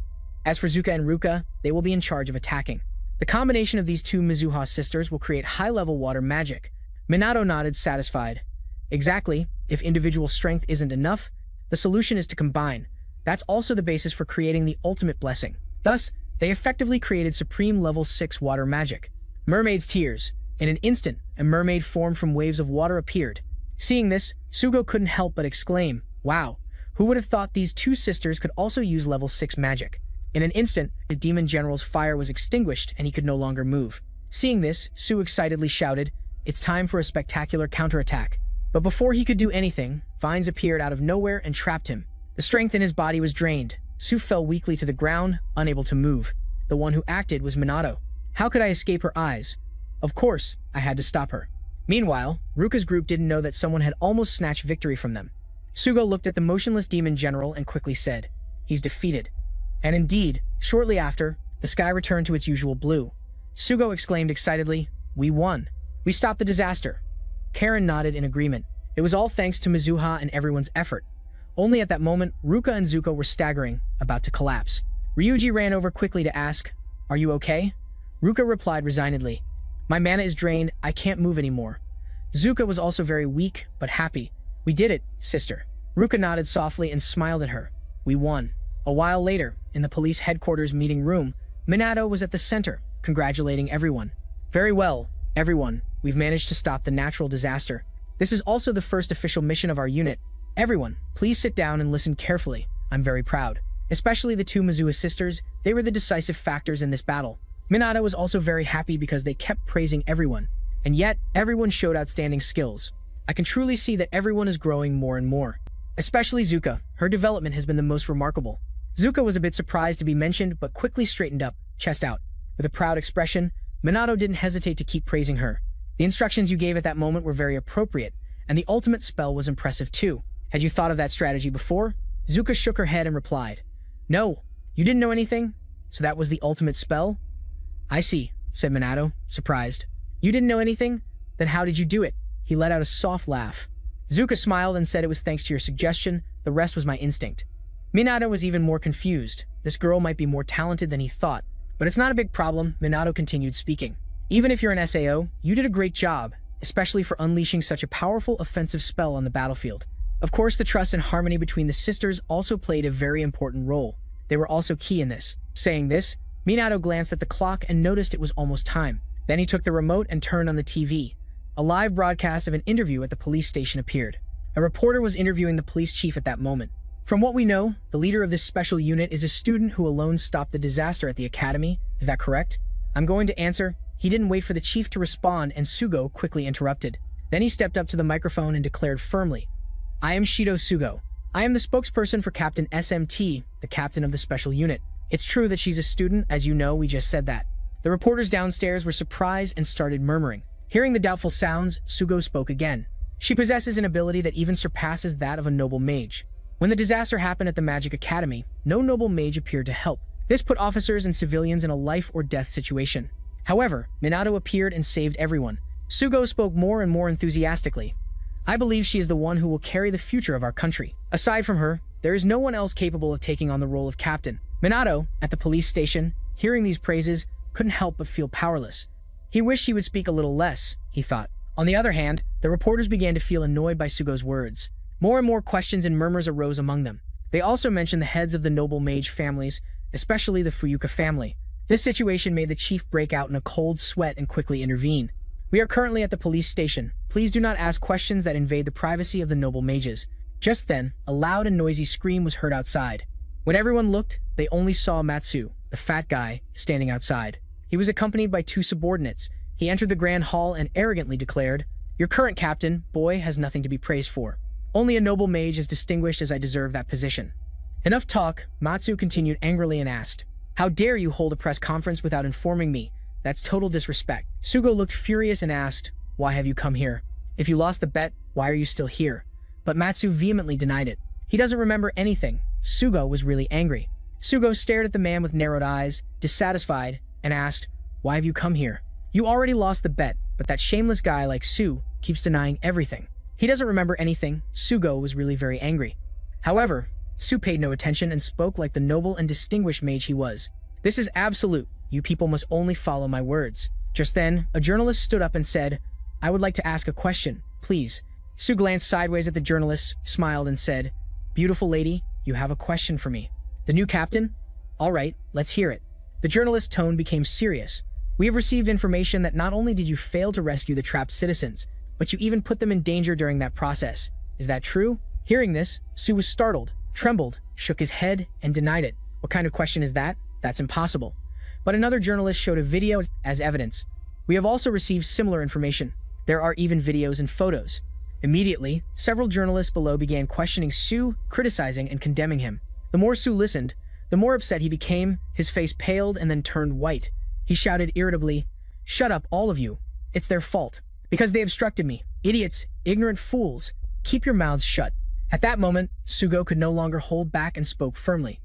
Speaker 1: As for Zuka and Ruka, they will be in charge of attacking. The combination of these two Mizuha sisters will create high-level water magic. Minato nodded, satisfied. Exactly. If individual strength isn't enough, the solution is to combine. That's also the basis for creating the ultimate blessing. Thus, they effectively created supreme level 6 water magic. Mermaid's tears. In an instant, a mermaid formed from waves of water appeared. Seeing this, Sugo couldn't help but exclaim, Wow, who would have thought these two sisters could also use level 6 magic? In an instant, the demon general's fire was extinguished and he could no longer move. Seeing this, Su excitedly shouted, It's time for a spectacular counterattack. But before he could do anything, vines appeared out of nowhere and trapped him. The strength in his body was drained. Su fell weakly to the ground, unable to move. The one who acted was Minato. How could I escape her eyes? Of course, I had to stop her. Meanwhile, Ruka's group didn't know that someone had almost snatched victory from them. Sugo looked at the motionless demon general and quickly said, He's defeated. And indeed, shortly after, the sky returned to its usual blue. Sugo exclaimed excitedly, We won. We stopped the disaster. Karen nodded in agreement. It was all thanks to Mizuha and everyone's effort. Only at that moment, Ruka and Zuko were staggering, about to collapse. Ryuji ran over quickly to ask, Are you okay? Ruka replied resignedly, My mana is drained, I can't move anymore. Zuka was also very weak, but happy. We did it, sister. Ruka nodded softly and smiled at her. We won. A while later, in the police headquarters meeting room, Minato was at the center, congratulating everyone. Very well, everyone, we've managed to stop the natural disaster. This is also the first official mission of our unit. Everyone, please sit down and listen carefully. I'm very proud. Especially the two Mizuha sisters, they were the decisive factors in this battle. Minato was also very happy because they kept praising everyone. And yet, everyone showed outstanding skills. I can truly see that everyone is growing more and more. Especially Zuka, her development has been the most remarkable. Zuka was a bit surprised to be mentioned, but quickly straightened up, chest out. With a proud expression, Minato didn't hesitate to keep praising her. The instructions you gave at that moment were very appropriate, and the ultimate spell was impressive too. Had you thought of that strategy before? Zuka shook her head and replied, No, you didn't know anything? So that was the ultimate spell? I see, said Minato, surprised. You didn't know anything? Then how did you do it? He let out a soft laugh. Zuka smiled and said it was thanks to your suggestion, the rest was my instinct. Minato was even more confused. This girl might be more talented than he thought. But it's not a big problem, Minato continued speaking. Even if you're an SAO, you did a great job, especially for unleashing such a powerful offensive spell on the battlefield. Of course, the trust and harmony between the sisters also played a very important role. They were also key in this. Saying this, Minato glanced at the clock and noticed it was almost time. Then he took the remote and turned on the TV. A live broadcast of an interview at the police station appeared. A reporter was interviewing the police chief at that moment. From what we know, the leader of this special unit is a student who alone stopped the disaster at the academy. Is that correct? I'm going to answer. He didn't wait for the chief to respond, and Sugo quickly interrupted. Then he stepped up to the microphone and declared firmly, I am Shido Sugo. I am the spokesperson for Captain SMT, the captain of the special unit. It's true that she's a student, as you know, we just said that. The reporters downstairs were surprised and started murmuring. Hearing the doubtful sounds, Sugo spoke again. She possesses an ability that even surpasses that of a noble mage. When the disaster happened at the Magic Academy, no noble mage appeared to help. This put officers and civilians in a life-or-death situation. However, Minato appeared and saved everyone. Sugo spoke more and more enthusiastically. I believe she is the one who will carry the future of our country. Aside from her, there is no one else capable of taking on the role of captain. Minato, at the police station, hearing these praises, couldn't help but feel powerless. He wished he would speak a little less, he thought. On the other hand, the reporters began to feel annoyed by Sugo's words. More and more questions and murmurs arose among them. They also mentioned the heads of the noble mage families, especially the Fuyuka family. This situation made the chief break out in a cold sweat and quickly intervene. We are currently at the police station. Please do not ask questions that invade the privacy of the noble mages. Just then, a loud and noisy scream was heard outside. When everyone looked, they only saw Matsu, the fat guy, standing outside. He was accompanied by two subordinates. He entered the grand hall and arrogantly declared, "Your current captain, boy, has nothing to be praised for. Only a noble mage as distinguished as I deserve that position." Enough talk, Matsu continued angrily and asked, "How dare you hold a press conference without informing me? That's total disrespect." Sugo looked furious and asked, "Why have you come here? If you lost the bet, why are you still here?" But Matsu vehemently denied it. He doesn't remember anything. Sugo was really angry. Sugo stared at the man with narrowed eyes, dissatisfied, and asked, "Why have you come here? You already lost the bet, but that shameless guy like Su keeps denying everything. He doesn't remember anything." Sugo was really very angry. However, Su paid no attention and spoke like the noble and distinguished mage he was. "This is absolute. You people must only follow my words." Just then, a journalist stood up and said, "I would like to ask a question, please." Su glanced sideways at the journalist, smiled, and said, "Beautiful lady, you have a question for me." "The new captain? All right, let's hear it." The journalist's tone became serious. "We have received information that not only did you fail to rescue the trapped citizens, but you even put them in danger during that process. Is that true?" Hearing this, Su was startled, trembled, shook his head, and denied it. "What kind of question is that? That's impossible." But another journalist showed a video as evidence. "We have also received similar information. There are even videos and photos." Immediately, several journalists below began questioning Su, criticizing and condemning him. The more Su listened, the more upset he became. His face paled and then turned white. He shouted irritably, "Shut up, all of you. It's their fault. Because they obstructed me. Idiots, ignorant fools. Keep your mouths shut." At that moment, Sugo could no longer hold back and spoke firmly.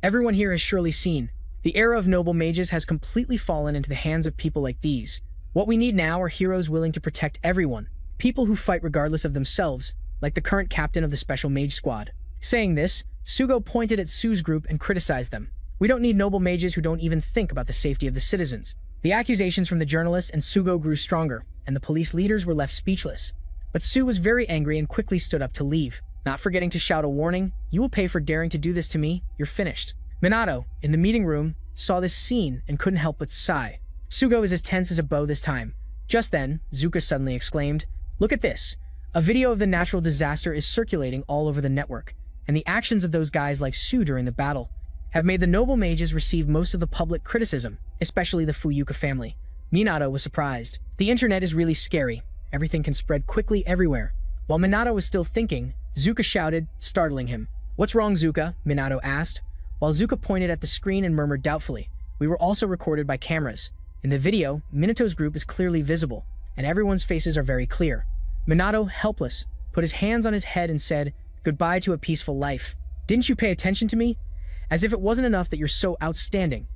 Speaker 1: "Everyone here has surely seen. The era of noble mages has completely fallen into the hands of people like these. What we need now are heroes willing to protect everyone. People who fight regardless of themselves, like the current captain of the Special Mage Squad." Saying this, Sugo pointed at Su's group and criticized them. "We don't need noble mages who don't even think about the safety of the citizens." The accusations from the journalists and Sugo grew stronger, and the police leaders were left speechless. But Su was very angry and quickly stood up to leave, not forgetting to shout a warning, "You will pay for daring to do this to me. You're finished." Minato, in the meeting room, saw this scene and couldn't help but sigh. Sugo is as tense as a bow this time. Just then, Zuka suddenly exclaimed, "Look at this! A video of the natural disaster is circulating all over the network, and the actions of those guys like Su during the battle have made the noble mages receive most of the public criticism, especially the Fuyuka family." Minato was surprised. The internet is really scary. Everything can spread quickly everywhere. While Minato was still thinking, Zuka shouted, startling him. "What's wrong, Zuka?" Minato asked, while Zuka pointed at the screen and murmured doubtfully, "We were also recorded by cameras. In the video, Minato's group is clearly visible, and everyone's faces are very clear." Minato, helpless, put his hands on his head and said, "Goodbye to a peaceful life. Didn't you pay attention to me? As if it wasn't enough that you're so outstanding."